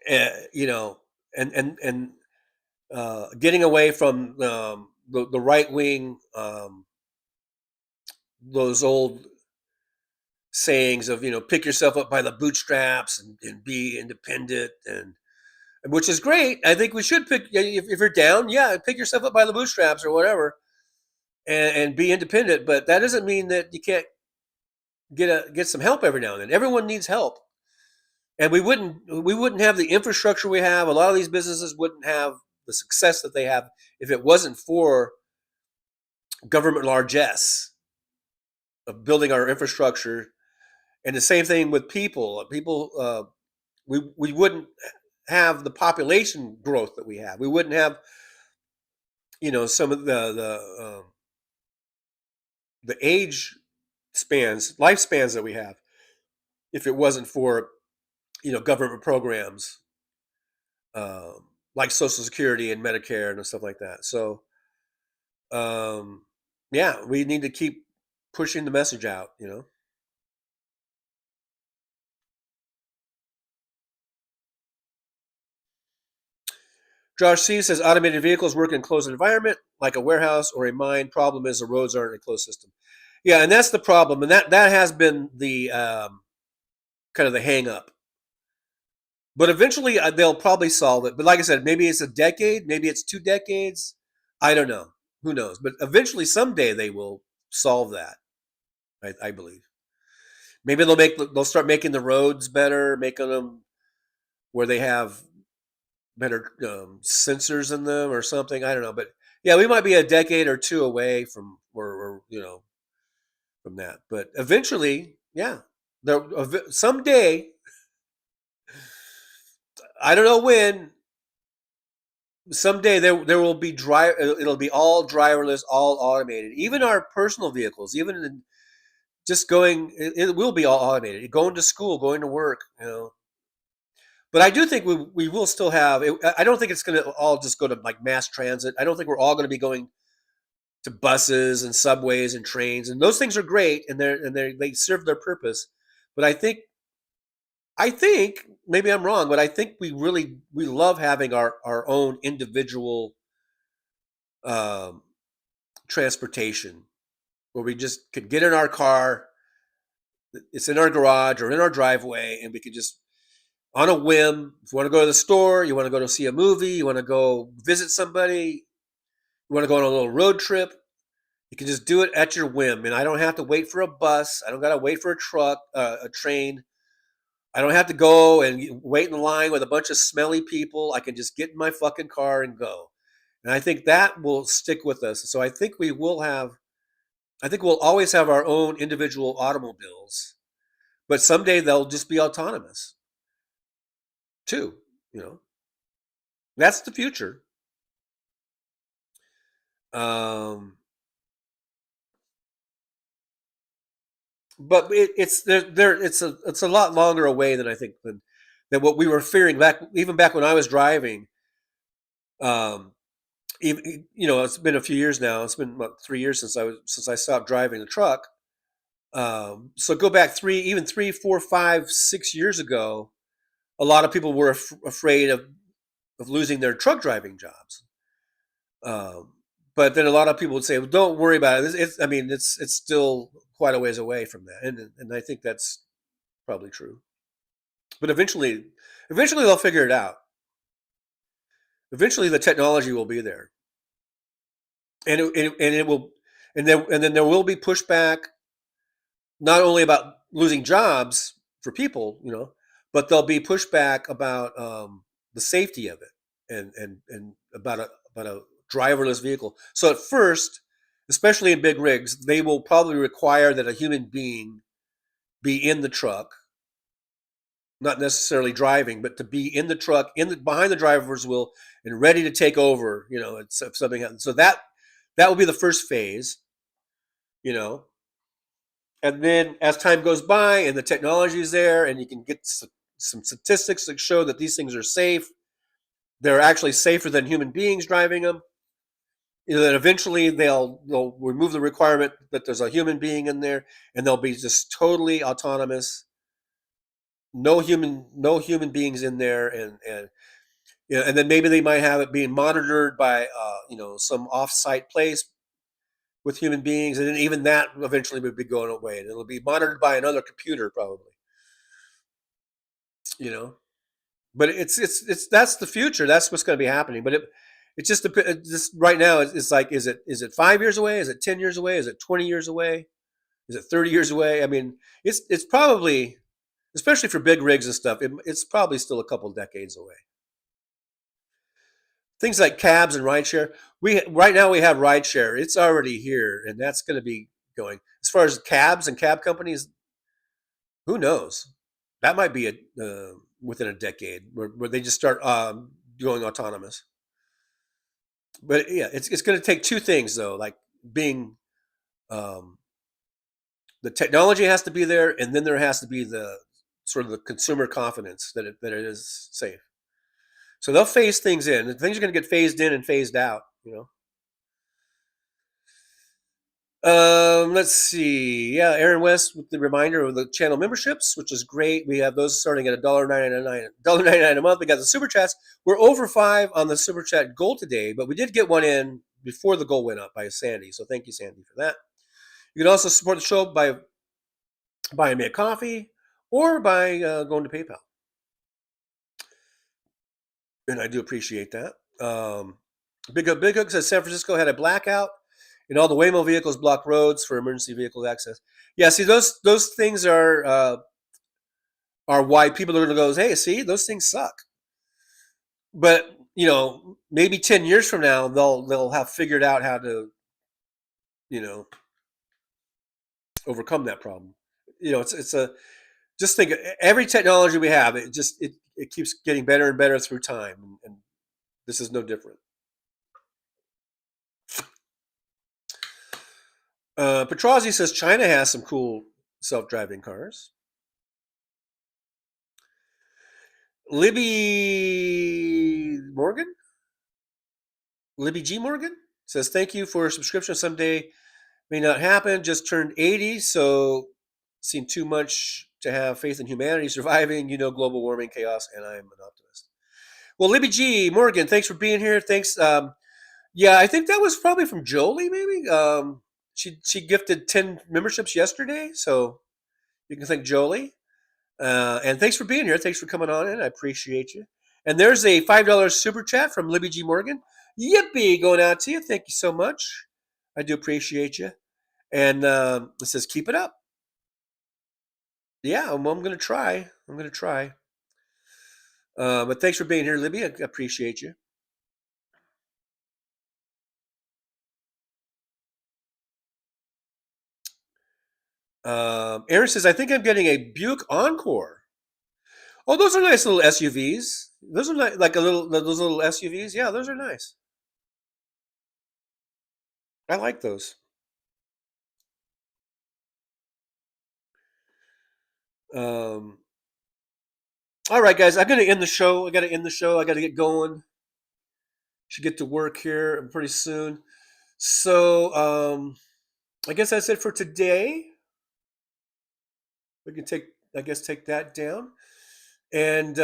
and getting away from the right wing, those old sayings of pick yourself up by the bootstraps and be independent, and which is great. I think we should pick, if you're down, pick yourself up by the bootstraps or whatever, and be independent. But that doesn't mean that you can't get some help every now and then. Everyone needs help, and we wouldn't have the infrastructure we have. A lot of these businesses wouldn't have the success that they have if it wasn't for government largesse of building our infrastructure. And the same thing with people. We wouldn't have the population growth that we have. We wouldn't have, some of the age lifespans that we have, if it wasn't for, government programs, like Social Security and Medicare and stuff like that. So, yeah, we need to keep pushing the message out, you know. Josh C says automated vehicles work in closed environment like a warehouse or a mine. Problem is the roads aren't a closed system. Yeah, and that's the problem, and that has been the kind of the hang up. But eventually they'll probably solve it. But like I said, maybe it's a decade, maybe it's 2 decades. I don't know. Who knows? But eventually, someday they will solve that. I believe. Maybe they'll start making the roads better, making them where they have better sensors in them or something. I don't know, but yeah, we might be a decade or 2 away from or you know from that. But eventually, yeah, someday, I don't know when. Someday there will be it'll be all driverless, all automated. Even our personal vehicles, even in just going, it will be all automated. Going to school, going to work, you know. But I do think we will still have. I don't think it's going to all just go to like mass transit. I don't think we're all going to be going to buses and subways and trains, and those things are great, and they serve their purpose. But I think maybe I'm wrong, but I think we love having our own individual transportation, where we just could get in our car. It's in our garage or in our driveway, and we could just, on a whim, if you want to go to the store, you want to go to see a movie, you want to go visit somebody, you want to go on a little road trip, you can just do it at your whim. And I don't have to wait for a bus. I don't got to wait for a truck, a train. I don't have to go and wait in line with a bunch of smelly people. I can just get in my fucking car and go. And I think that will stick with us. So I think we'll always have our own individual automobiles, but someday they'll just be autonomous too, you know. That's the future. But it's a lot longer away than I think than what we were fearing back when I was driving. Even, you know, it's been a few years now. It's been about 3 years since I stopped driving the truck. So go back 3, 4, 5, 6 years ago, a lot of people were afraid of losing their truck driving jobs. But then a lot of people would say, "Well, don't worry about it. It's still quite a ways away from that," and I think that's probably true. But eventually they'll figure it out. Eventually, the technology will be there, and then there will be pushback, not only about losing jobs for people, you know, but there'll be pushback about the safety of it, and about a driverless vehicle. So at first, especially in big rigs, they will probably require that a human being be in the truck, not necessarily driving, but to be in the truck, behind the driver's wheel, and ready to take over. You know, if something happens. So that will be the first phase. You know, and then as time goes by and the technology is there, and you can get some statistics that show that these things are safe, they're actually safer than human beings driving them. You know, then eventually they'll remove the requirement that there's a human being in there, and they'll be just totally autonomous. No human beings in there, and you know, and then maybe they might have it being monitored by you know, some off-site place with human beings, and then even that eventually would be going away, and it'll be monitored by another computer probably. You know, but it's that's the future. That's what's going to be happening. But it just right now it's like, is it 5 years away? Is it 10 years away? Is it 20 years away? Is it 30 years away? I mean, it's probably, especially for big rigs and stuff, it's probably still a couple decades away. Things like cabs and rideshare. Right now we have rideshare. It's already here, and that's going to be going. As far as cabs and cab companies, who knows? That might be within a decade where they just start going autonomous. But yeah, it's going to take two things though, like being the technology has to be there, and then there has to be the sort of the consumer confidence that it is safe. So they'll phase things in. Things are going to get phased in and phased out, you know. Let's see. Yeah, Aaron West with the reminder of the channel memberships, which is great. We have those starting at $1.99 a month. We got the super chats. We're over 5 on the super chat goal today, but we did get one in before the goal went up by Sandy. So thank you, Sandy, for that. You can also support the show by buying me a coffee or by going to PayPal. And I do appreciate that. Big Hook says San Francisco had a blackout and all the Waymo vehicles block roads for emergency vehicle access. Yeah, see, those things are why people are going to go, hey, see, those things suck. But, you know, maybe 10 years from now, they'll have figured out how to, you know, overcome that problem. You know, just think, every technology we have, it keeps getting better and better through time, and this is no different. Petrozzi says China has some cool self-driving cars. Libby G. Morgan says, thank you for a subscription. Someday may not happen. Just turned 80, so seen too much to have faith in humanity surviving, you know, global warming, chaos, and I'm an optimist. Well, Libby G. Morgan, thanks for being here. Thanks. Yeah, I think that was probably from Jolie, maybe. She gifted 10 memberships yesterday, so you can thank Jolie. And thanks for being here. Thanks for coming on in. I appreciate you. And there's a $5 super chat from Libby G. Morgan. Yippee, going out to you. Thank you so much. I do appreciate you. And it says, keep it up. Yeah, I'm going to try. But thanks for being here, Libby. I appreciate you. Aaron says, I think I'm getting a Buick Encore. Oh, those are nice little SUVs. Those are like those little SUVs. Yeah, those are nice. I like those. All right, guys, I'm going to end the show. I got to get going. Should get to work here pretty soon. So I guess that's it for today. We can take that down. And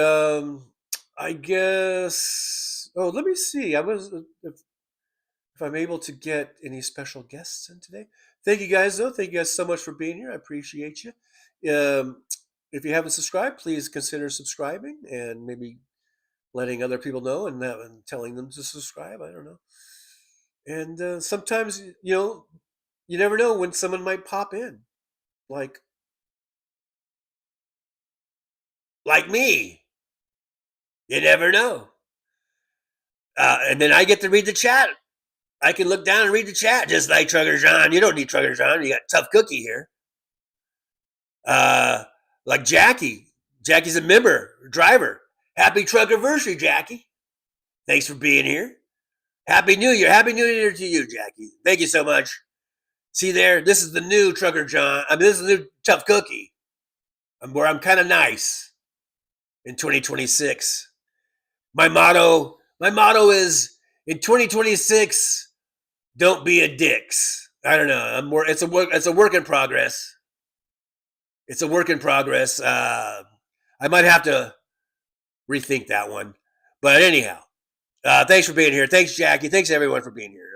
I guess, let me see. If I'm able to get any special guests in today. Thank you guys, though. Thank you guys so much for being here. I appreciate you. If you haven't subscribed, please consider subscribing and maybe letting other people know and telling them to subscribe. I don't know. And sometimes, you know, you never know when someone might pop in. Like me. You never know. And then I get to read the chat. I can look down and read the chat just like Trucker John. You don't need Trucker John. You got Tough Cookie here. Like Jackie. Jackie's a member, driver. Happy Truckerversary, Jackie. Thanks for being here. Happy New Year. Happy New Year to you, Jackie. Thank you so much. See there? This is the new Trucker John. This is the new Tough Cookie. Where I'm kind of nice in 2026. My motto is, in 2026, don't be a dicks. I don't know. It's a work in progress. It's a work in progress. I might have to rethink that one. But anyhow, thanks for being here. Thanks, Jackie. Thanks, everyone, for being here.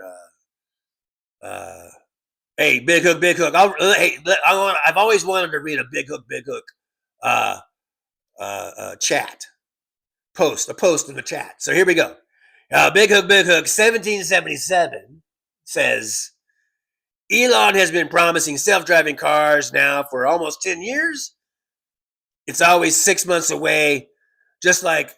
Hey, Big Hook. I've always wanted to read a Big Hook chat. A post in the chat. So here we go. Big Hook 1777 says, Elon has been promising self-driving cars now for almost 10 years. It's always 6 months away, just like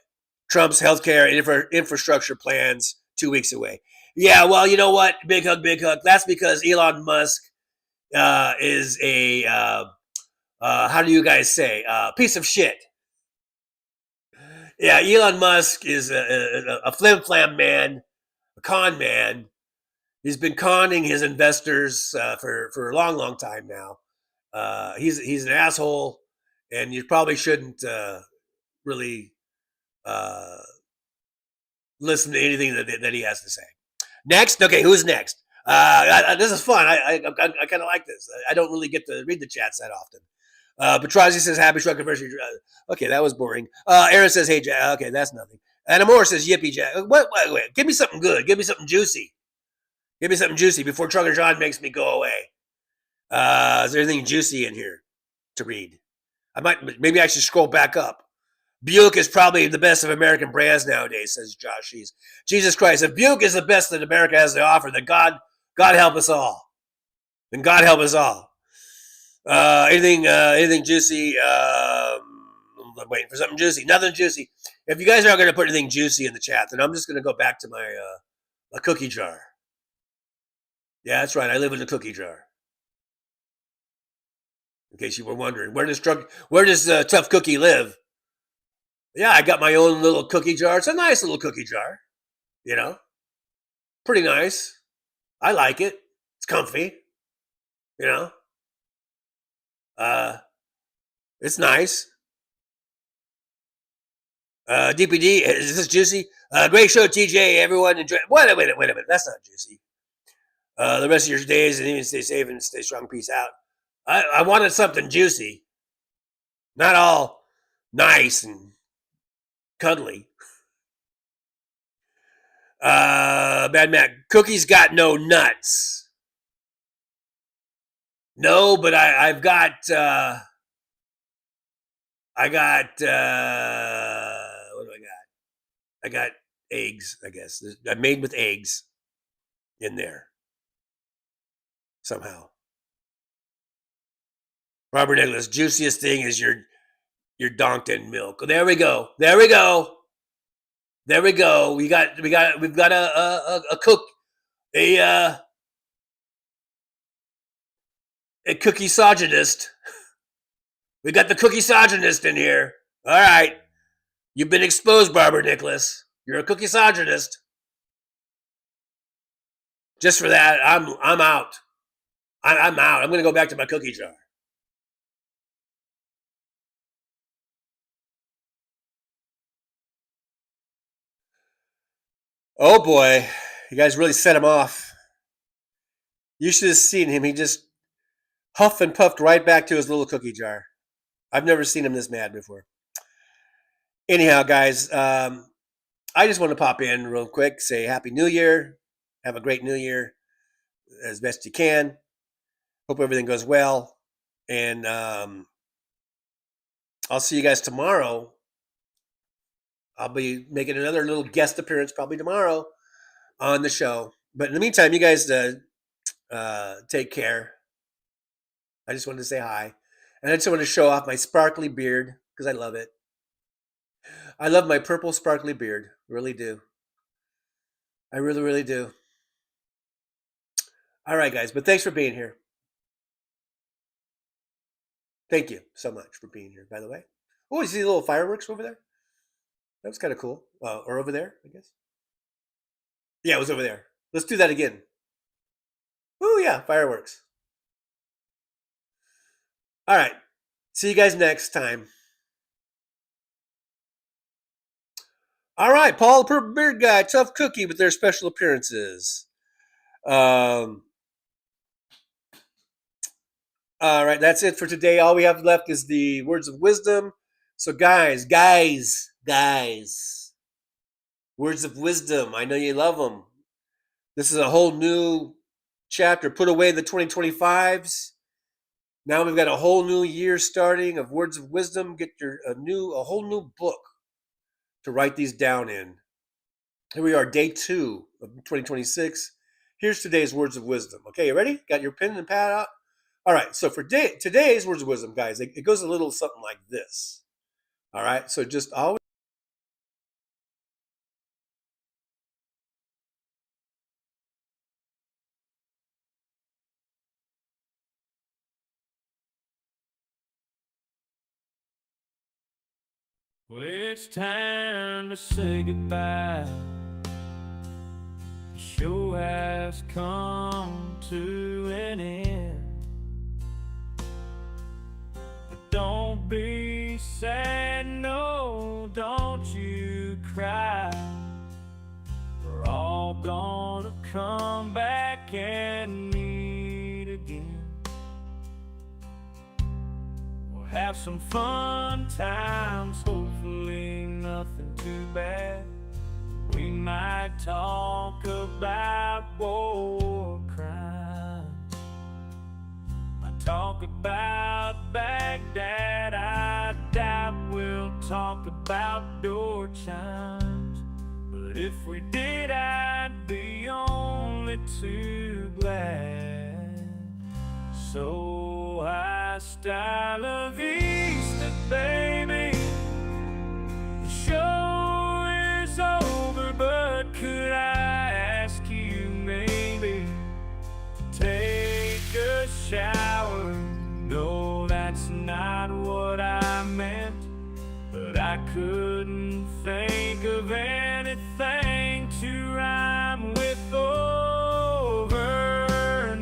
Trump's healthcare infrastructure plans 2 weeks away. Yeah, well, you know what, Big Hook, that's because Elon Musk is a, how do you guys say, piece of shit. Yeah, Elon Musk is a flim-flam man, a con man. He's been conning his investors for a long, long time now. He's an asshole, and you probably shouldn't really listen to anything that he has to say. Next, okay, who's next? This is fun. I kind of like this. I don't really get to read the chats that often. Petrazi says, happy truck anniversary. Okay, that was boring. Aaron says, hey, Jack. Okay, that's nothing. Anamor says, yippee, Jack. Wait. Give me something good. Give me something juicy. Give me something juicy before Trucker John makes me go away. Is there anything juicy in here to read? Maybe I should scroll back up. Buick is probably the best of American brands nowadays, says Josh. Jesus Christ, if Buick is the best that America has to offer, then God help us all. Then God help us all. Anything juicy? I'm waiting for something juicy. Nothing juicy. If you guys aren't going to put anything juicy in the chat, then I'm just going to go back to my cookie jar. Yeah, that's right. I live in a cookie jar. In case you were wondering, where does Tough Cookie live? Yeah, I got my own little cookie jar. It's a nice little cookie jar. You know? Pretty nice. I like it. It's comfy. You know? It's nice. DPD, is this juicy? Great show, TJ. Everyone enjoy. Wait a minute. That's not juicy. The rest of your days, and even stay safe and stay strong. Peace out. I wanted something juicy. Not all nice and cuddly. Bad Mac, cookies got no nuts. No, but I've got what do I got? I got eggs, I guess. I'm made with eggs in there somehow. Robert Nicholas, juiciest thing is your Donkton milk. There we go. We've got a cook a cookie misogynist. We got the cookie misogynist in here. All right. You've been exposed, Barbara Nicholas. You're a cookie misogynist. Just for that, I'm out. I'm out. I'm going to go back to my cookie jar. Oh boy, you guys really set him off. You should have seen him. He just huffed and puffed right back to his little cookie jar. I've never seen him this mad before. Anyhow, guys, I just want to pop in real quick, say Happy New Year. Have a great New Year as best you can. Hope everything goes well. And I'll see you guys tomorrow. I'll be making another little guest appearance probably tomorrow on the show. But in the meantime, you guys take care. I just wanted to say hi. And I just wanted to show off my sparkly beard because I love it. I love my purple sparkly beard. Really do. I really, really do. All right, guys. But thanks for being here. Thank you so much for being here, by the way. Oh, you see the little fireworks over there? That was kind of cool. Or over there, I guess. Yeah, it was over there. Let's do that again. Oh, yeah, fireworks. All right. See you guys next time. All right, Paul, the Purple Beard Guy, Tough Cookie with their special appearances. All right, that's it for today. All we have left is the words of wisdom. So, guys, words of wisdom. I know you love them. This is a whole new chapter. Put away the 2025s. Now we've got a whole new year starting of words of wisdom. Get a whole new book to write these down in. Here we are, day 2 of 2026. Here's today's words of wisdom. Okay, you ready? Got your pen and pad out? All right, so for today's words of wisdom, guys, it goes a little something like this. All right, so just always. Well, it's time to say goodbye. The show has come to an end. But don't be sad, no, don't you cry. gonna come back and meet again. We'll have some fun times, hopefully nothing too bad. We might talk about war crimes, might talk about Baghdad. I doubt we'll talk about door chimes, but if we did, I'd be only too glad. So hasta la vista, baby. The show is over, but could I ask you maybe to take a shower? No, that's not what I meant, but I couldn't think of anything to rhyme with over.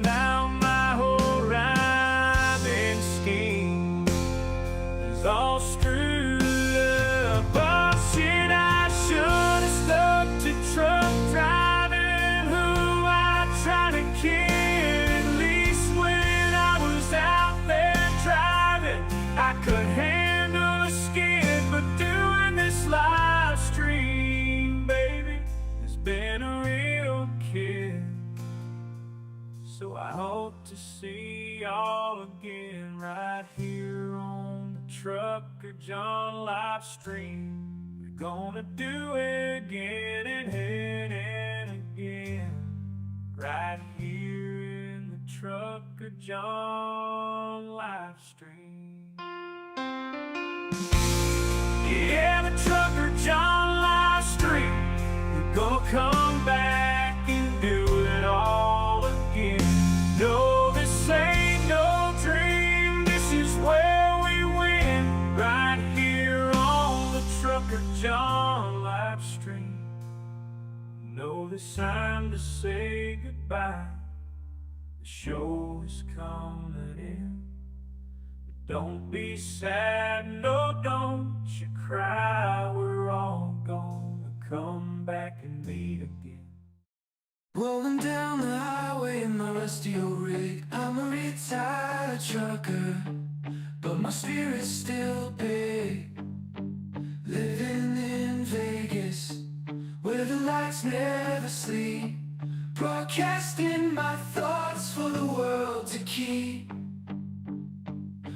Now my whole rhyming scheme is all screwed up. Oh shit, I should have stuck to truck driving, who I try to kid. At least when I was out there driving, I could handle a skid, but doing this live stream, baby, has been a real kid. So I hope to see y'all again right here on the Trucker John live stream. We're gonna do it again and again, right here in the Trucker John live stream. Yeah, the Trucker John live stream. We're gonna come back and do it all again. No, this ain't no dream, this is where we win, right here on the Trucker John live stream. No, this time to say goodbye. The show is coming in. Don't be sad, no, don't you cry. We're all gonna come back and meet again. Rolling down the highway in my rusty old rig. I'm a retired trucker, but my spirit's still big. Living in Vegas, where the lights never sleep. Broadcasting my thoughts for the world to keep.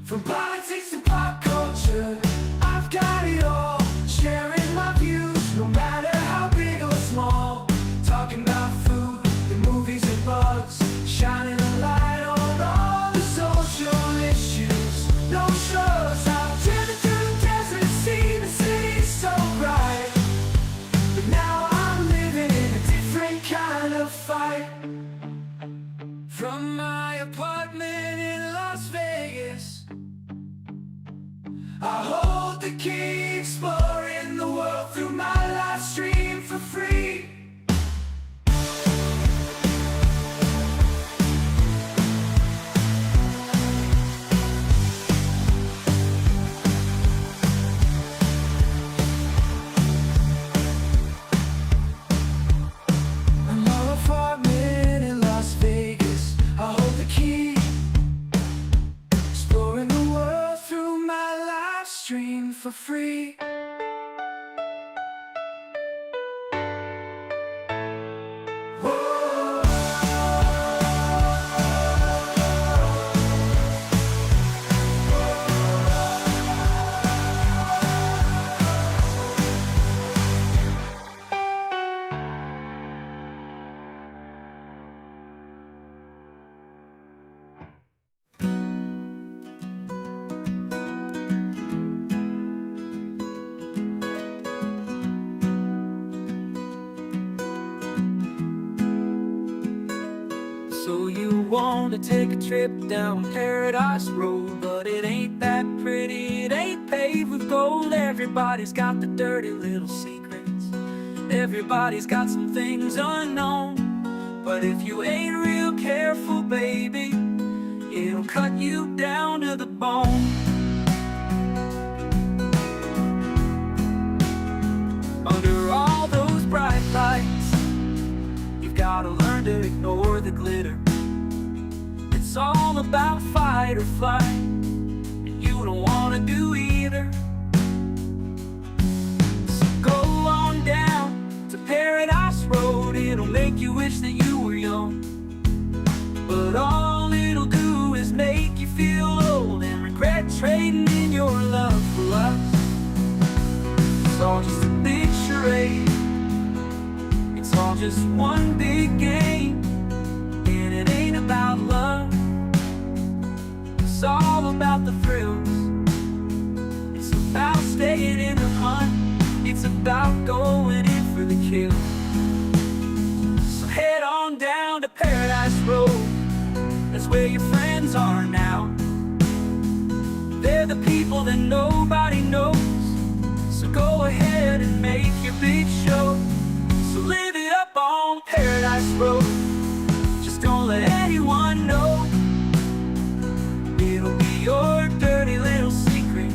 From politics to pop culture, I've got it all. Sharing my views, no matter how big or small. Talking about food, the movies and bugs. Shining a light on all the social issues. No shows, I've driven through the desert, seen the city so bright. But now I'm living in a different kind of fight. From my apartment in Las Vegas, I hold the key, exploring the world through my live stream for free. In my apartment in Las Vegas, I hold the key, exploring the world through my live stream for free. So you wanna take a trip down Paradise Road, but it ain't that pretty, it ain't paved with gold. Everybody's got the dirty little secrets, everybody's got some things unknown. But if you ain't real careful, baby, it'll cut you down to the bone. Under all those bright lights, all about fight or flight, and you don't wanna do either. So go on down to Paradise Road. It'll make you wish that you were young, but all it'll do is make you feel old and regret trading in your love for lust. It's all just a big charade. It's all just one big game, and it ain't about love. It's all about the thrills. It's about staying in the hunt. It's about going in for the kill. So head on down to Paradise Road. That's where your friends are now. They're the people that nobody knows. So go ahead and make your big show. So live it up on Paradise Road. Just don't let anyone know. It'll be your dirty little secret.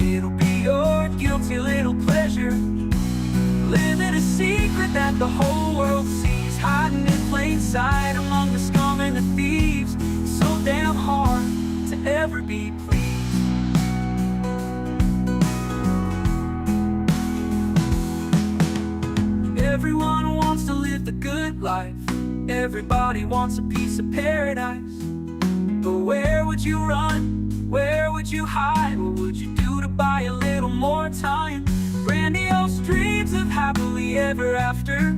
It'll be your guilty little pleasure. Living a secret that the whole world sees, hiding in plain sight among the scum and the thieves. So damn hard to ever be pleased. Everyone wants to live the good life. Everybody wants a piece of paradise. But where would you run? Where would you hide? What would you do to buy a little more time? Grandiose dreams of happily ever after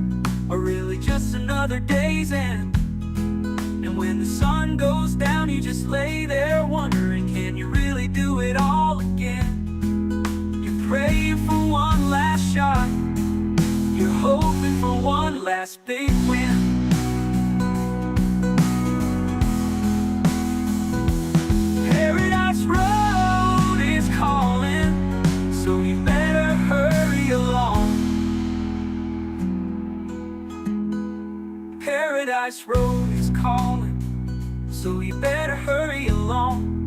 are really just another day's end. And when the sun goes down, you just lay there wondering, can you really do it all again? You're praying for one last shot. You're hoping for one last big win. Paradise Road is calling, so you better hurry along. Paradise Road is calling, so you better hurry along.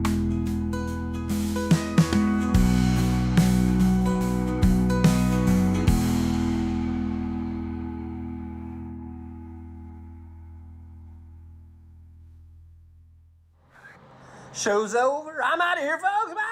Show's over. I'm out of here, folks. Bye.